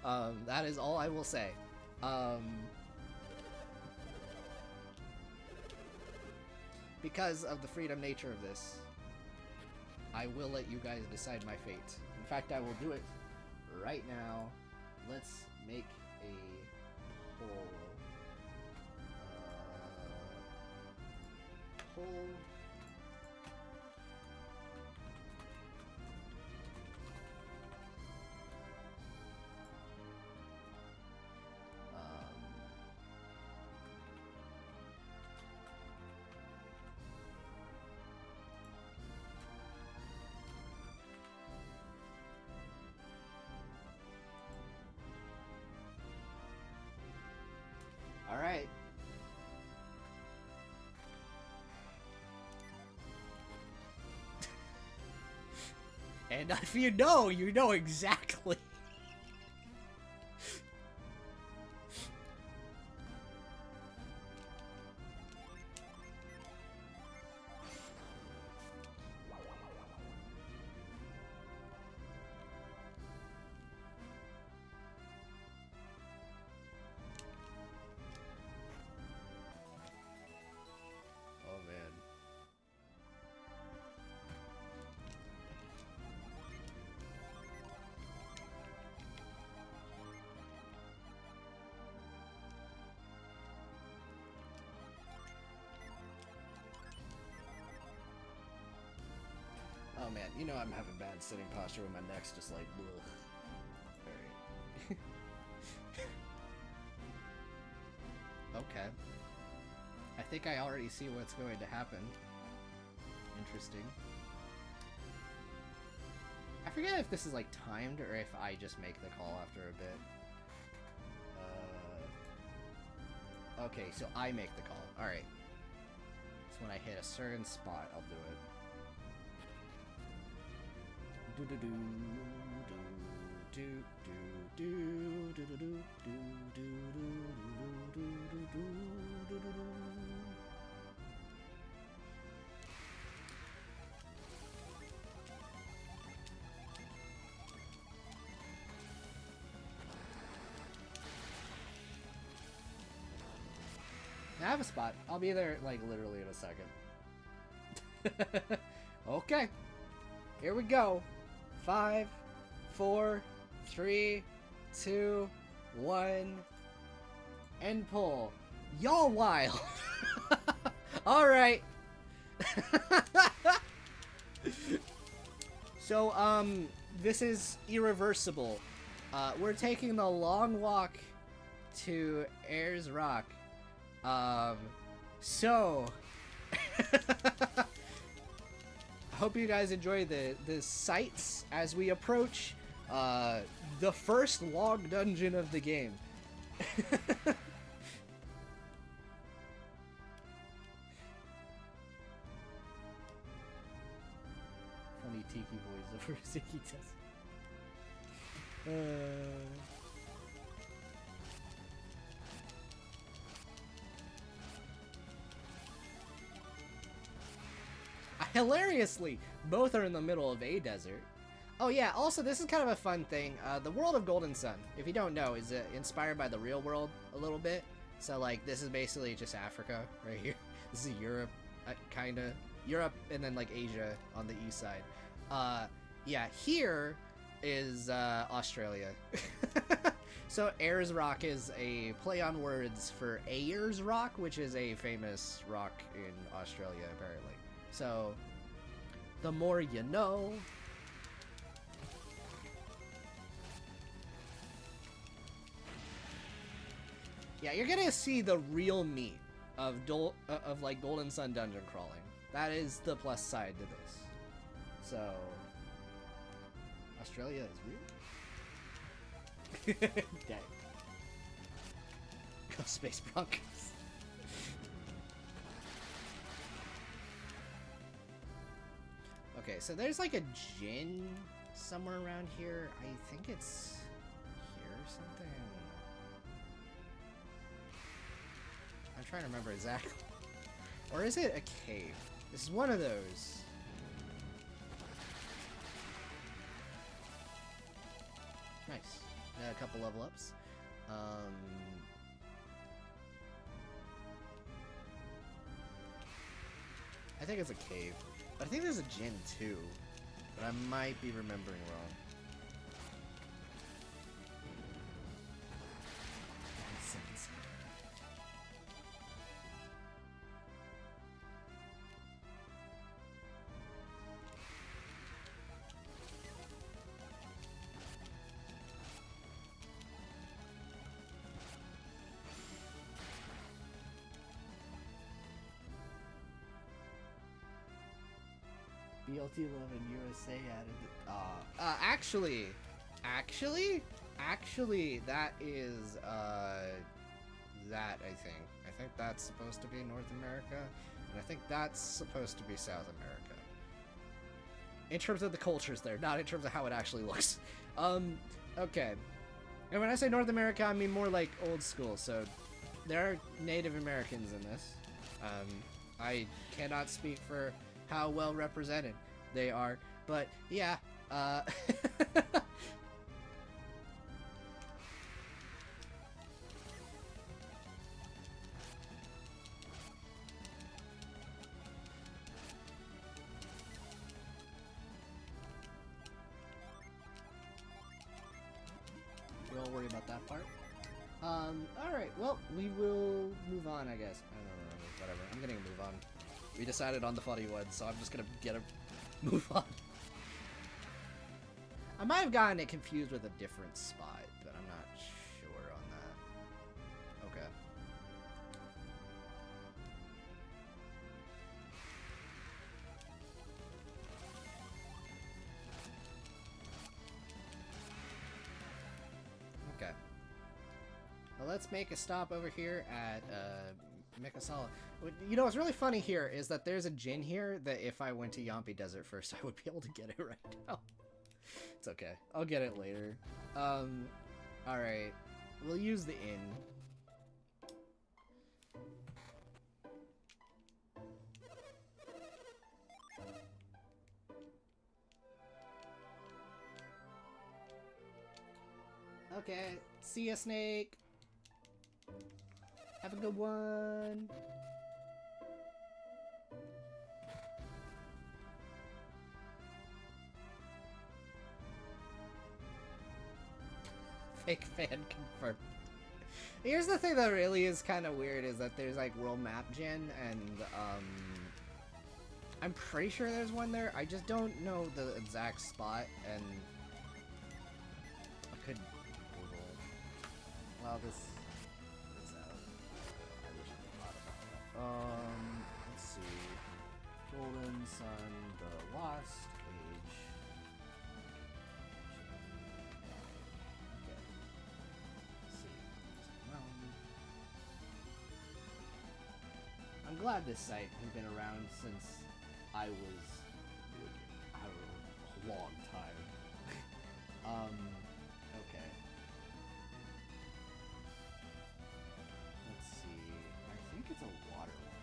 That is all I will say. Because of the freedom nature of this, I will let you guys decide my fate. In fact, I will do it right now. Let's make a poll. Poll. All right. And if you know exactly. Oh man. Oh man, you know I'm having bad sitting posture when my neck's just like, ugh. Okay. I think I already see what's going to happen. Interesting. I forget if this is like timed or if I just make the call after a bit. Okay, so I make the call. Alright. So when I hit a certain spot, I'll do it. Do do do do do do do do do do do do do do do. I have a spot. I'll be there, like, literally in a second. Okay. Here we go. 5, 4, 3, 2, 1. End pull. Y'all wild. Alright. So, this is irreversible. We're taking the long walk to Ayers Rock. So hope you guys enjoy the sights as we approach the first log dungeon of the game. Funny Tiki boys over Ziki test. Hilariously, both are in the middle of a desert. Oh yeah, also this is kind of a fun thing. The world of Golden Sun, if you don't know, is inspired by the real world a little bit. So like this is basically just Africa right here. This is Europe, kinda. Europe and then like Asia on the east side. Yeah, here is Australia. So Ayers Rock is a play on words for Ayers Rock, which is a famous rock in Australia apparently. So, the more you know. Yeah, you're gonna see the real meat of like Golden Sun dungeon crawling. That is the plus side to this. So, Australia is real. Dang. Go Space Broncos. Okay, so there's like a gin somewhere around here. I think it's here or something. I'm trying to remember exactly. Or is it a cave? This is one of those. Nice. A couple level ups. I think it's a cave. But I think there's a gin too, but I might be remembering wrong. BLT 11 USA added actually, that is, that, I think that's supposed to be North America, and I think that's supposed to be South America. In terms of the cultures there, not in terms of how it actually looks. Okay. And when I say North America, I mean more like old school, so there are Native Americans in this. I cannot speak for how well represented they are, but yeah, we won't worry about that part. Alright, well, we will move on, I guess. I don't know, whatever. I'm gonna move on. We decided on the funny one, so I'm just gonna move on. I might have gotten it confused with a different spot, but I'm not sure on that. Okay. let's make a stop over here at Mikasala. You know what's really funny here is that there's a gin here that if I went to Yampi Desert first, I would be able to get it right now. It's okay. I'll get it later. Alright. We'll use the inn. Okay. See ya, Snake. Have a good one. Fake fan confirmed. Here's the thing that really is kind of weird is that there's like world map gen and I'm pretty sure there's one there. I just don't know the exact spot and I could Google it. Well, this is out. I wish I thought about that. Let's see. Golden Sun, the Lost Age. I'm glad this site has been around since I was, I don't know, a long time. Okay. Let's see. I think it's a water one.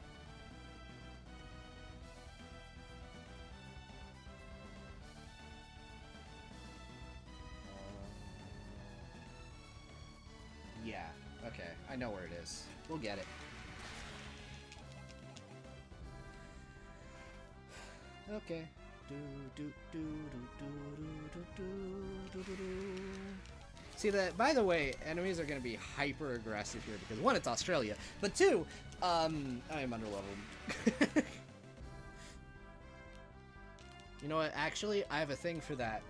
Yeah. Okay. I know where it is. We'll get it. Okay. See that? By the way, enemies are going to be hyper aggressive here because one, it's Australia, but two, I am underleveled. You know what? Actually, I have a thing for that.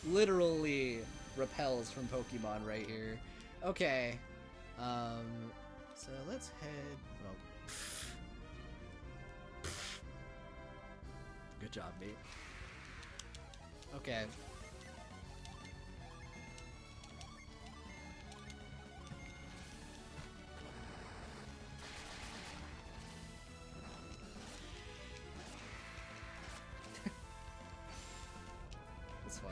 Literally repels from Pokemon right here. Okay. So let's head. Well, good job, mate. Okay. That's fine.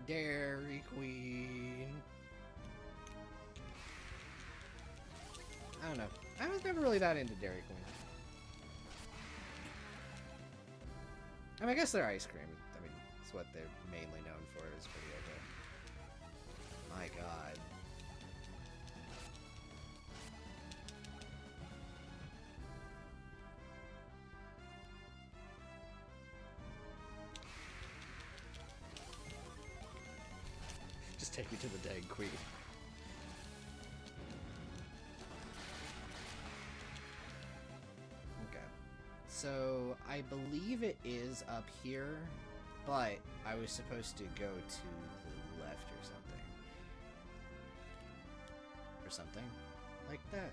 Dairy Queen. I don't know. I was never really that into Dairy Queen. I mean, I guess their ice cream. I mean, it's what they're mainly known for. Is pretty okay. My God. Just take me to the Dairy Queen. So, I believe it is up here, but I was supposed to go to the left or something. Or something like that.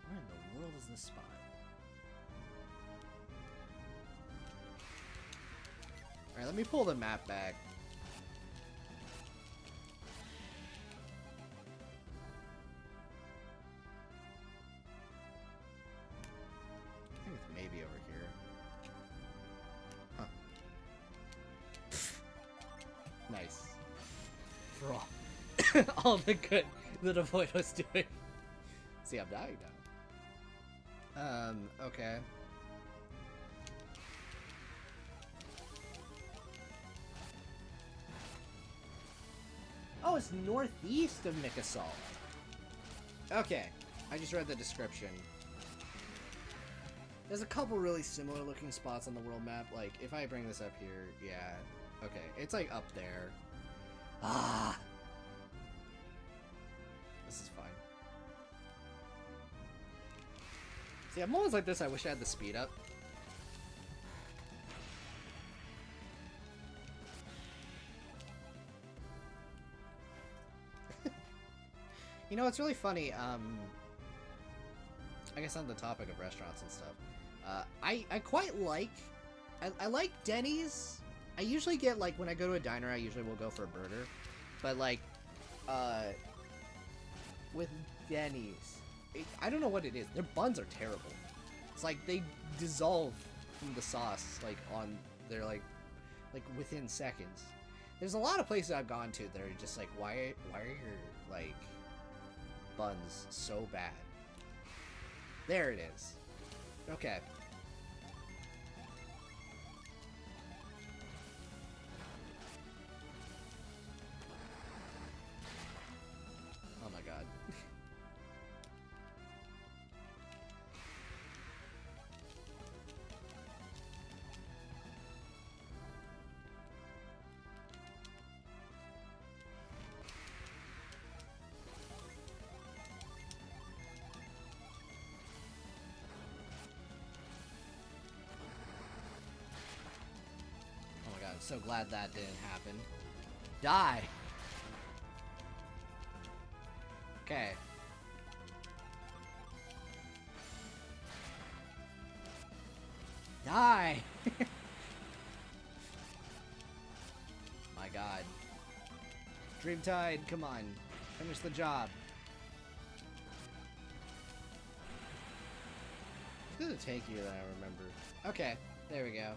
Where in the world is this spot? Alright, let me pull the map back. Maybe over here. Huh. Nice. For all the good that the Void was doing. See, I'm dying now. Okay. Oh, it's northeast of Mikasala. Okay. I just read the description. There's a couple really similar looking spots on the world map. Like, if I bring this up here, yeah. Okay, it's like up there. Ah! This is fine. See, I'm always like this. I wish I had the speed up. You know, it's really funny. I guess on the topic of restaurants and stuff. I quite like... I like Denny's. I usually get, like, when I go to a diner, I usually will go for a burger. But, like, with Denny's, I don't know what it is. Their buns are terrible. It's like they dissolve from the sauce, like, on their, like within seconds. There's a lot of places I've gone to that are just like, why are your, like, buns so bad? There it is. Okay. Oh my god. Oh my god, I'm so glad that didn't happen. Die! Okay. Die! My god. Dreamtide, come on. Finish the job. It's gonna take you than I remember. Okay, there we go.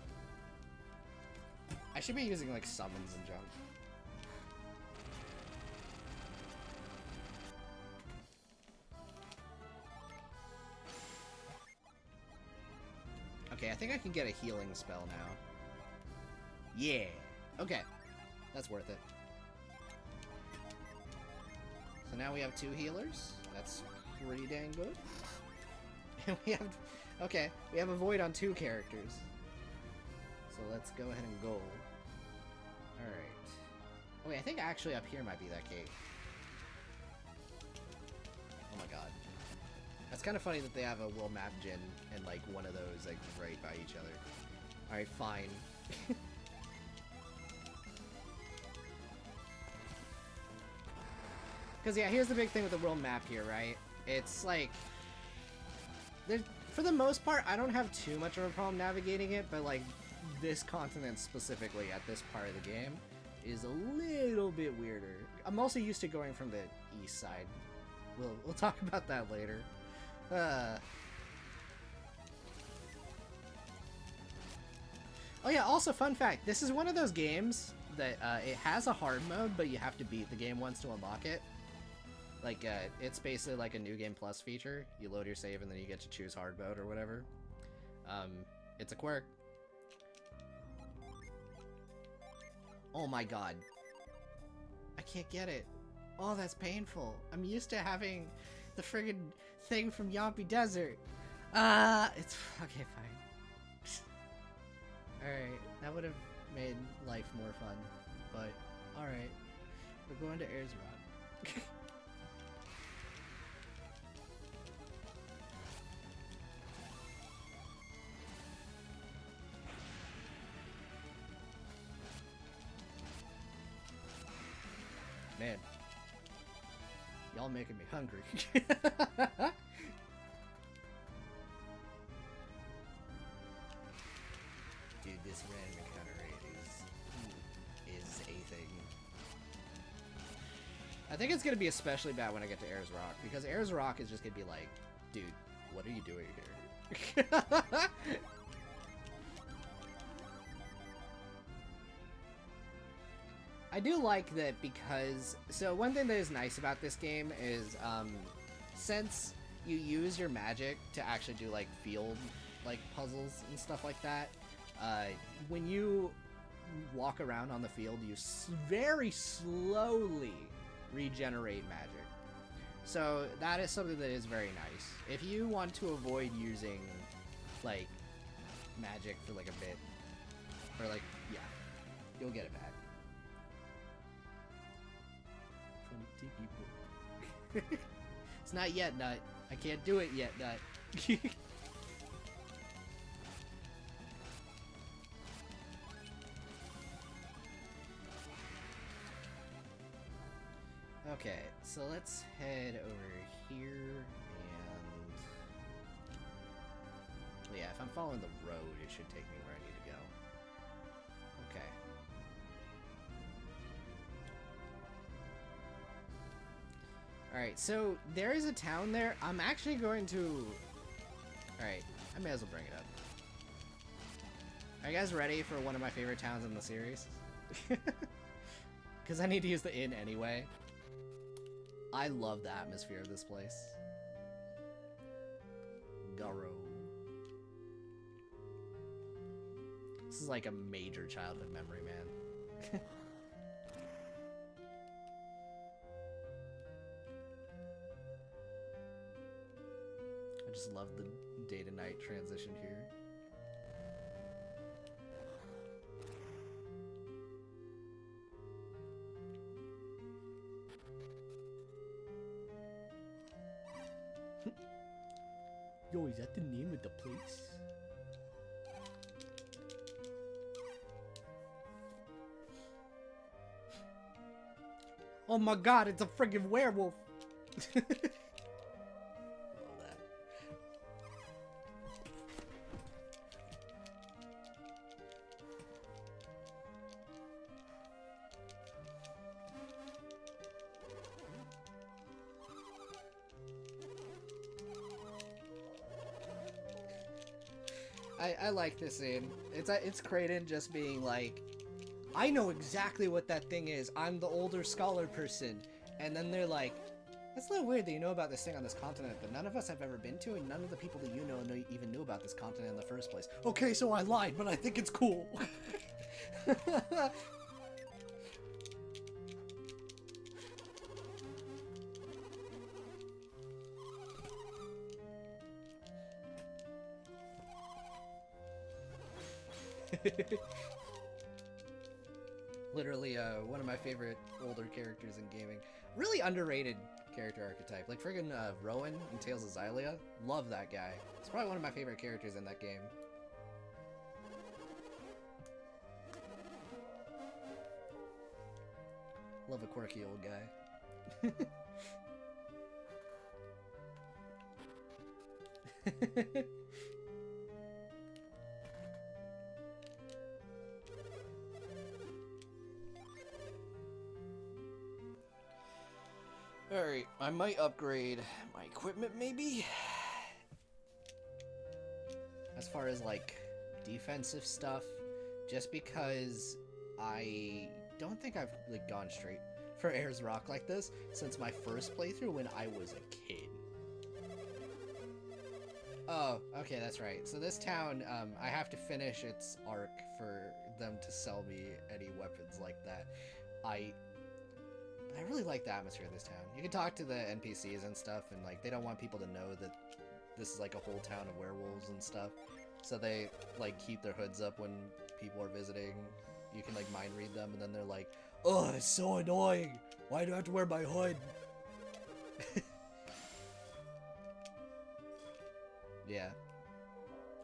I should be using, like, summons and junk. Okay, I think I can get a healing spell now. Yeah! Okay. That's worth it. So now we have 2 healers. That's pretty dang good. And we have... Okay, we have a void on 2 characters. So let's go ahead and go. Alright. Oh wait, I think actually up here might be that cave. Oh my god. That's kind of funny that they have a world map gen and, like, one of those, like, right by each other. Alright, fine. Because, yeah, here's the big thing with the world map here, right? It's, like... For the most part, I don't have too much of a problem navigating it, but, like, this continent specifically at this part of the game is a little bit weirder. I'm also used to going from the east side. We'll talk about that later. Oh yeah, also fun fact, this is one of those games that it has a hard mode, but you have to beat the game once to unlock it. Like, it's basically like a New Game Plus feature. You load your save and then you get to choose hard mode or whatever. It's a quirk. Oh my god. I can't get it. Oh, that's painful. I'm used to having the friggin' thing from Yampi Desert. It's... Okay, fine. Alright, that would have made life more fun. But, alright. We're going to Ayers Rock. Man. Y'all making me hungry. Dude, this random encounter rate is a thing. I think it's gonna be especially bad when I get to Ayers Rock, because Ayers Rock is just gonna be like, dude, what are you doing here? I do like that because... So one thing that is nice about this game is, since you use your magic to actually do, like, field, like, puzzles and stuff like that, when you walk around on the field, you very slowly regenerate magic. So that is something that is very nice. If you want to avoid using, like, magic for, like, a bit, or, like, yeah, you'll get it back. It's not yet, Nut. I can't do it yet, Nut. Okay, so let's head over here and... Well, yeah, if I'm following the road, it should take me where I need to go. Okay. Alright, so there is a town there. I'm actually going to... Alright, I may as well bring it up. Are you guys ready for one of my favorite towns in the series? Because I need to use the inn anyway. I love the atmosphere of this place. Garo. This is like a major childhood memory, man. I just love the day to night transition here. Yo, is that the name of the place? Oh my god, it's a friggin' werewolf! Love that. I like this scene. It's Kraden just being like, I know exactly what that thing is. I'm the older scholar person. And then they're like, that's a little weird that you know about this thing on this continent that none of us have ever been to, and none of the people that you know even knew about this continent in the first place. Okay, so I lied, but I think it's cool. Literally, one of my favorite older characters in gaming. Really underrated character archetype. Like friggin' Rowan in Tales of Xillia. Love that guy. It's probably one of my favorite characters in that game. Love a quirky old guy. Alright, I might upgrade my equipment, maybe? As far as, like, defensive stuff, just because I don't think I've, like, gone straight for Ayers Rock like this since my first playthrough when I was a kid. Oh, okay, that's right. So this town, I have to finish its arc for them to sell me any weapons like that. I really like the atmosphere of this town. You can talk to the NPCs and stuff, and like they don't want people to know that this is like a whole town of werewolves and stuff. So they like keep their hoods up when people are visiting. You can like mind read them, and then they're like, "Oh, it's so annoying. Why do I have to wear my hood?" Yeah.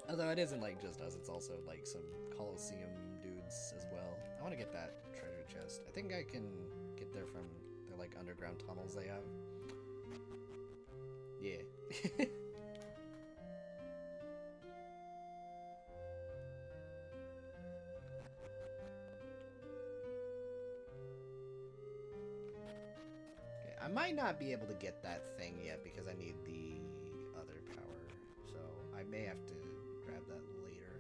Although it isn't like just us, it's also like some Coliseum dudes as well. I want to get that treasure chest. I think I can get there from the like underground tunnels they have. Yeah. Okay, I might not be able to get that thing yet because I need the other power, so I may have to grab that later.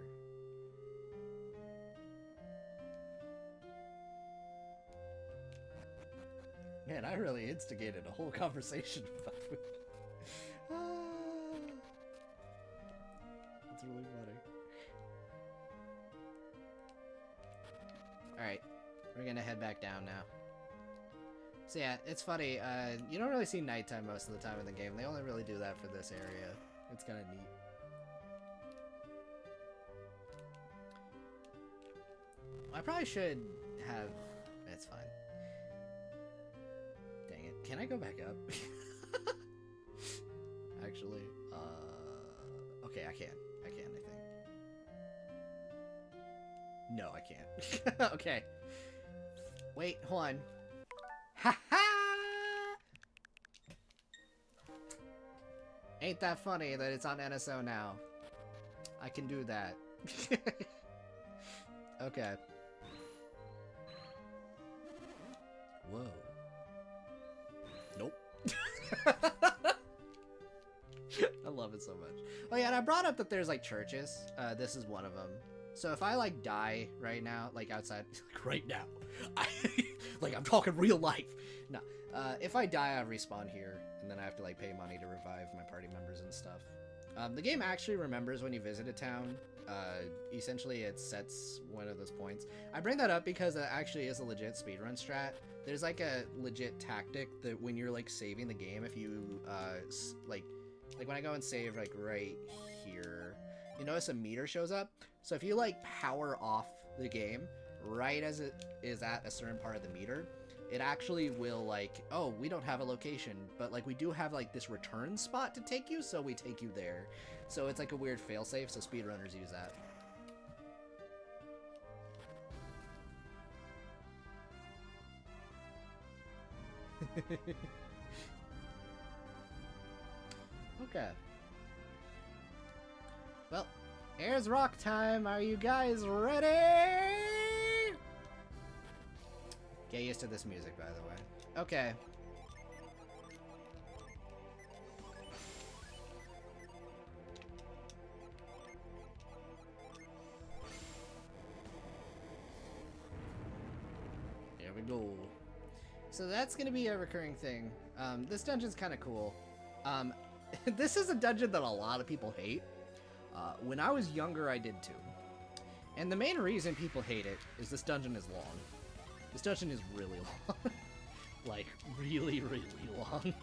Man, I really instigated a whole conversation about food. That's really funny. Alright, we're gonna head back down now. So yeah, it's funny, you don't really see nighttime most of the time in the game. They only really do that for this area. It's kind of neat. I probably should have... It's fine. Dang it. Can I go back up? Actually, okay, I can. I think. No, I can't. Okay. Wait, hold on. Ha ha! Ain't that funny that it's on NSO now? I can do that. Okay. Whoa. Nope. I love it so much. Oh yeah, and I brought up that there's like churches. This is one of them. So if I like die right now, like outside, right now, like I'm talking real life. No, if I die, I respawn here, and then I have to like pay money to revive my party members and stuff. The game actually remembers when you visit a town. Essentially, it sets one of those points. I bring that up because it actually is a legit speedrun strat. There's like a legit tactic that when you're like saving the game, if you like when I go and save like right here, you notice a meter shows up. So if you like power off the game right as it is at a certain part of the meter, it actually will like, oh, we don't have a location, but like we do have like this return spot to take you, so we take you there. So it's like a weird failsafe, so speedrunners use that. Okay. Well, here's rock time. Are you guys ready? Get used to this music, by the way. Okay. Here we go. So that's gonna be a recurring thing. This dungeon's kind of cool. This is a dungeon that a lot of people hate. When I was younger, I did too. And the main reason people hate it is this dungeon is long. This dungeon is really long. Like, really, really long.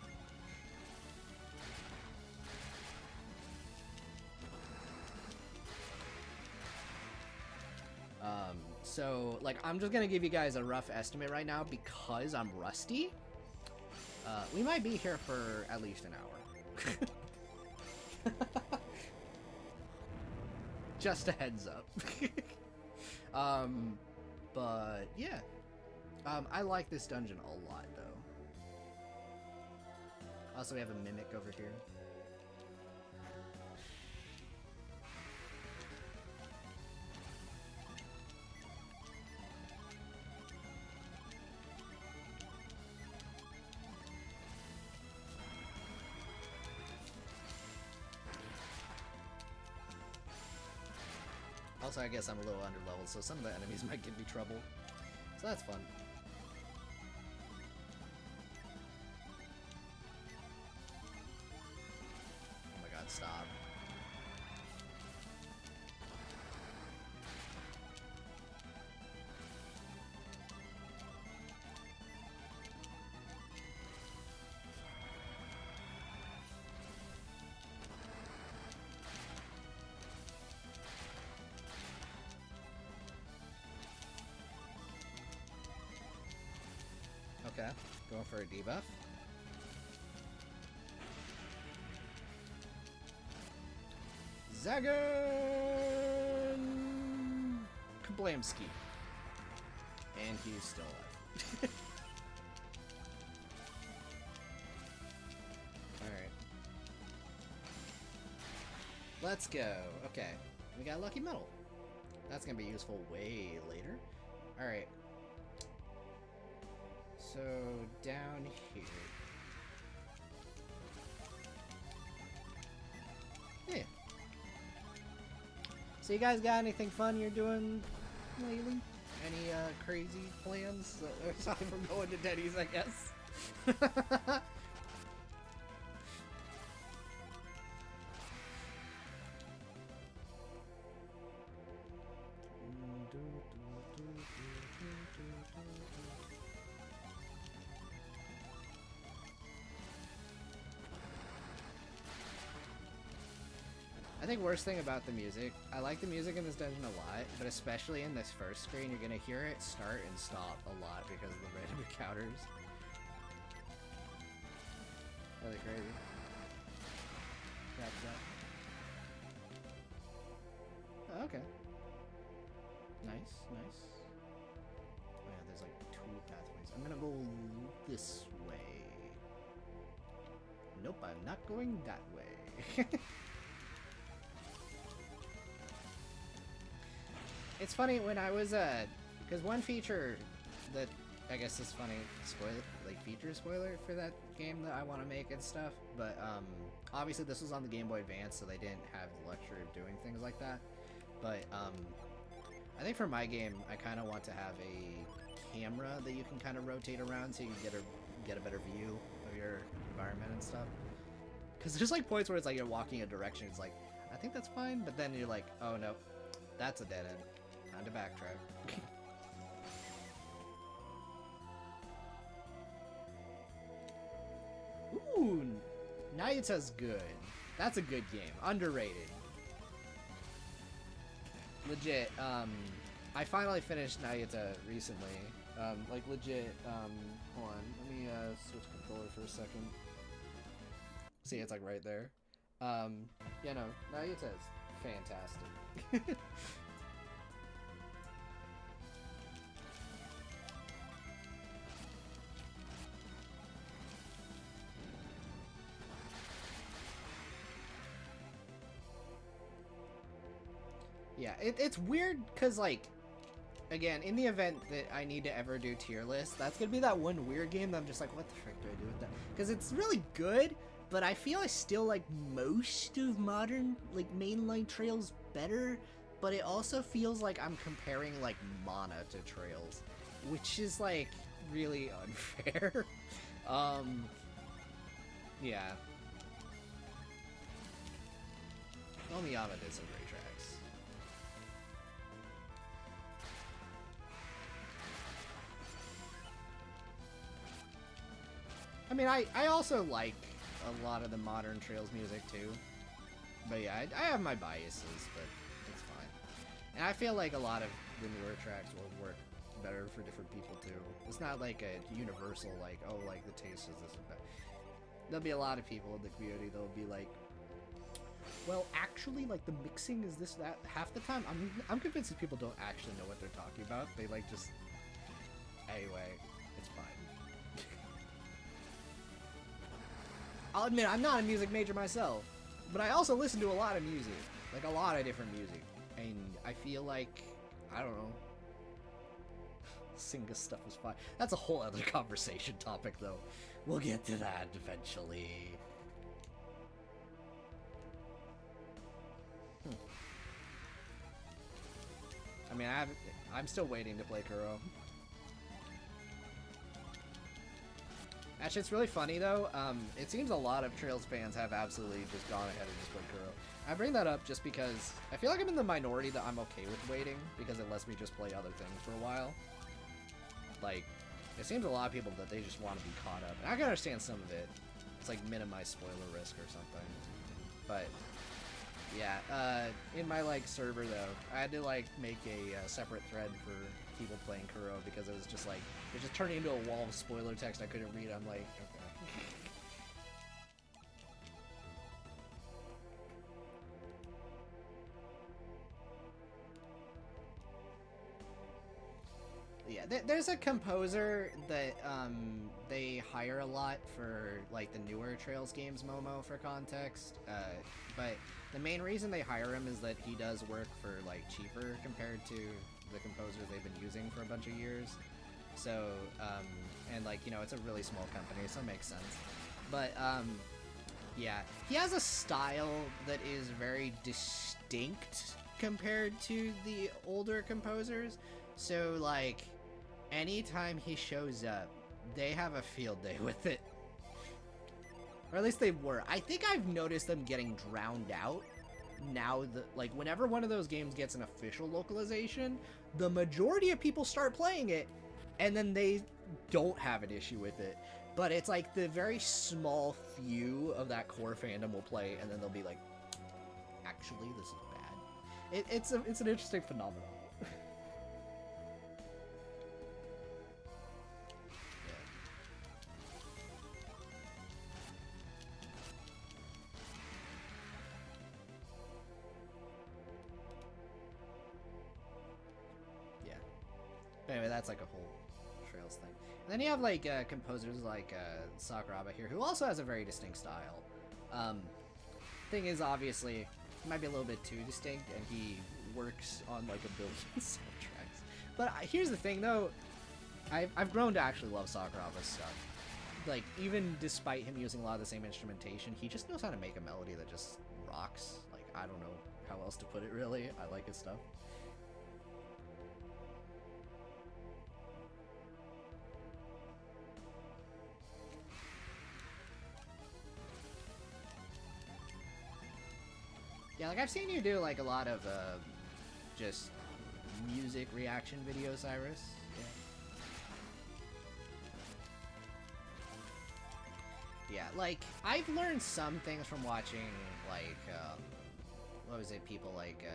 So, like, I'm just gonna give you guys a rough estimate right now because I'm rusty. We might be here for at least an hour. Just a heads up. But yeah. I like this dungeon a lot, though. Also, we have a mimic over here. Also, I guess I'm a little underleveled, so some of the enemies might give me trouble. So that's fun. Oh my god, stop. Okay, going for a debuff. Zagan Kablamski. And he's still alive. Alright. Let's go. Okay, we got Lucky Metal. That's gonna be useful way later. Alright. So, down here. Yeah. So you guys got anything fun you're doing lately? Any crazy plans? Aside from going to Denny's, I guess. I think worst thing about the music, I like the music in this dungeon a lot, but especially in this first screen, you're gonna hear it start and stop a lot because of the random encounters. Really crazy. Gotcha. Oh, okay. Nice, nice. Oh yeah, there's like 2 pathways. I'm gonna go this way. Nope, I'm not going that way. It's funny when I was because one feature that I guess is funny feature spoiler for that game that I want to make and stuff, but obviously this was on the Game Boy Advance, so they didn't have the luxury of doing things like that. But I think for my game, I kind of want to have a camera that you can kind of rotate around so you can get a better view of your environment and stuff. Because there's like points where it's like you're walking a direction, it's like, I think that's fine, but then you're like, oh no, that's a dead end. Time to backtrack. Ooh, Nayuta's good. That's a good game. Underrated. Legit, I finally finished Nayuta recently. Like legit, hold on, let me switch controller for a second. See, it's like right there. Yeah, no, Nayuta is fantastic. Yeah, it's weird because, like, again, in the event that I need to ever do tier lists, that's gonna be that one weird game that I'm just like, what the frick do I do with that? Because it's really good, but I feel I still like most of modern, like, mainline Trails better, but it also feels like I'm comparing, like, Mana to Trails, which is, like, really unfair. Yeah. Omiyama did some great tracks. I mean, I also like a lot of the modern Trails music too. But yeah, I have my biases, but it's fine. And I feel like a lot of the newer tracks will work better for different people too. It's not like a universal, like, oh, like the taste is this and that. There'll be a lot of people in the community that'll be like, well, actually, like, the mixing is this, that. Half the time, I'm convinced that people don't actually know what they're talking about. They, like, just... Anyway, it's fine. I'll admit, I'm not a music major myself, but I also listen to a lot of music. Like, a lot of different music. And I feel like, I don't know, Singa stuff is fine. That's a whole other conversation topic, though. We'll get to that eventually. I mean, I'm still waiting to play Kuro. Actually, it's really funny, though. It seems a lot of Trails fans have absolutely just gone ahead and just played Kuro. I bring that up just because I feel like I'm in the minority that I'm okay with waiting, because it lets me just play other things for a while. Like, it seems a lot of people that they just want to be caught up. And I can understand some of it. It's like minimize spoiler risk or something. But, yeah, in my, like, server, though, I had to, like, make a separate thread for people playing Kuro because it was just, like, it just turned into a wall of spoiler text I couldn't read. I'm like, okay. Yeah, there's a composer that they hire a lot for, like, the newer Trails games, Momo, for context. But the main reason they hire him is that he does work for, like, cheaper compared to the composers they've been using for a bunch of years. So, and, like, you know, it's a really small company, so it makes sense. But, yeah, he has a style that is very distinct compared to the older composers. So, like, anytime he shows up, they have a field day with it. Or at least they were. I think I've noticed them getting drowned out. Now, like, whenever one of those games gets an official localization, the majority of people start playing it, and then they don't have an issue with it. But it's like the very small few of that core fandom will play, and then they'll be like, actually, this is bad. It's an interesting phenomenon. Anyway, that's like a whole Trails thing. And then you have like composers like Sakuraba here, who also has a very distinct style. Thing is, obviously, he might be a little bit too distinct, and he works on like a billion soundtracks. But here's the thing, though. I've grown to actually love Sakuraga's stuff. Like, even despite him using a lot of the same instrumentation, he just knows how to make a melody that just rocks. Like, I don't know how else to put it, really. I like his stuff. Yeah, like, I've seen you do, like, a lot of, just music reaction videos, Cyrus. Yeah, like, I've learned some things from watching, like, what was it, people like,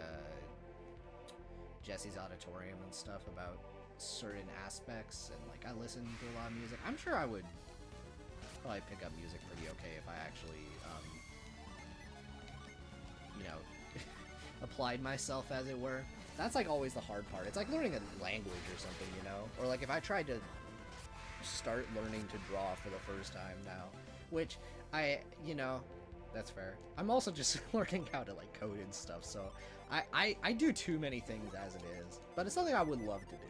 Jesse's Auditorium and stuff about certain aspects, and, like, I listen to a lot of music. I'm sure I would probably pick up music pretty okay if I actually, you know, applied myself, as it were. That's, like, always the hard part. It's like learning a language or something, you know? Or, like, if I tried to start learning to draw for the first time now, which you know, that's fair. I'm also just learning how to, like, code and stuff, so I do too many things as it is, but it's something I would love to do.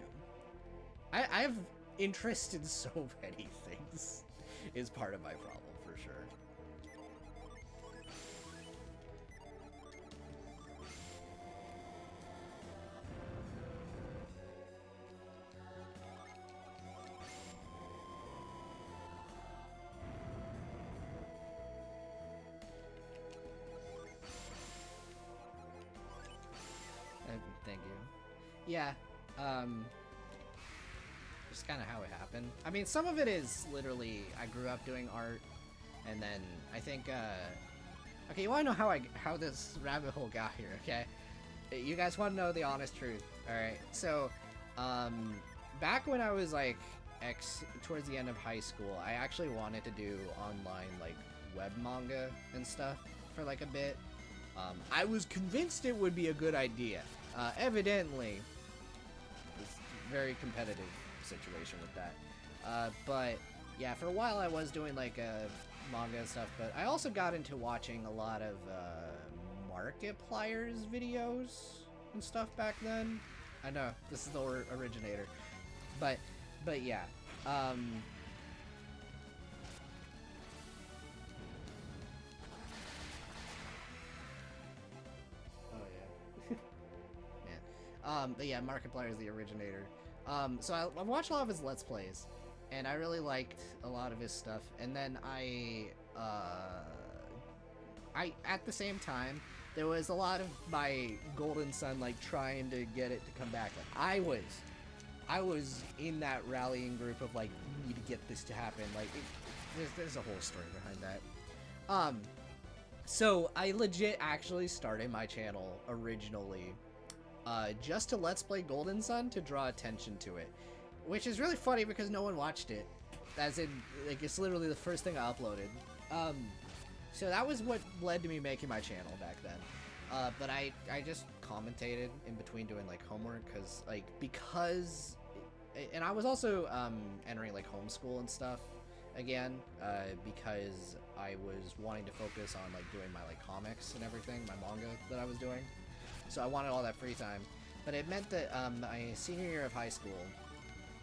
I have interest in so many things is part of my problem, for sure. Thank you. Yeah, just kind of how it happened. I mean, some of it is literally I grew up doing art, and then I think, okay, you want to know how this rabbit hole got here, okay? You guys want to know the honest truth, alright? So, back when I was, like, towards the end of high school, I actually wanted to do online, like, web manga and stuff for, like, a bit. I was convinced it would be a good idea. Evidently, it's a very competitive situation with that. But, yeah, for a while I was doing, like, manga and stuff, but I also got into watching a lot of, Markiplier's videos and stuff back then. I know, this is the originator. But yeah, oh yeah. Man. But yeah, Markiplier is the originator. So I watched a lot of his Let's Plays, and I really liked a lot of his stuff. And then I at the same time, there was a lot of my Golden Sun, like, trying to get it to come back. Like, I was in that rallying group of, like, we need to get this to happen. Like, there's a whole story behind that. So I legit actually started my channel originally, just to Let's Play Golden Sun to draw attention to it. Which is really funny because no one watched it. As in, like, it's literally the first thing I uploaded. So that was what led to me making my channel back then. But I just commentated in between doing, like, homework, because and I was also entering, like, homeschool and stuff again, because I was wanting to focus on, like, doing my, like, comics and everything, my manga that I was doing. So I wanted all that free time. But it meant that my senior year of high school,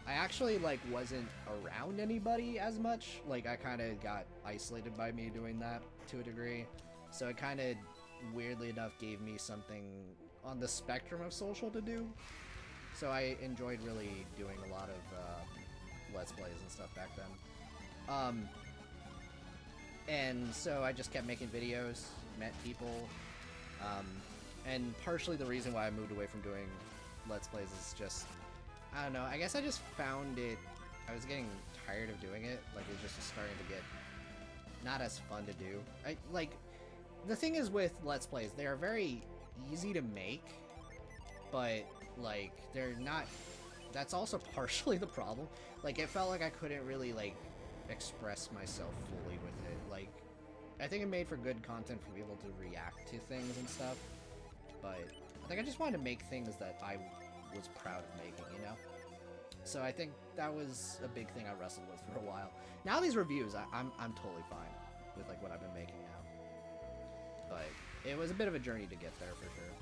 I actually, like, wasn't around anybody as much. Like, I kind of got isolated by me doing that to a degree. So it kind of, weirdly enough, gave me something on the spectrum of social to do. So I enjoyed really doing a lot of Let's Plays and stuff back then. And so I just kept making videos, met people, and partially the reason why I moved away from doing Let's Plays is just, I don't know, I guess I just found it, I was getting tired of doing it. Like, it was just starting to get not as fun to do. The thing is with Let's Plays, they are very easy to make, but, like, they're not, that's also partially the problem. Like, it felt like I couldn't really, like, express myself fully with it. Like, I think it made for good content for people to react to things and stuff, but I think I just wanted to make things that I was proud of making, you know? So I think that was a big thing I wrestled with for a while. Now these reviews, I'm totally fine with, like, what I've been making now. But it was a bit of a journey to get there, for sure.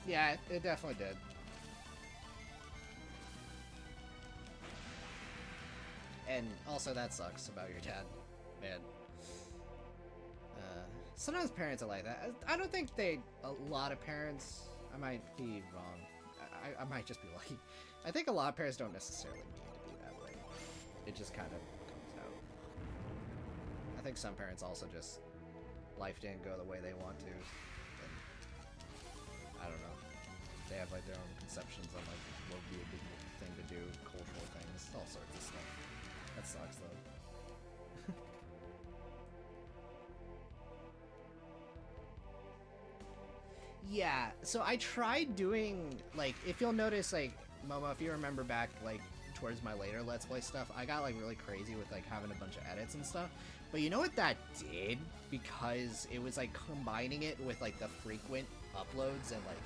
Yeah, it definitely did. And also that sucks about your dad, man. Sometimes parents are like that. I don't think a lot of parents, I might be wrong. I might just be lucky. I think a lot of parents don't necessarily mean to be that way. It just kind of comes out. I think some parents also just, life didn't go the way they want to. And I don't know. They have like their own conceptions on like what would be a good thing to do, cultural things, all sorts of stuff. That sucks though. Yeah, so I tried doing, like, if you'll notice, like, Momo, if you remember back, like, towards my later Let's Play stuff, I got, like, really crazy with, like, having a bunch of edits and stuff. But you know what that did? Because it was, like, combining it with, like, the frequent uploads and, like,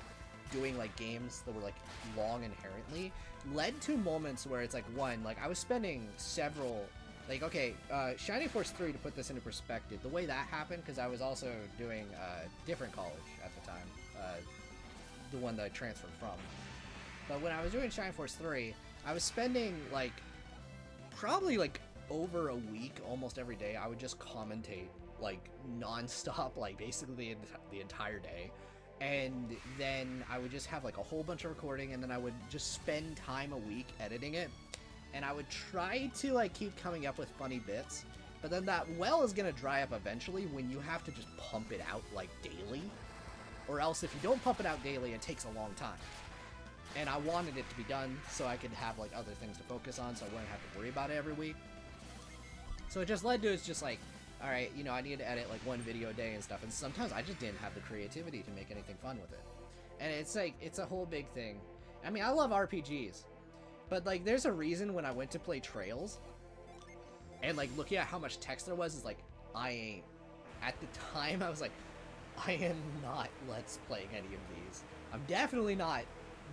doing, like, games that were, like, long inherently, led to moments where it's, like, one, like, I was spending several... Like, okay, Shining Force 3, to put this into perspective, the way that happened, because I was also doing a different college at the time, the one that I transferred from. But when I was doing Shining Force 3, I was spending, like, probably, like, over a week, almost every day, I would just commentate, like, non-stop, like, basically the entire day. And then I would just have, like, a whole bunch of recording, and then I would just spend time a week editing it. And I would try to, like, keep coming up with funny bits, but then that well is gonna dry up eventually when you have to just pump it out, like, daily. Or else if you don't pump it out daily, it takes a long time. And I wanted it to be done so I could have, like, other things to focus on, so I wouldn't have to worry about it every week. So it just led to, it's just like, alright, you know, I need to edit, like, one video a day and stuff, and sometimes I just didn't have the creativity to make anything fun with it. And it's, like, it's a whole big thing. I mean, I love RPGs. But, like, there's a reason when I went to play Trails, and, like, looking at how much text there was, is like, I ain't. At the time, I was like, I am not Let's Playing any of these. I'm definitely not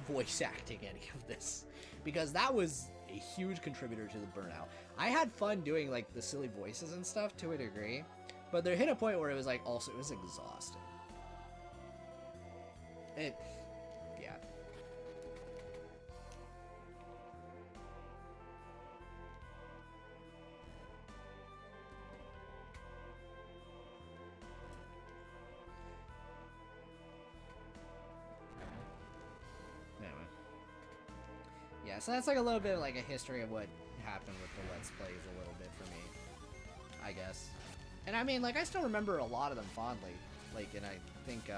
voice acting any of this. Because that was a huge contributor to the burnout. I had fun doing, like, the silly voices and stuff to a degree, but there hit a point where it was, like, also, it was exhausting. Yeah. Yeah, so that's like a little bit of like a history of what happened with the Let's Plays a little bit for me, I guess. And I mean, like, I still remember a lot of them fondly. Like, and I think,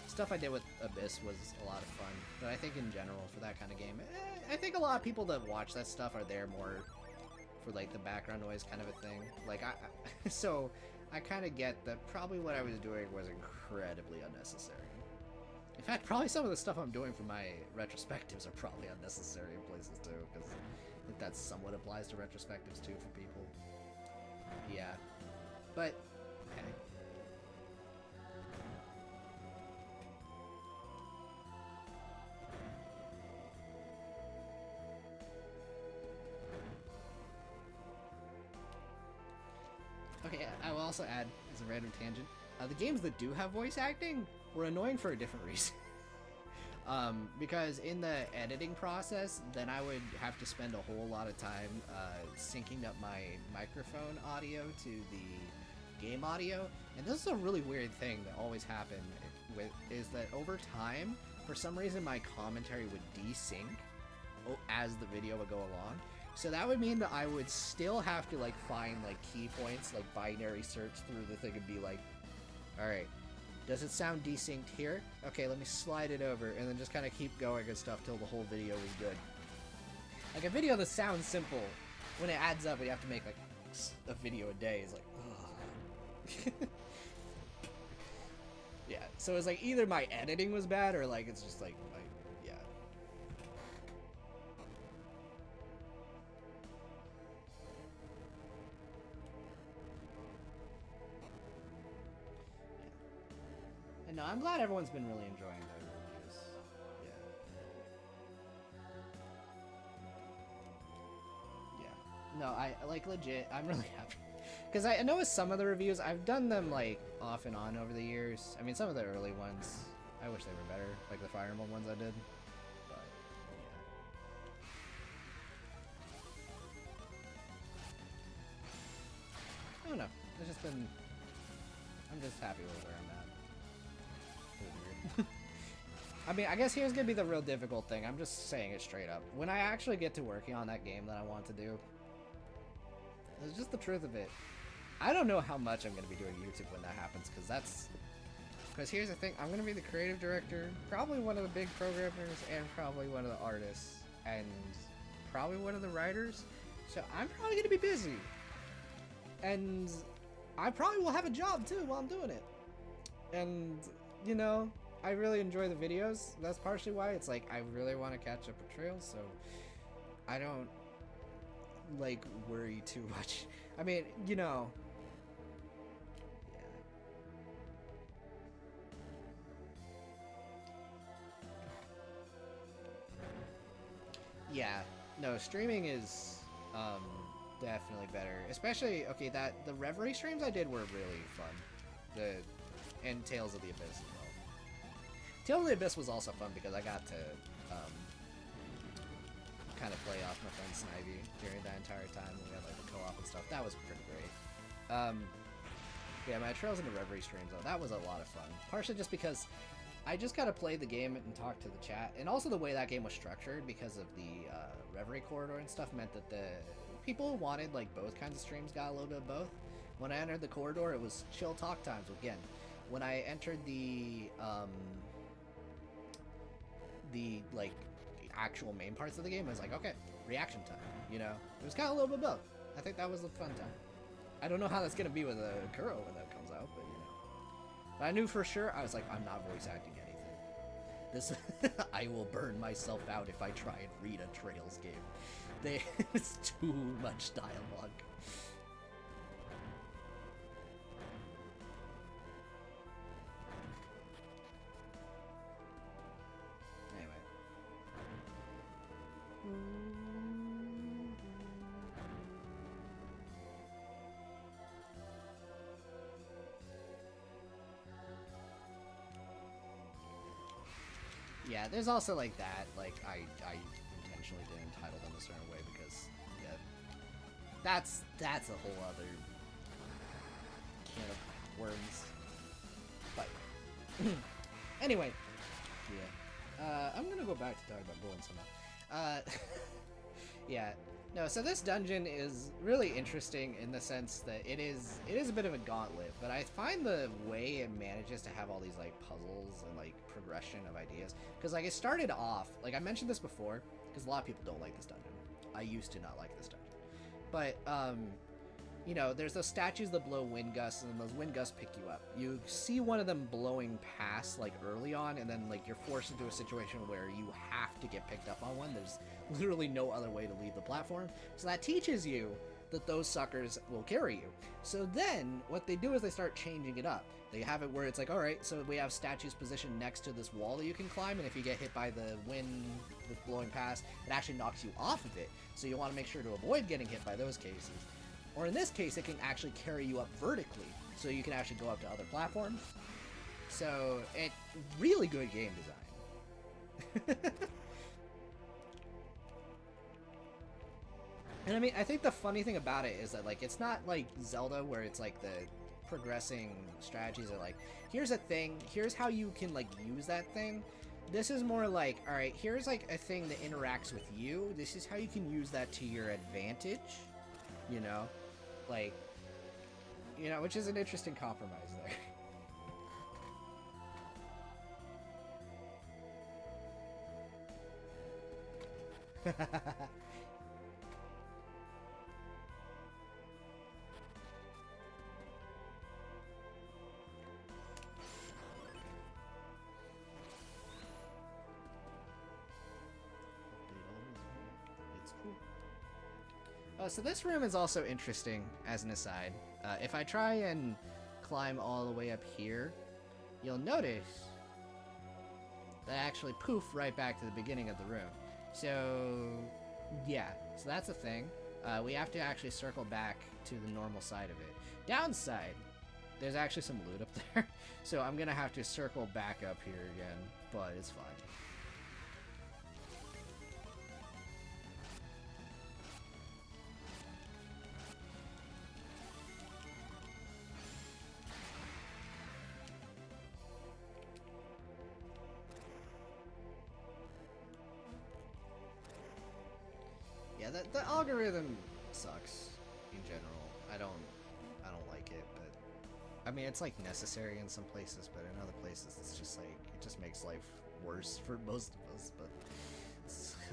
stuff I did with Abyss was a lot of fun. But I think in general, for that kind of game, I think a lot of people that watch that stuff are there more for, like, the background noise kind of a thing. Like, so I kind of get that probably what I was doing was incredibly unnecessary. In fact, probably some of the stuff I'm doing for my retrospectives are probably unnecessary in places too, because I think that somewhat applies to retrospectives too for people. Yeah. But, hey. Okay, I will also add, as a random tangent, the games that do have voice acting were annoying for a different reason. Because in the editing process, then I would have to spend a whole lot of time syncing up my microphone audio to the game audio. And this is a really weird thing that always happened with, is that over time, for some reason my commentary would desync as the video would go along. So that would mean that I would still have to, like, find, like, key points, like binary search through the thing and be like, alright, does it sound desynced here? Okay, let me slide it over, and then just kind of keep going and stuff till the whole video is good. Like, a video that sounds simple, when it adds up and you have to make, like, a video a day, is like, ugh. Yeah, so it's like, either my editing was bad, or, like, it's just, like, yeah. And no, I'm glad everyone's been really enjoying the reviews. Yeah. Yeah. No, I, like, legit, I'm really happy. Because I know with some of the reviews, I've done them, like, off and on over the years. I mean, some of the early ones, I wish they were better, like the Fire Emblem ones I did. But yeah. I don't know. It's just been. I'm just happy with where I'm at. It was weird. I mean, I guess here's gonna be the real difficult thing. I'm just saying it straight up. When I actually get to working on that game that I want to do, it's just the truth of it. I don't know how much I'm gonna be doing YouTube when that happens, because here's the thing. I'm gonna be the creative director, probably one of the big programmers, and probably one of the artists, and probably one of the writers. So I'm probably gonna be busy, and I probably will have a job too while I'm doing it. And you know, I really enjoy the videos. That's partially why it's like I really want to catch up with Trails, so I don't like worry too much. I mean, you know. Yeah, no, streaming is definitely better. Especially, okay, the Reverie streams I did were really fun. And Tales of the Abyss as well. Tales of the Abyss was also fun because I got to kind of play off my friend Snivy during that entire time when we had like the co-op and stuff. That was pretty great. Yeah, my Trails into Reverie streams though, that was a lot of fun. Partially just because I just gotta play the game and talk to the chat, and also the way that game was structured because of the Reverie corridor and stuff meant that the people who wanted like both kinds of streams got a little bit of both. When I entered the corridor, it was chill talk times again. When I entered the like actual main parts of the game, I was like, okay, reaction time. You know, it was kind of a little bit both. I think that was a fun time. I don't know how that's gonna be with a Kuro when that comes out, but you know. But I knew for sure. I was like, I'm not voice acting anything. This, I will burn myself out if I try and read a Trails game. It's too much dialogue. Yeah, there's also like that. Like I intentionally didn't title them a certain way because yeah, that's a whole other can of worms. But anyway, yeah, I'm gonna go back to talking about Golden somehow. Yeah, no. So this dungeon is really interesting in the sense that it is a bit of a gauntlet, but I find the way it manages to have all these like puzzles and like progression of ideas, because like it started off like I mentioned this before, because a lot of people don't like this dungeon. I used to not like this dungeon, but you know, there's those statues that blow wind gusts, and then those wind gusts pick you up. You see one of them blowing past like early on, and then like you're forced into a situation where you have to get picked up on one. There's literally no other way to leave the platform. So that teaches you that those suckers will carry you. So then what they do is they start changing it up. They have it where it's like, all right, so we have statues positioned next to this wall that you can climb, and if you get hit by the wind that's blowing past, it actually knocks you off of it. So you want to make sure to avoid getting hit by those cases. Or in this case, it can actually carry you up vertically, so you can actually go up to other platforms. So, it's really good game design. And I mean, I think the funny thing about it is that, like, it's not like Zelda where it's like the progressing strategies are like, here's a thing, here's how you can, like, use that thing. This is more like, alright, here's like a thing that interacts with you. This is how you can use that to your advantage, you know? Like, you know, which is an interesting compromise there. It's cool. So this room is also interesting, as an aside. If I try and climb all the way up here, you'll notice that I actually poof right back to the beginning of the room. So, yeah, so that's a thing. We have to actually circle back to the normal side of it. Downside, There's actually some loot up there, so I'm gonna have to circle back up here again, but it's fine. Yeah, the algorithm sucks in general. I don't like it, but I mean it's like necessary in some places, but in other places it's just like it just makes life worse for most of us. But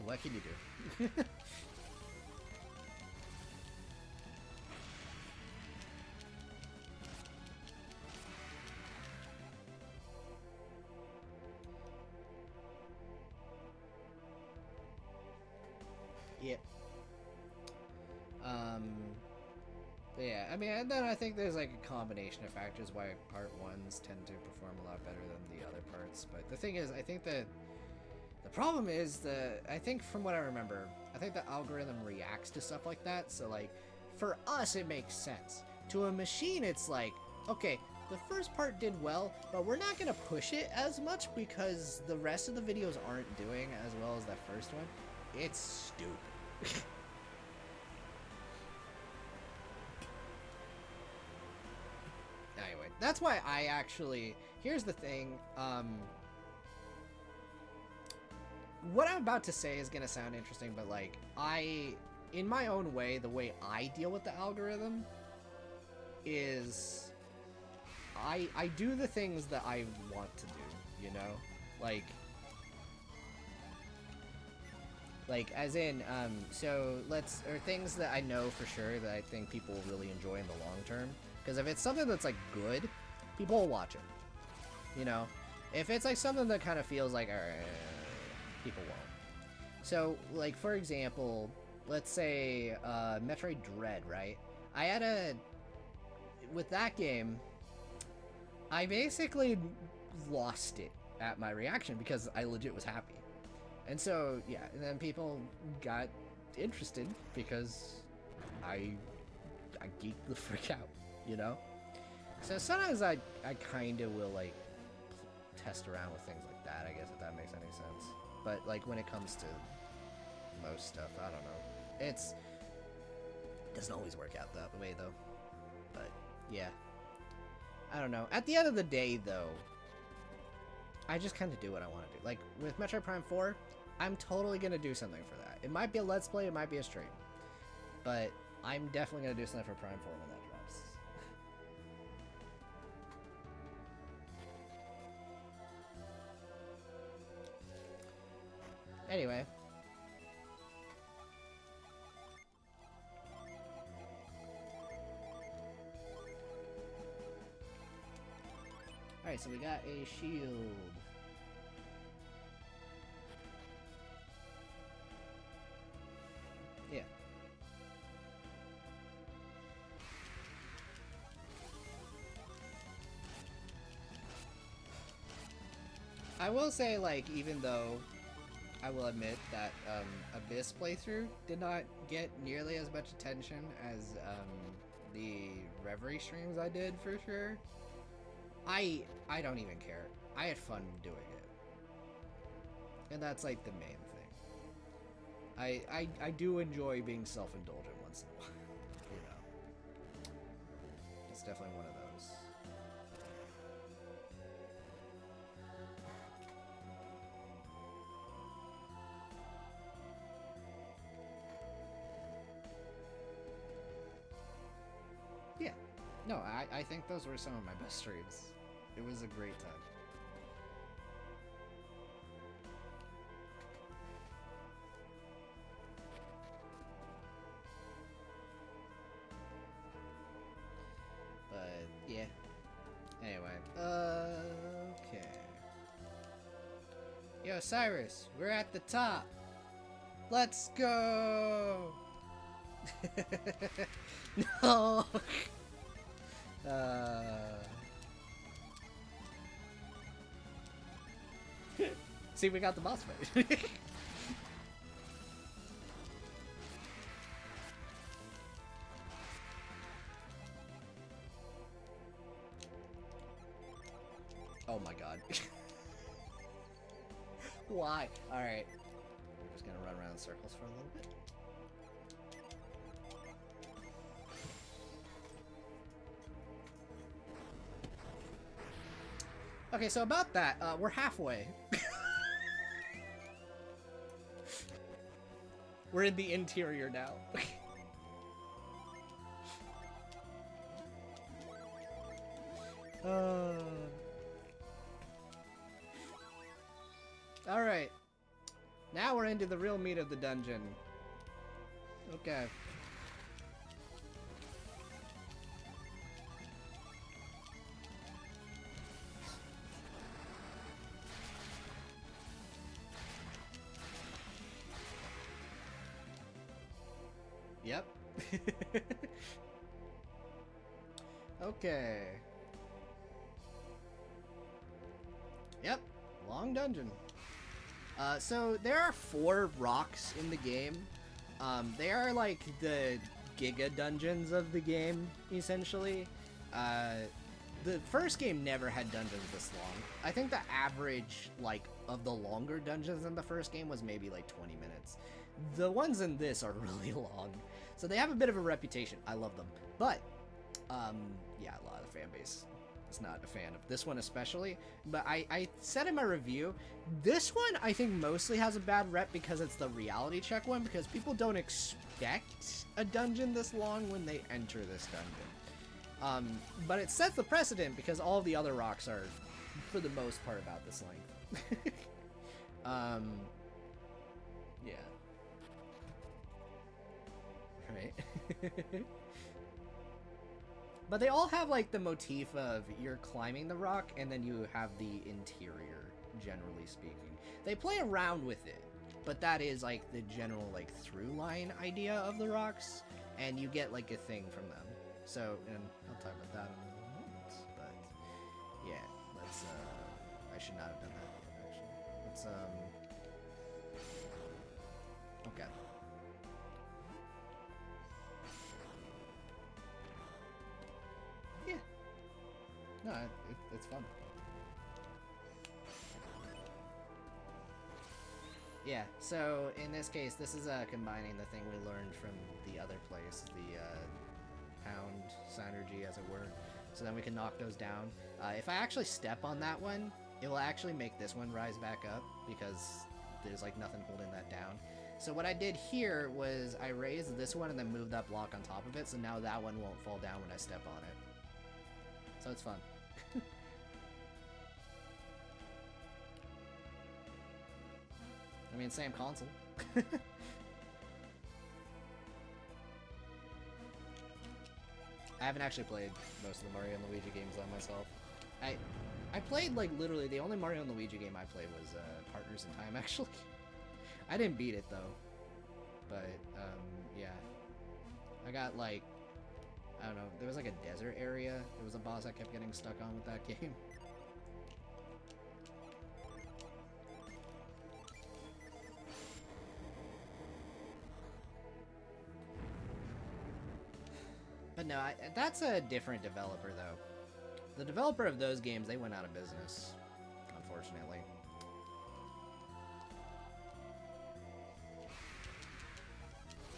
what can you do? Yep. But yeah, I mean, and then I think there's like a combination of factors why part ones tend to perform a lot better than the other parts. But the thing is, I think that the problem is I think from what I remember, I think the algorithm reacts to stuff like that. So like, for us, it makes sense. To a machine, it's like, okay, the first part did well, but we're not gonna push it as much because the rest of the videos aren't doing as well as that first one. It's stupid. Anyway, that's why I actually... Here's the thing, what I'm about to say is gonna sound interesting, but like, in my own way, the way I deal with the algorithm is I do the things that I want to do, you know? Like as in, or things that I know for sure that I think people will really enjoy in the long term. Because if it's something that's like good, people will watch it. You know? If it's like something that kind of feels like, people won't. So, like for example, let's say Metroid Dread, right? With that game, I basically lost it at my reaction because I legit was happy. And so, yeah, and then people got interested because I geeked the frick out, you know? So sometimes I kind of will, like, test around with things like that, I guess, if that makes any sense. But, like, when it comes to most stuff, I don't know. It doesn't always work out that way, though. But, yeah. I don't know. At the end of the day, though, I just kind of do what I want to do. Like, with Metroid Prime 4, I'm totally going to do something for that. It might be a Let's Play, it might be a stream. But I'm definitely going to do something for Prime 4 when that drops. Anyway. Alright, so we got a shield. Yeah. I will say, like, even though I will admit that Abyss playthrough did not get nearly as much attention as the Reverie streams I did for sure, I don't even care. I had fun doing it. And that's like the main thing. I do enjoy being self-indulgent once in a while. You know. It's definitely one of those. Yeah. No, I think those were some of my best streams. It was a great time. But, yeah. Anyway. Okay. Yo, Cyrus, we're at the top. Let's go! No! See, we got the boss fight. my god. Why? Alright. I'm just gonna run around in circles for a little bit. Okay, so about that, we're halfway. We're in the interior now. Alright. Now we're into the real meat of the dungeon. Okay. Yep. Okay. Yep. Long dungeon. So there are 4 rocks in the game. They are like the Giga dungeons of the game, essentially. The first game never had dungeons this long. I think the average, like, of the longer dungeons in the first game was maybe like 20 minutes. The ones in this are really long. So they have a bit of a reputation. I love them. But, yeah, a lot of the fan base is not a fan of this one especially. But I said in my review, this one I think mostly has a bad rep because it's the reality check one, because people don't expect a dungeon this long when they enter this dungeon. But it sets the precedent because all of the other rocks are, for the most part, about this length. Yeah. Right. But they all have like the motif of you're climbing the rock and then you have the interior, generally speaking. They play around with it, but that is like the general like through line idea of the rocks, and you get like a thing from them. So, and I'll talk about that in a moment, but yeah, let's I should not have done that yet, actually. Let's okay. Yeah. No, it's fun. Yeah, so in this case, this is combining the thing we learned from the other place, the pound synergy, as it were. So then we can knock those down. If I actually step on that one, it will actually make this one rise back up because there's like nothing holding that down. So what I did here was I raised this one and then moved that block on top of it, so now that one won't fall down when I step on it. So it's fun. I mean, same console. I haven't actually played most of the Mario and Luigi games on myself. I played, like, literally, the only Mario and Luigi game I played was Partners in Time, actually. I didn't beat it, though. But, yeah. I got, like, I don't know, there was, like, a desert area. There was a boss I kept getting stuck on with that game. But no, that's a different developer, though. The developer of those games, they went out of business, unfortunately.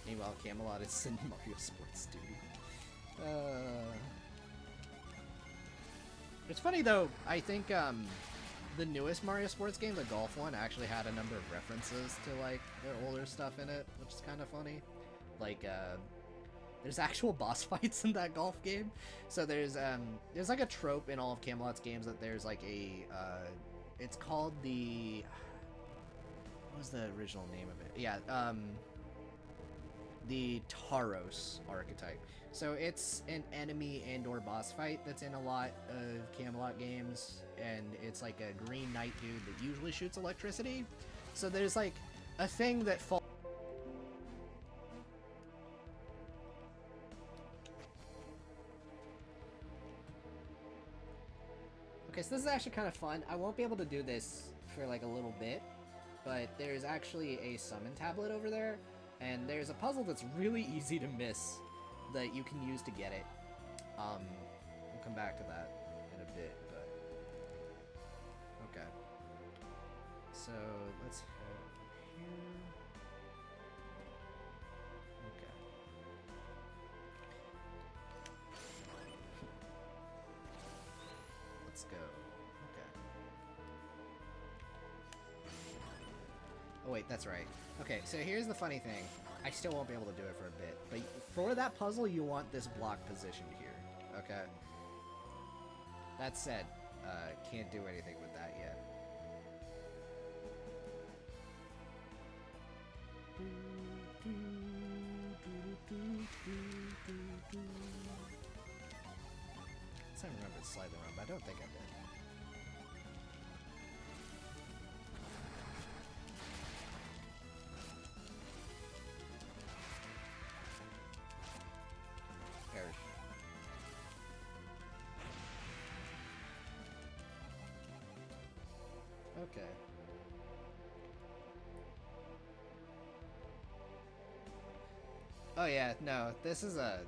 Meanwhile, Camelot is in Mario Sports Studio. It's funny, though, I think the newest Mario Sports game, the golf one, actually had a number of references to, like, their older stuff in it, which is kind of funny. Like, there's actual boss fights in that golf game. So there's like a trope in all of Camelot's games that there's like a, it's called the, what was the original name of it? Yeah, the Tauros archetype. So it's an enemy and or boss fight that's in a lot of Camelot games, and it's like a green knight dude that usually shoots electricity. So there's like a thing that falls. Okay, so this is actually kind of fun. I won't be able to do this for like a little bit, but there's actually a summon tablet over there, and there's a puzzle that's really easy to miss that you can use to get it. We'll come back to that in a bit, but so let's head over here. Okay. Let's go. Okay. Oh wait, that's right. Okay, so here's the funny thing. I still won't be able to do it for a bit, but for that puzzle, you want this block positioned here. Okay. That said, can't do anything with that yet. I remember it slightly wrong, but I don't think I did. Perish. Okay. Oh yeah, no, this is a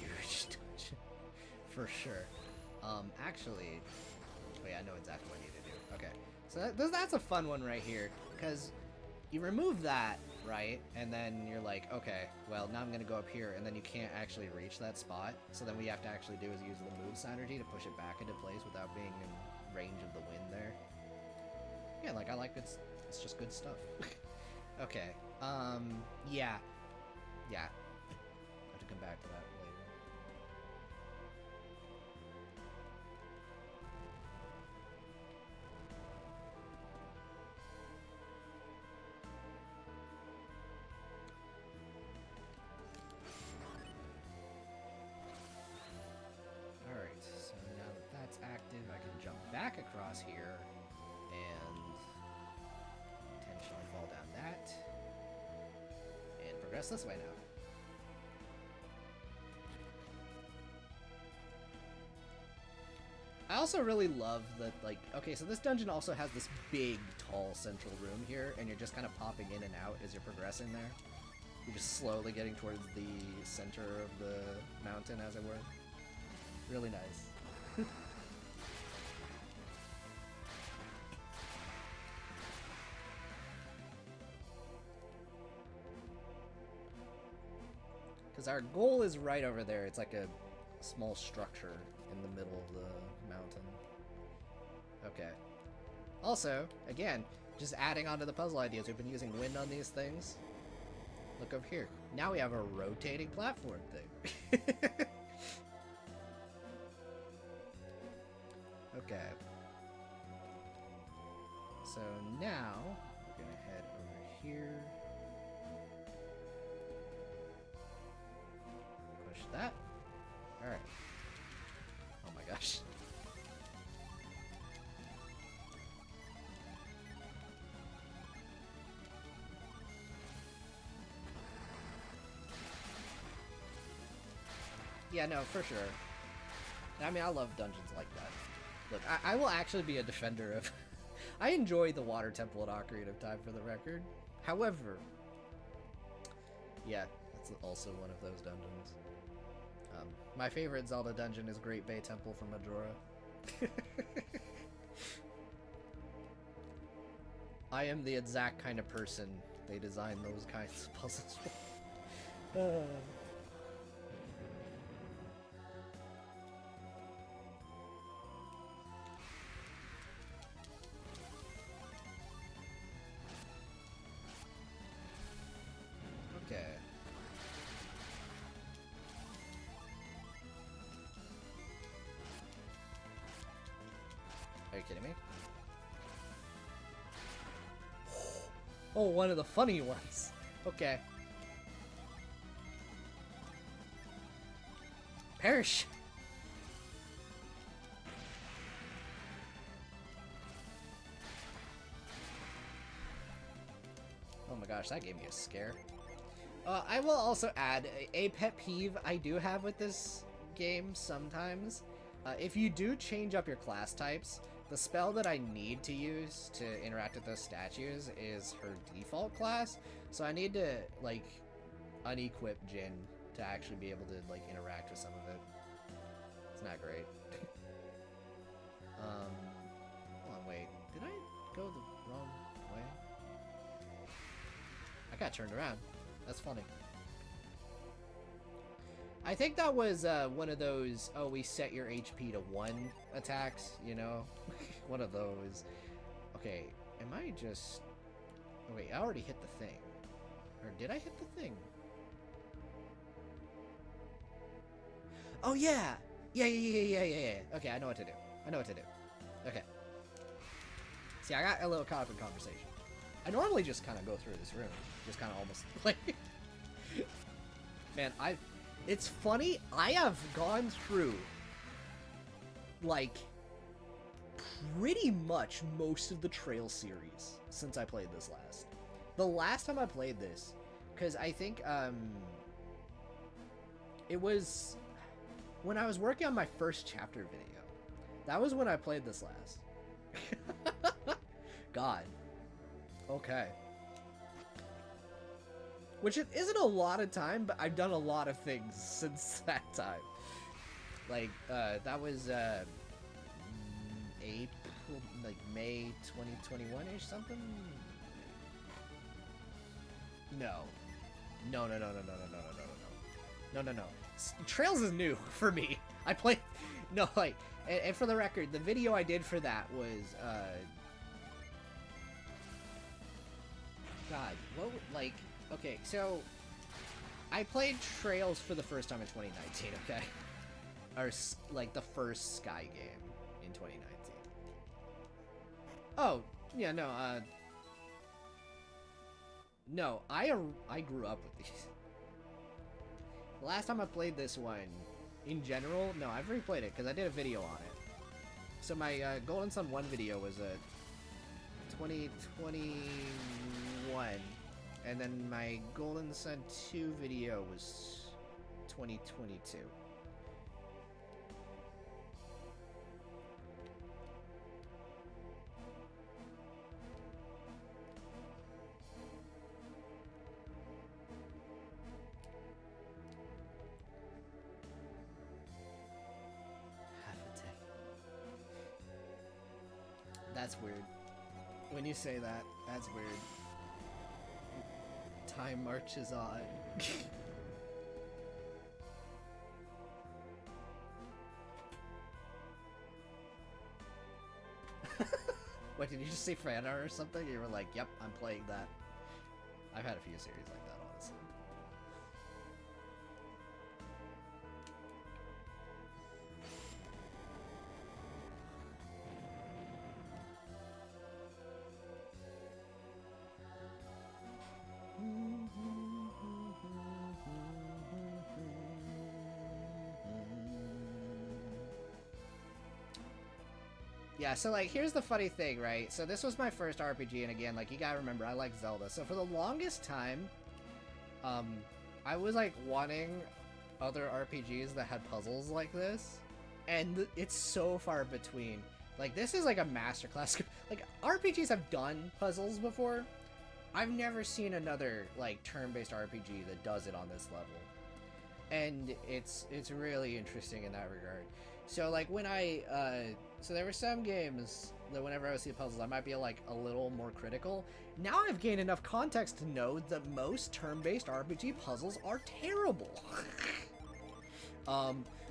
huge dungeon for sure. Actually, wait, I know exactly what I need to do. Okay, so that's a fun one right here, because you remove that, right, and then you're like, okay, well, now I'm gonna go up here, and then you can't actually reach that spot, so then what you have to actually do is use the move synergy to push it back into place without being in range of the wind there. Yeah, like, I like it's just good stuff. Okay, yeah. Yeah. I have to come back to that later. Alright, so now that that's active, I can jump back across here and intentionally fall down that and progress this way now. I also really love that, like, okay, so this dungeon also has this big, tall central room here, and you're just kind of popping in and out as you're progressing there. You're just slowly getting towards the center of the mountain, as it were. Really nice. Because our goal is right over there. It's like a small structure in the middle of the mountain. Okay. Also, again, just adding on to the puzzle ideas. We've been using wind on these things. Look over here. Now we have a rotating platform thing. Okay. So now we're gonna head over here. Push that. Alright. Oh my gosh. Yeah, no, for sure. I mean, I love dungeons like that. Look, I will actually be a defender of... I enjoy the Water Temple at Ocarina of Time, for the record. However... Yeah, that's also one of those dungeons. My favorite Zelda dungeon is Great Bay Temple from Majora. I am the exact kind of person they design those kinds of puzzles for. Okay. Are you kidding me? Oh, one of the funny ones. Okay. Perish! Oh my gosh, that gave me a scare. I will also add a pet peeve I do have with this game sometimes. If you do change up your class types, the spell that I need to use to interact with those statues is her default class, so I need to, like, unequip Jin to actually be able to, like, interact with some of it. It's not great. Hold on, wait. Did I go the wrong... got turned around. That's funny. I think that was one of those, oh, we set your HP to 1 attacks, you know? One of those. Okay, am I just... Oh, wait, I already hit the thing. Or did I hit the thing? Oh, yeah! Yeah. Okay, I know what to do. Okay. See, I got a little caught up in conversation. I normally just kind of go through this room. Just kind of almost like... Man, it's funny, I have gone through, like, pretty much most of the Trail series since I played this last. The last time I played this, because I think, it was when I was working on my first chapter video. That was when I played this last. God. Okay. Which it isn't a lot of time, but I've done a lot of things since that time. Like, that was, April, like, May 2021-ish, something? No. No. Trails is new for me. I played... No, like, and for the record, the video I did for that was, God, what, like... Okay, so I played Trails for the first time in 2019, okay? Or, like, the first Sky game in 2019. Oh, yeah, no, no, I grew up with these. The last time I played this one, in general, no, I've replayed it, because I did a video on it. So my Golden Sun 1 video was 2021. And then my Golden Sun 2 video was 2022. Half a day. That's weird. When you say that, that's weird. Time marches on. What, did you just say fan art or something? You were like, yep, I'm playing that. I've had a few series like that, honestly. Yeah, so, like, here's the funny thing, right? So this was my first RPG, and again, like, you gotta remember, I like Zelda. So for the longest time, I was, like, wanting other RPGs that had puzzles like this, and it's so far between. Like, this is, like, a masterclass. Like, RPGs have done puzzles before. I've never seen another, like, turn-based RPG that does it on this level. And it's really interesting in that regard. So, like, when so there were some games that whenever I would see puzzles, I might be, like, a little more critical. Now I've gained enough context to know that most turn-based RPG puzzles are terrible.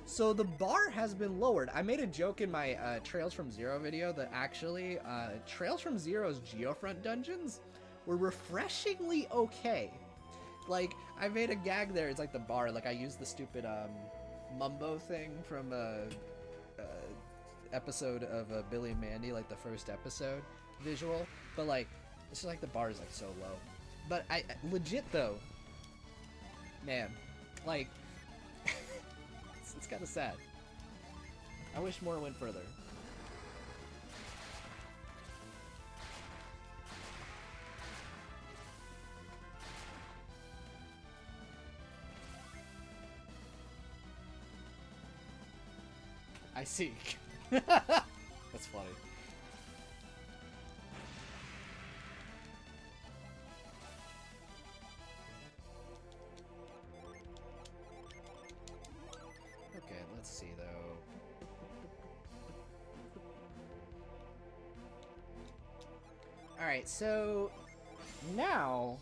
So the bar has been lowered. I made a joke in my Trails from Zero video that actually, Trails from Zero's Geofront dungeons were refreshingly okay. Like, I made a gag there. It's like the bar. Like, I used the stupid Mumbo thing from episode of Billy and Mandy, like the first episode visual. But, like, it's just like the bar is, like, so low. But I legit, though, man, like, it's kind of sad. I wish more went further. I see. That's funny. Okay, let's see though. Alright, so now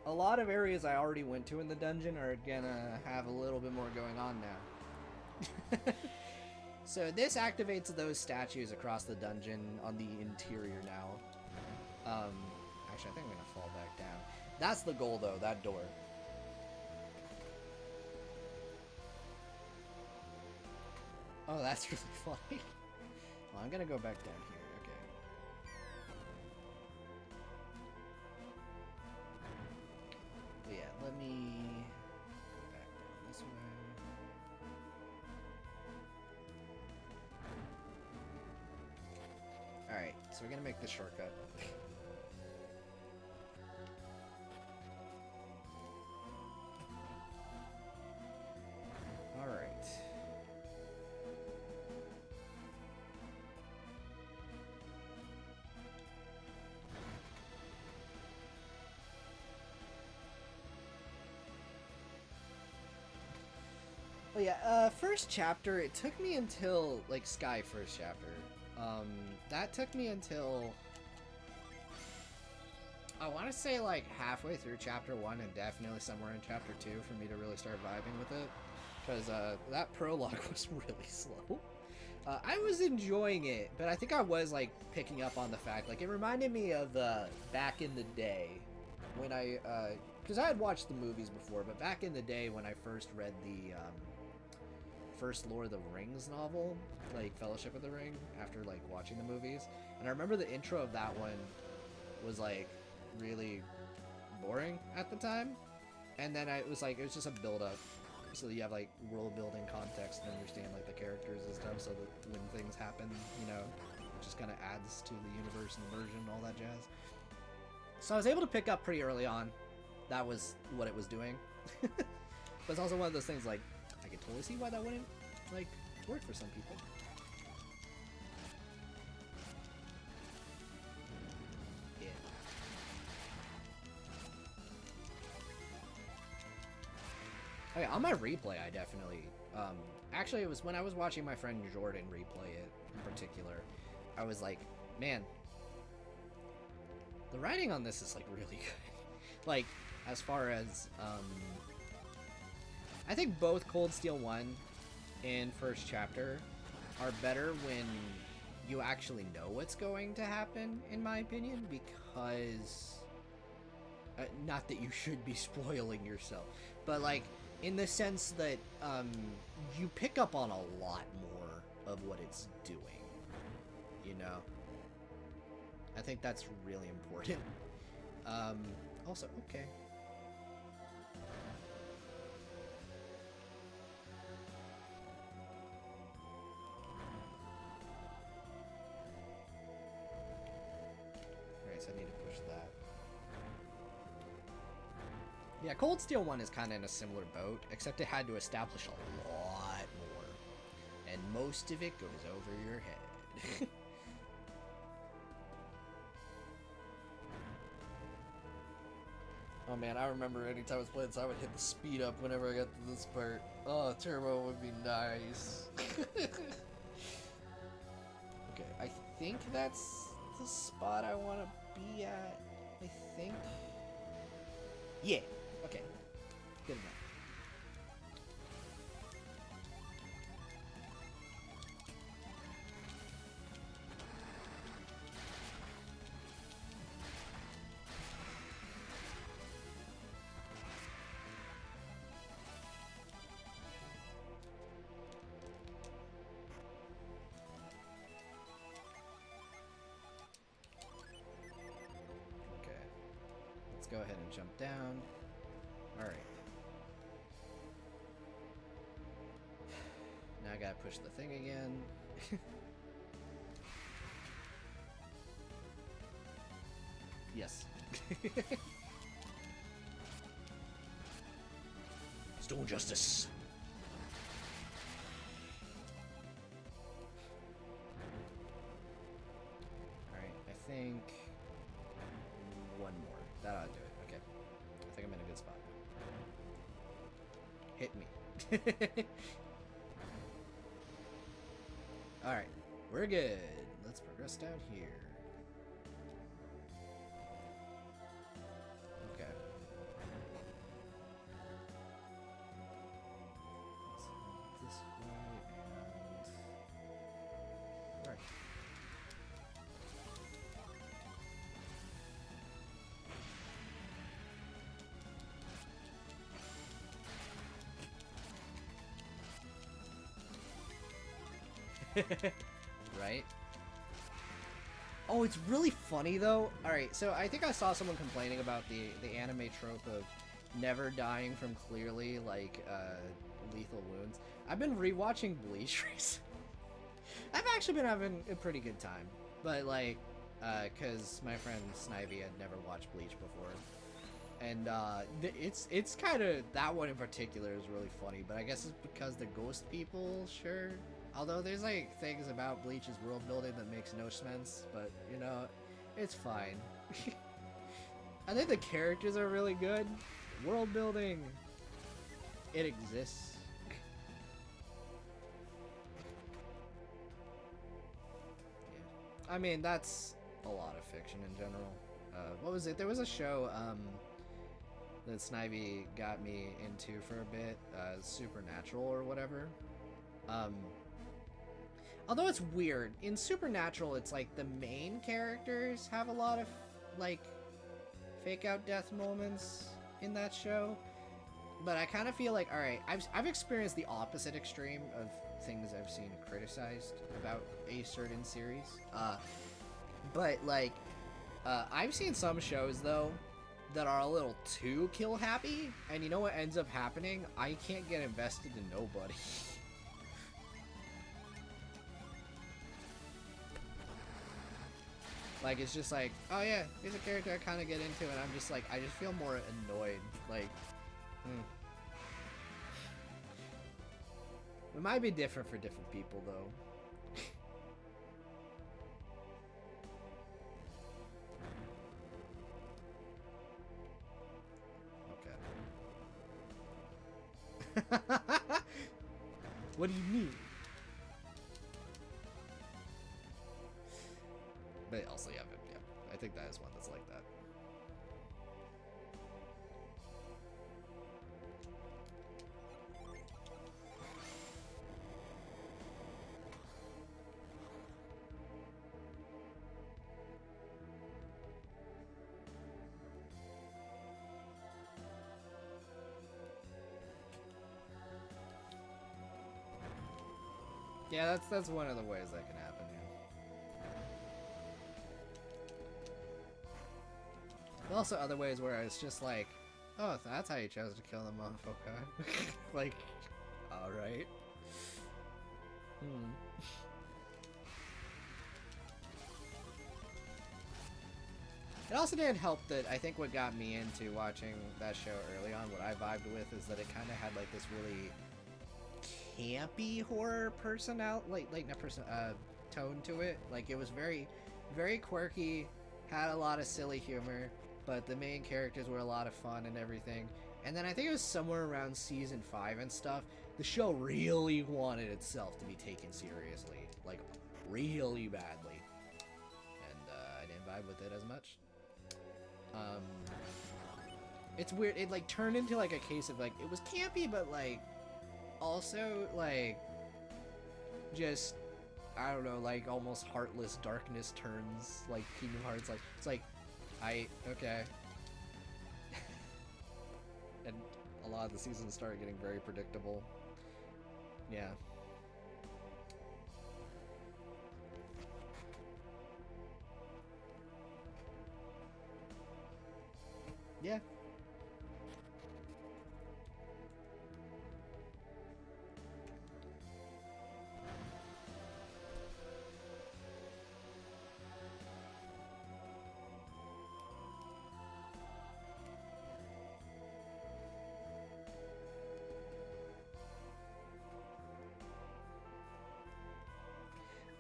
a lot of areas I already went to in the dungeon are gonna have a little bit more going on now. So this activates those statues across the dungeon on the interior now. Actually, I think I'm gonna fall back down. That's the goal, though, that door. Oh, that's really funny. Well, I'm gonna go back down here. Okay. Yeah, let me go back down this way. Alright, so we're gonna make this shortcut. Alright. Well, yeah, first chapter, it took me until, like, Sky first chapter. That took me until, I want to say, like, halfway through chapter 1 and definitely somewhere in chapter 2 for me to really start vibing with it. Because, that prologue was really slow. I was enjoying it, but I think I was, like, picking up on the fact, like, it reminded me of, back in the day when I, because I had watched the movies before, but back in the day when I first read the, first Lord of the Rings novel, like Fellowship of the Ring, after like watching the movies, and I remember the intro of that one was like really boring at the time, and then it was just a build up, so you have like world building context and understand like the characters and stuff, so that when things happen, you know, it just kind of adds to the universe and immersion and all that jazz. So I was able to pick up pretty early on that was what it was doing. But it's also one of those things like I can totally see why that wouldn't, like, work for some people. Yeah. Okay, on my replay, I definitely, actually, it was when I was watching my friend Jordan replay it, in particular, I was like, man, the writing on this is, like, really good. Like, as far as, I think both Cold Steel 1 and first chapter are better when you actually know what's going to happen, in my opinion, because not that you should be spoiling yourself, but like in the sense that you pick up on a lot more of what it's doing, you know. I think that's really important. Also, okay. So I need to push that. Yeah, Cold Steel 1 is kind of in a similar boat, except it had to establish a lot more. And most of it goes over your head. Oh man, I remember anytime I was playing this, I would hit the speed up whenever I got to this part. Oh, turbo would be nice. Okay, I think that's the spot I want to be at, I think. Yeah, okay. Good enough. Go ahead and jump down. Alright. Now I gotta push the thing again. Yes. Stone Justice. Alright, I think one more. That ought to do it. Okay. I think I'm in a good spot. Hit me. Alright. We're good. Let's progress down here. Okay. Right? Oh, it's really funny though. Alright, so I think I saw someone complaining about the anime trope of never dying from clearly, like, lethal wounds. I've been rewatching Bleach recently. I've actually been having a pretty good time. But, like, because my friend Snivy had never watched Bleach before. And, it's kind of, that one in particular is really funny, but I guess it's because the ghost people, sure. Although there's, like, things about Bleach's world building that makes no sense, but, you know, it's fine. I think the characters are really good. World building, it exists. Yeah. I mean, that's a lot of fiction in general. What was it? There was a show, that Snivy got me into for a bit, Supernatural or whatever. Although it's weird, in Supernatural, it's like the main characters have a lot of, like, fake out death moments in that show. But I kind of feel like, alright, I've experienced the opposite extreme of things I've seen criticized about a certain series. But, like, I've seen some shows, though, that are a little too kill happy, and you know what ends up happening? I can't get invested in nobody. Like, it's just like, oh yeah, here's a character I kind of get into, and I'm just like, I just feel more annoyed. Like, It might be different for different people, though. Okay. What do you mean? But also, yeah, I think that is one that's like that. Yeah, that's one of the ways that can happen, yeah. But also other ways where it's just like, oh, that's how you chose to kill them off, okay. Like, alright. It also didn't help that I think what got me into watching that show early on, what I vibed with, is that it kind of had like this really campy horror tone to it. Like, it was very, very quirky, had a lot of silly humor, but the main characters were a lot of fun and everything. And then I think it was somewhere around season 5 and stuff, the show really wanted itself to be taken seriously, like really badly, and I didn't vibe with it as much. It's weird, it like turned into like a case of like, it was campy, but like also like just, I don't know, like almost heartless darkness turns, like Kingdom Hearts, like it's like okay. And a lot of the seasons started getting very predictable. Yeah. Yeah.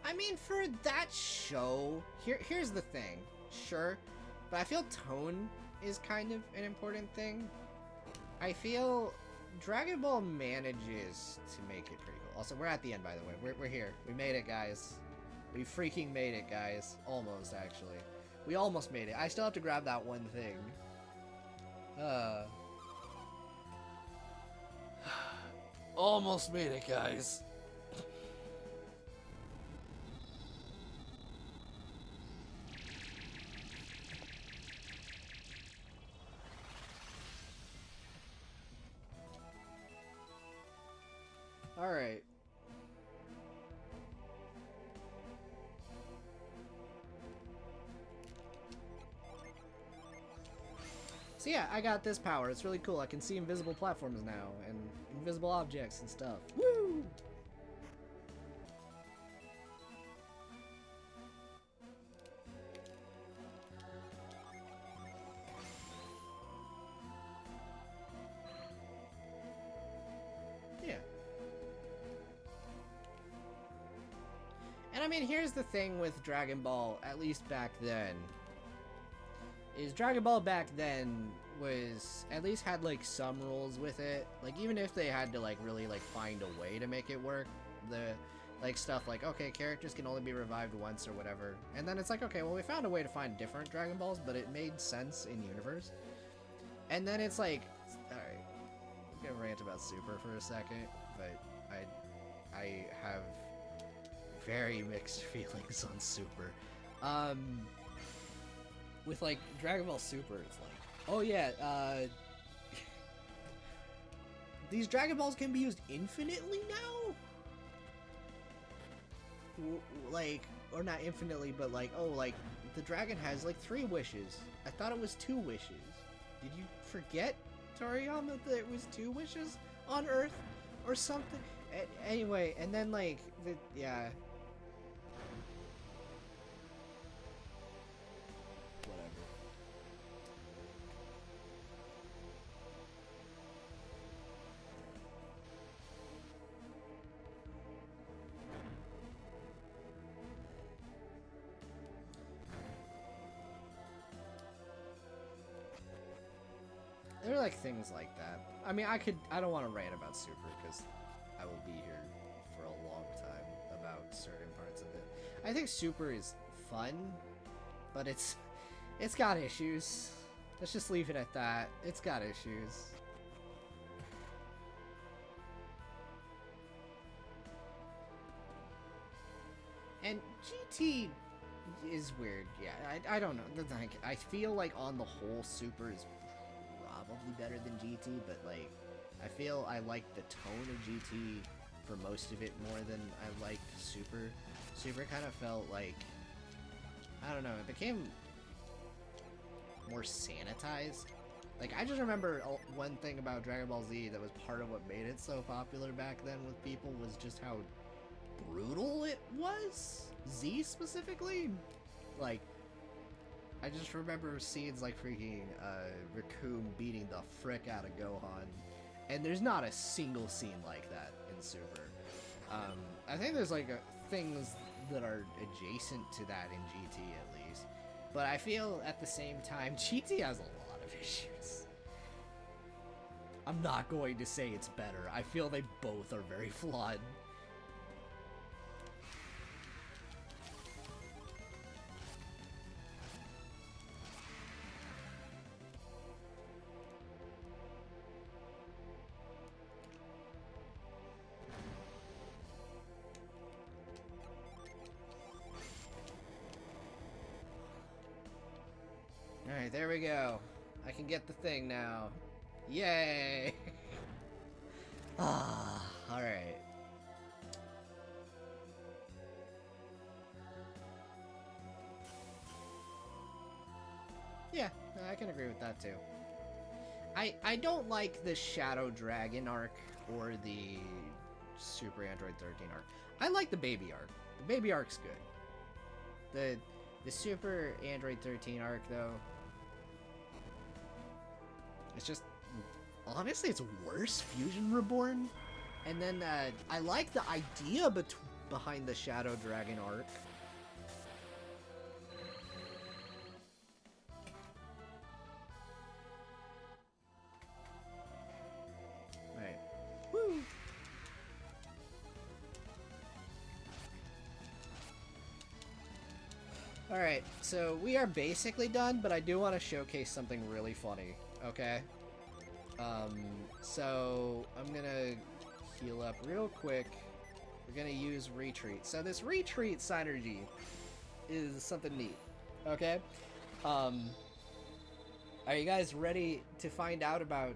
I mean, for that show, here's the thing. Sure, but I feel tone is kind of an important thing. I feel Dragon Ball manages to make it pretty cool. Also, we're at the end, by the way. We're here. We made it, guys. We freaking made it, guys. Almost, actually. We almost made it. I still have to grab that one thing. Almost made it, guys. Alright. So yeah, I got this power. It's really cool. I can see invisible platforms now and invisible objects and stuff. Woo! Yeah. And I mean, here's the thing with Dragon Ball, at least back then, is Dragon Ball back then was, at least had like some rules with it. Like, even if they had to like really like find a way to make it work, the like stuff like, okay, characters can only be revived once or whatever. And then it's like, okay, well, we found a way to find different Dragon Balls, but it made sense in universe. And then it's like, alright, I'm gonna rant about Super for a second, but I have very mixed feelings on Super. With like Dragon Ball Super, it's like, oh yeah, these Dragon Balls can be used infinitely now? Like, or not infinitely, but like, oh, like, the dragon has like 3 wishes. I thought it was 2 wishes. Did you forget, Toriyama, that it was 2 wishes on Earth? Or something? Anyway, and then like, yeah. There are like things like that. I mean, I don't want to rant about Super because I will be here for a long time about certain parts of it. I think Super is fun, but it's got issues. Let's just leave it at that. It's got issues. And GT is weird. Yeah, I don't know. I feel like on the whole, Super is probably better than GT, but like, I feel I like the tone of GT for most of it more than I liked Super. Super kind of felt like, I don't know, it became more sanitized. Like, I just remember one thing about Dragon Ball Z that was part of what made it so popular back then with people was just how brutal it was. Z specifically. Like, I just remember scenes like freaking Raccoon beating the frick out of Gohan, and there's not a single scene like that in Super. I think there's like things that are adjacent to that in GT at least, but I feel at the same time GT has a lot of issues. I'm not going to say it's better. I feel they both are very flawed. Alright, there we go. I can get the thing now. Yay! Ah, alright. Yeah, I can agree with that too. I don't like the Shadow Dragon arc or the Super Android 13 arc. I like the baby arc. The baby arc's good. The Super Android 13 arc though, it's just, honestly, it's worse. Fusion Reborn. And then I like the idea behind the Shadow Dragon arc. Right. Woo! Alright, so we are basically done, but I do want to showcase something really funny, okay? So I'm gonna heal up real quick. We're gonna use Retreat. So this Retreat synergy is something neat, okay? Are you guys ready to find out about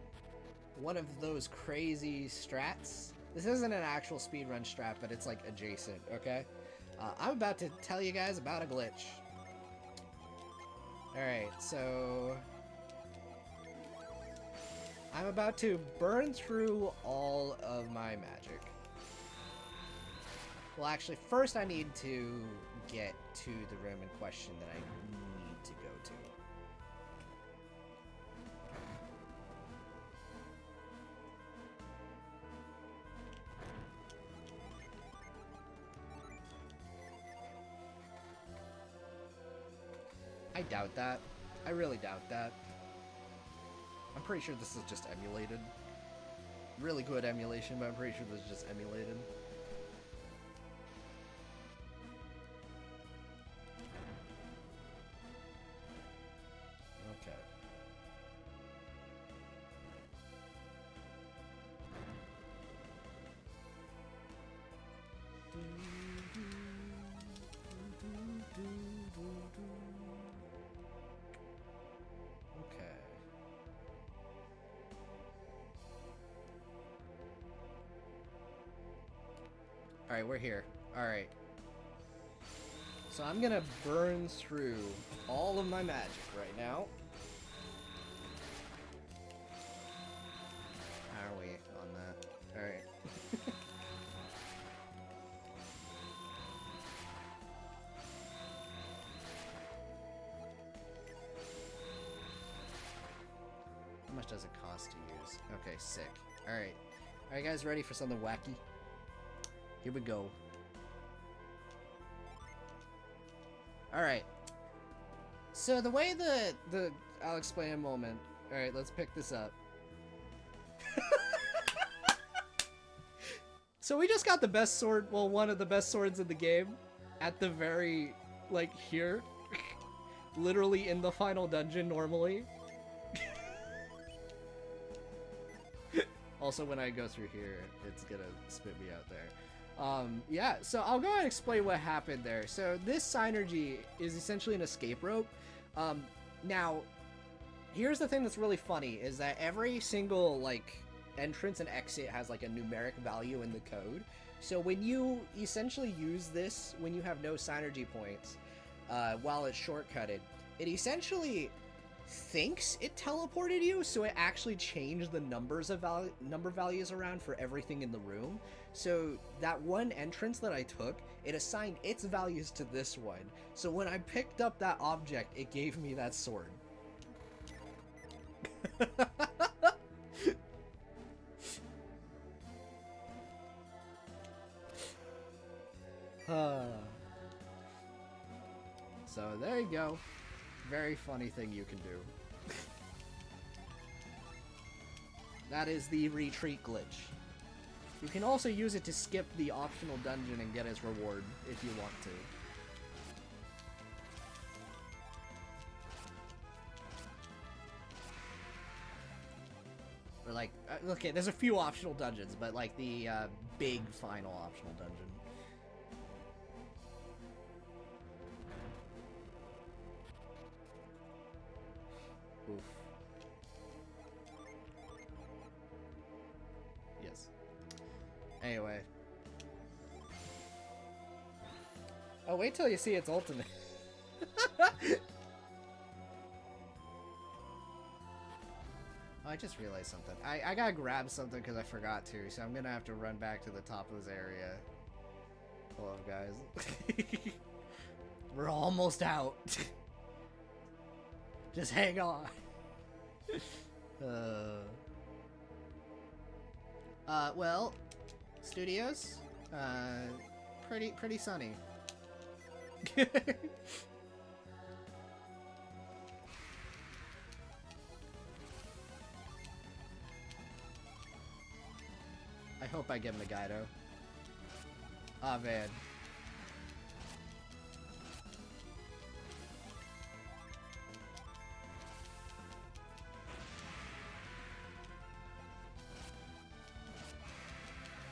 one of those crazy strats? This isn't an actual speedrun strat, but it's like adjacent, okay? I'm about to tell you guys about a glitch. Alright, so I'm about to burn through all of my magic. Well, actually, first I need to get to the room in question that I need to go to. I doubt that. I really doubt that. I'm pretty sure this is just emulated. Really good emulation, but I'm pretty sure this is just emulated. Okay. Okay. Alright, we're here. Alright. So I'm gonna burn through all of my magic right now. How are we on that? Alright. How much does it cost to use? Okay, sick. Alright. Alright guys, ready for something wacky? Here we go. Alright. So the way I'll explain in a moment. Alright, let's pick this up. So we just got the best sword, well, one of the best swords in the game. At the very, like, here. Literally in the final dungeon normally. Also, when I go through here, it's gonna spit me out there. Yeah, so I'll go ahead and explain what happened there. So this synergy is essentially an escape rope. Now, here's the thing that's really funny, is that every single, like, entrance and exit has, like, a numeric value in the code. So when you essentially use this, when you have no synergy points, while it's shortcutted, it essentially thinks it teleported you, so it actually changed the number values around for everything in the room. So that one entrance that I took, it assigned its values to this one. So when I picked up that object, it gave me that sword. So there you go. Very funny thing you can do. That is the retreat glitch. You can also use it to skip the optional dungeon and get its reward if you want to. Or like, okay, there's a few optional dungeons, but like the big final optional dungeon. Oof. Yes. Anyway. Oh, wait till you see its ultimate. Oh, I just realized something. I gotta grab something because I forgot to, so I'm gonna have to run back to the top of this area. Hold on, guys. We're almost out. Just hang on. Well, studios, pretty sunny. I hope I get Megaido. Ah, man.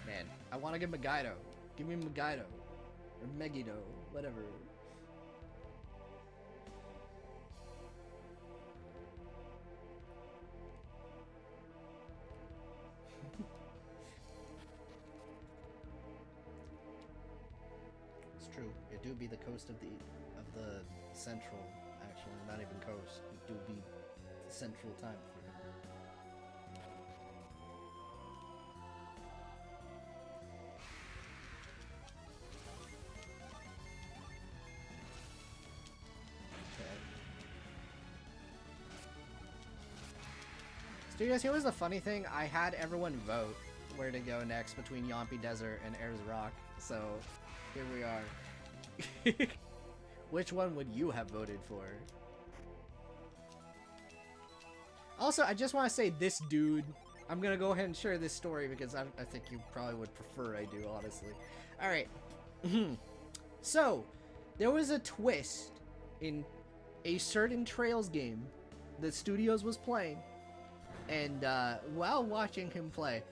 Man, I want to get Megaido. Give me Megaido. Or Megido. Whatever. It's true. It do be the coast of the central, actually, not even coast. It do be central time for him. Studios, here was the funny thing. I had everyone vote where to go next between Yompi Desert and Ayers Rock. So, here we are. Which one would you have voted for? Also, I just want to say this dude. I'm going to go ahead and share this story because I think you probably would prefer I do, honestly. Alright. So, there was a twist in a certain Trails game that Studios was playing. And while watching him play,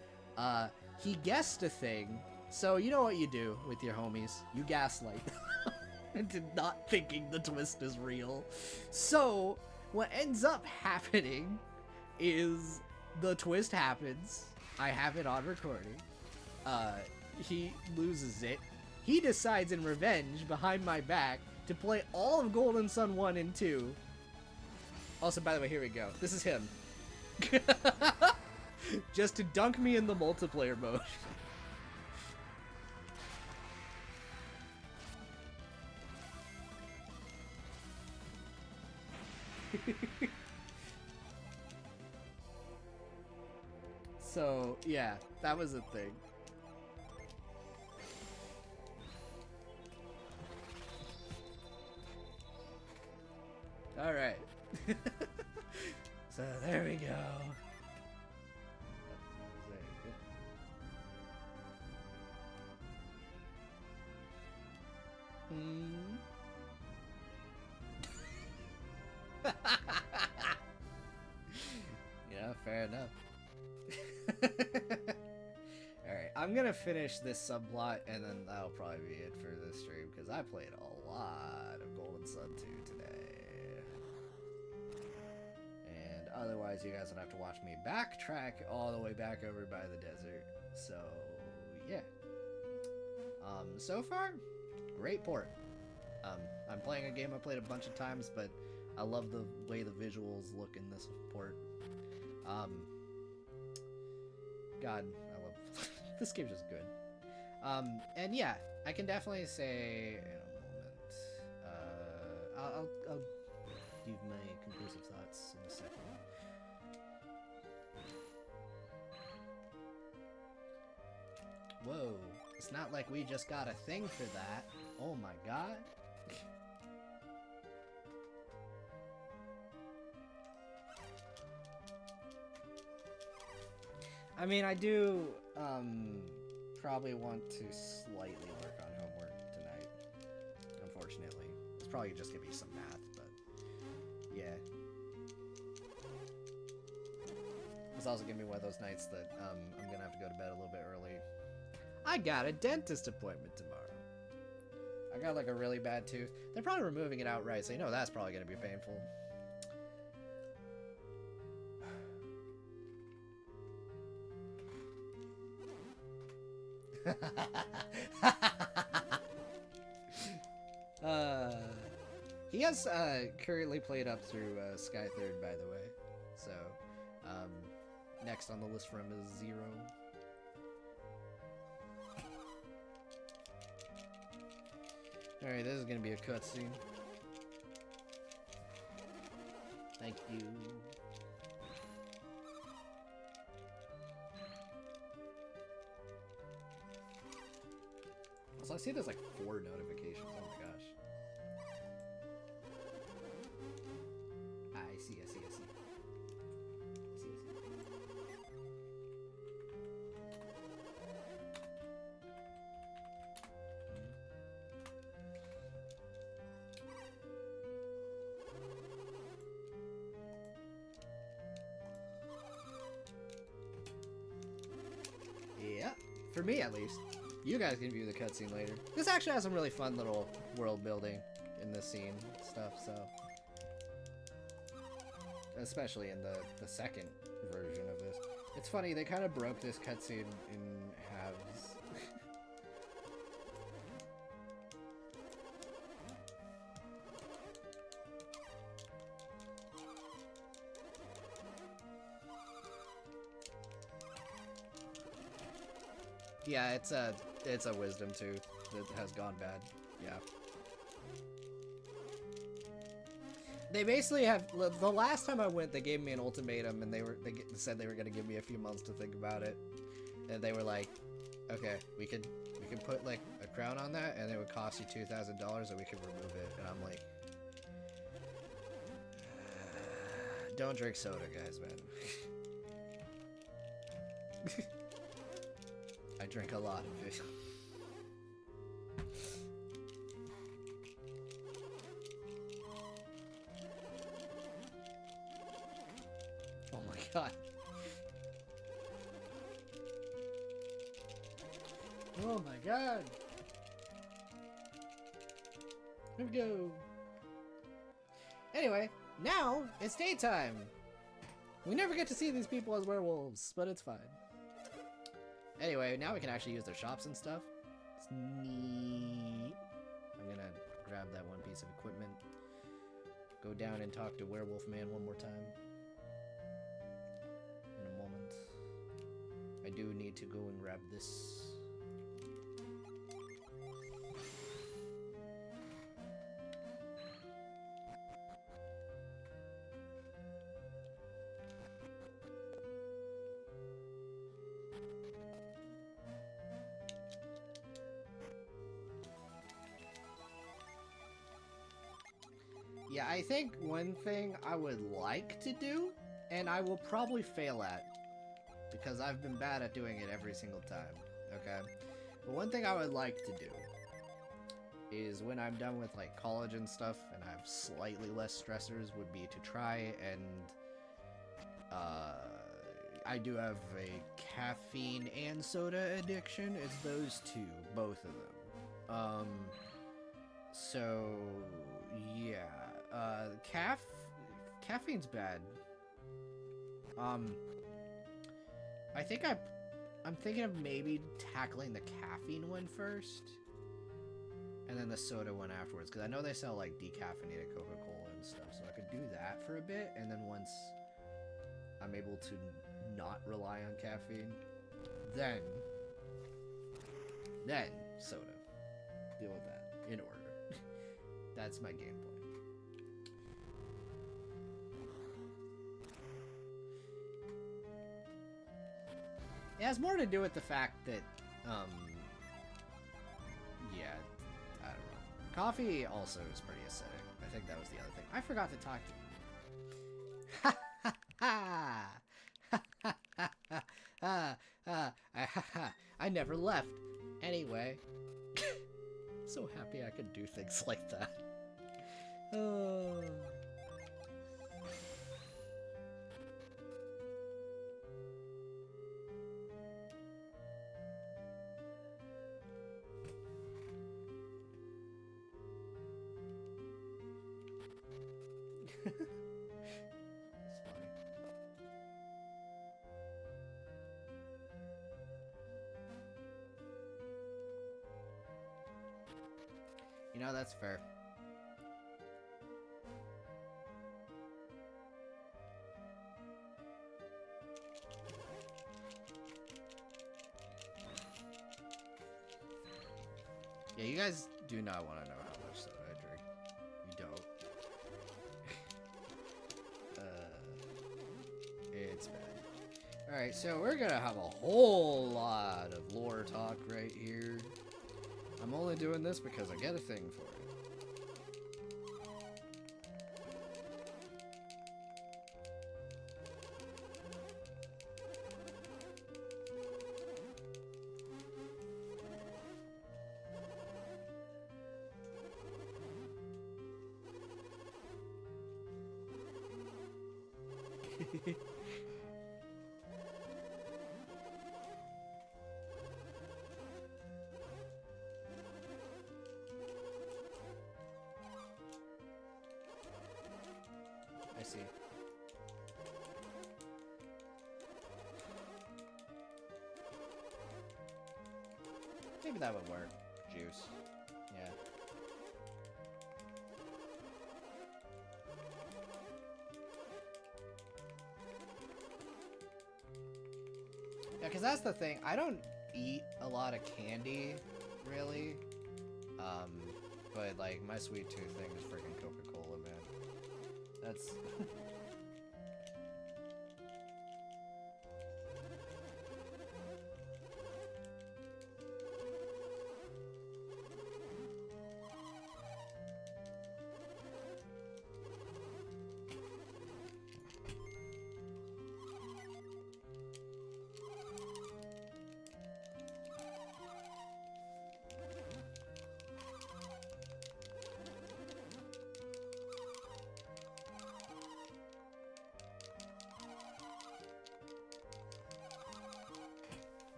he guessed a thing. So you know what you do with your homies. You gaslight into not thinking the twist is real. So what ends up happening is the twist happens. I have it on recording. He loses it. He decides in revenge behind my back to play all of Golden Sun 1 and 2. Also, by the way, here we go. This is him. Just to dunk me in the multiplayer mode. So, yeah, that was a thing. Alright. So, there we go. Yeah, fair enough. Alright, I'm gonna finish this subplot and then that'll probably be it for this stream because I played a lot of Golden Sun 2 today. And otherwise you guys would have to watch me backtrack all the way back over by the desert. So, yeah. So far, great port. I'm playing a game I played a bunch of times, but I love the way the visuals look in this port. God, I love this game's just good. And yeah, I can definitely say in a moment. I'll give my conclusive thoughts in a second. Whoa, it's not like we just got a thing for that. Oh my god. I mean, I do, probably want to slightly work on homework tonight, unfortunately. It's probably just gonna be some math, but, yeah. It's also gonna be one of those nights that, I'm gonna have to go to bed a little bit early. I got a dentist appointment tomorrow. I got, like, a really bad tooth. They're probably removing it outright, so you know that's probably gonna be painful. He has currently played up through Sky Third, by the way. So, next on the list for him is 0. Alright, this is gonna be a cutscene. Thank you. Also, I see there's like 4 notifications. Oh my gosh. I see. Yeah, for me at least. You guys can view the cutscene later. This actually has some really fun little world building in this scene stuff, so. Especially in the second version of this. It's funny, they kind of broke this cutscene in halves. Yeah, it's a wisdom tooth that has gone bad. Yeah. They basically have. The last time I went, they gave me an ultimatum, and they said they were gonna give me a few months to think about it, and they were like, "Okay, we could put like a crown on that, and it would cost you $2,000, or we could remove it." And I'm like, "Don't drink soda, guys, man." I drink a lot of it. Oh my god. Oh my god. Here we go. Anyway, now it's daytime. We never get to see these people as werewolves, but it's fine. Anyway, now we can actually use their shops and stuff. It's neat. I'm gonna grab that one piece of equipment. Go down and talk to Werewolf Man one more time. In a moment. I do need to go and grab this. Yeah, I think one thing I would like to do, and I will probably fail at, because I've been bad at doing it every single time, okay? But one thing I would like to do is when I'm done with like college and stuff, and I have slightly less stressors, would be to try and, I do have a caffeine and soda addiction. It's those two, both of them. So, yeah. Caffeine's bad. I think I'm thinking of maybe tackling the caffeine one first, and then the soda one afterwards, because I know they sell like decaffeinated Coca-Cola and stuff, so I could do that for a bit, and then once I'm able to not rely on caffeine, then soda. Deal with that in order. That's my game plan. It has more to do with the fact that, yeah, I don't know. Coffee also is pretty acidic. I think that was the other thing. I forgot to talk to you. Ha ha ha! Ha ha ha ha! I never left. Anyway. So happy I could do things like that. Oh. It's funny. You know, that's fair. Yeah, you guys do not want to know how much soda I drink. You don't. It's bad. Alright, so we're gonna have a whole lot of lore talk right here. I'm only doing this because I get a thing for it. I see. Maybe that would work. Juice. Yeah. Yeah, because that's the thing. I don't eat a lot of candy, really. But, like, my sweet tooth thing is freaking Coca-Cola, man. That's...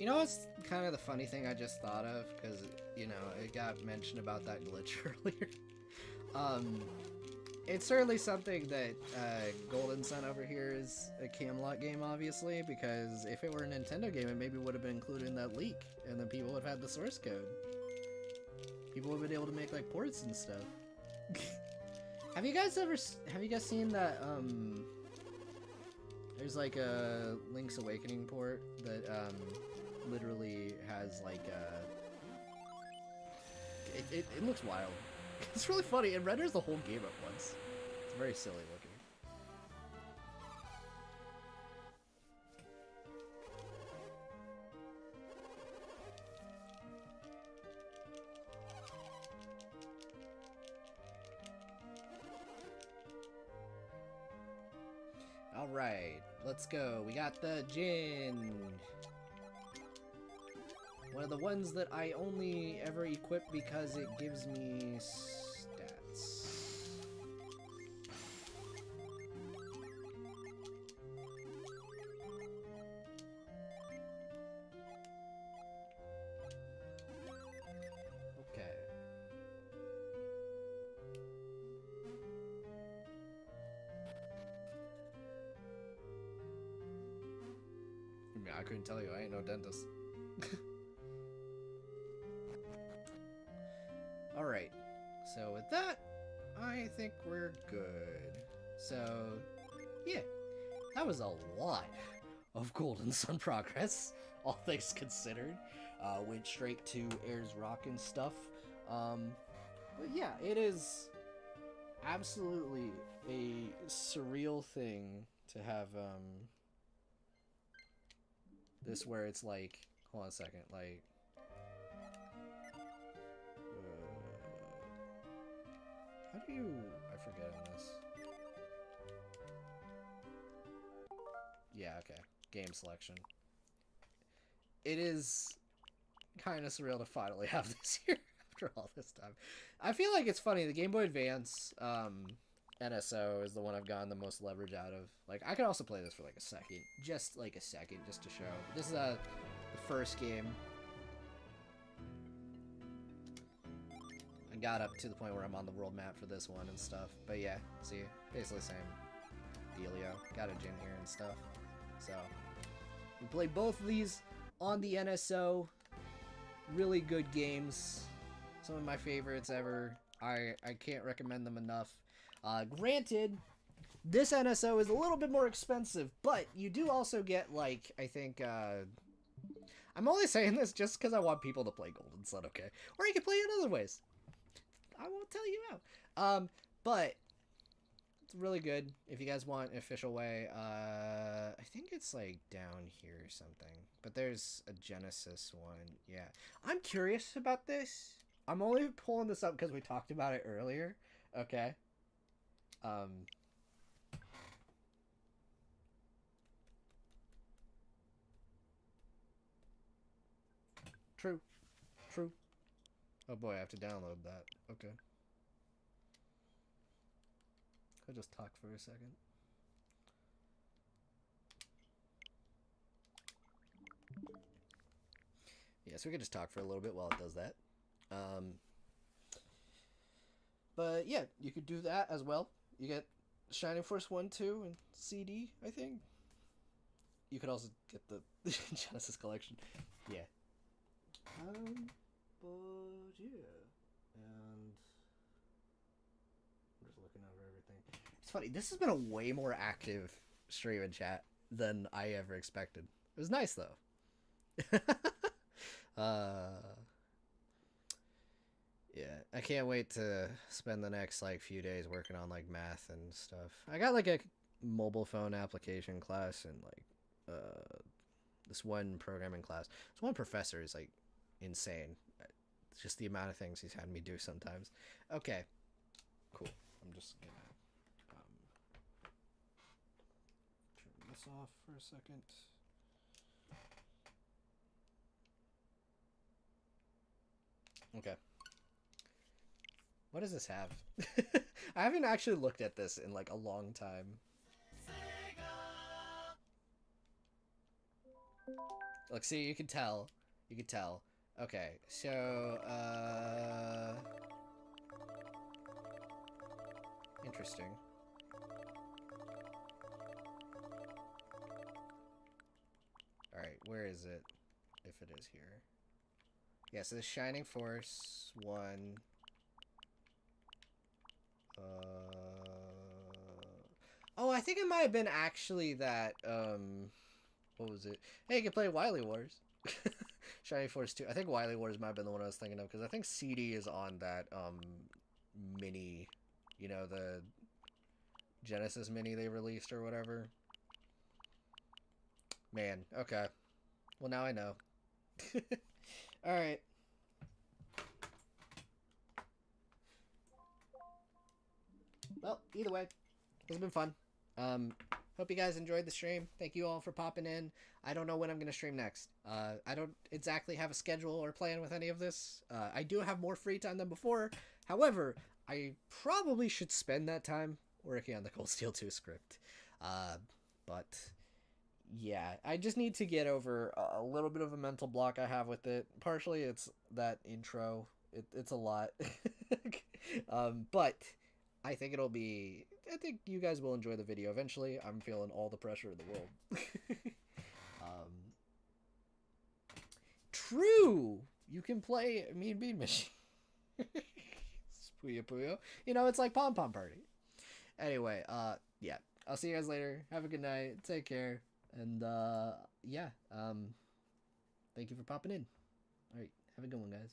You know what's kind of the funny thing I just thought of? Because, you know, it got mentioned about that glitch earlier. It's certainly something that Golden Sun over here is a Camelot game, obviously, because if it were a Nintendo game, it maybe would have been included in that leak, and then people would have had the source code. People would have been able to make, like, ports and stuff. Have you guys seen that, there's, like, a Link's Awakening port that, literally has, like, it looks wild. It's really funny. It renders the whole game at once. It's very silly looking. All right, let's go. We got the Jin. One of the ones that I only ever equip because it gives me stats. Okay. I mean, I couldn't tell you. I ain't no dentist. Alright, so with that, I think we're good. So, yeah, that was a lot of Golden Sun progress, all things considered. Went straight to Ayers Rock and stuff. But yeah, it is absolutely a surreal thing to have, this where it's like, hold on a second, like, how do you... I forget on this. Yeah, okay. Game selection. It is kind of surreal to finally have this here after all this time. I feel like it's funny. The Game Boy Advance NSO is the one I've gotten the most leverage out of. Like, I could also play this for like a second. Just like a second, just to show. This is the first game. Got up to the point where I'm on the world map for this one and stuff. But yeah, see, basically same dealio. Got a Jin here and stuff. So, we played both of these on the NSO. Really good games. Some of my favorites ever. I can't recommend them enough. Granted, this NSO is a little bit more expensive, but you do also get, like, I think, I'm only saying this just because I want people to play Golden Sun, okay? Or you can play it other ways. I won't tell you how. But it's really good. If you guys want an official way, I think it's like down here or something. But there's a Genesis one. Yeah. I'm curious about this. I'm only pulling this up because we talked about it earlier. Okay. True. True. Oh boy, I have to download that. Okay. I'll just talk for a second. Yeah, so we can just talk for a little bit while it does that. But yeah, you could do that as well. You get Shining Force 1, 2, and CD, I think. You could also get the Genesis collection. Yeah. But yeah. And I'm just talking over everything. It's funny. This has been a way more active stream and chat than I ever expected. It was nice though. Yeah, I can't wait to spend the next like few days working on like math and stuff. I got like a mobile phone application class and like this one programming class. This one professor is like insane. It's just the amount of things he's had me do sometimes. Okay, cool. I'm just gonna turn this off for a second. Okay. What does this have? I haven't actually looked at this in like a long time. Look, see, you can tell. You can tell. Okay, so, interesting. Alright, where is it? If it is here. Yeah, so the Shining Force 1. Oh, I think it might have been actually that, what was it? Hey, you can play Wily Wars. Shining Force 2. I think Wily Wars might have been the one I was thinking of, because I think CD is on that, mini, you know, the Genesis mini they released or whatever. Man, okay. Well, now I know. Alright. Well, either way, it's been fun. Hope you guys enjoyed the stream. Thank you all for popping in. I don't know when I'm going to stream next. I don't exactly have a schedule or plan with any of this. I do have more free time than before. However, I probably should spend that time working on the Cold Steel 2 script. But yeah, I just need to get over a little bit of a mental block I have with it. Partially it's that intro. It's a lot. But I think it'll be... I think you guys will enjoy the video eventually. I'm feeling all the pressure in the world. True! You can play Mean Bean Machine. Puyo Puyo. You know, it's like Pom Pom Party. Anyway, yeah. I'll see you guys later. Have a good night. Take care. And, yeah. Thank you for popping in. Alright, have a good one, guys.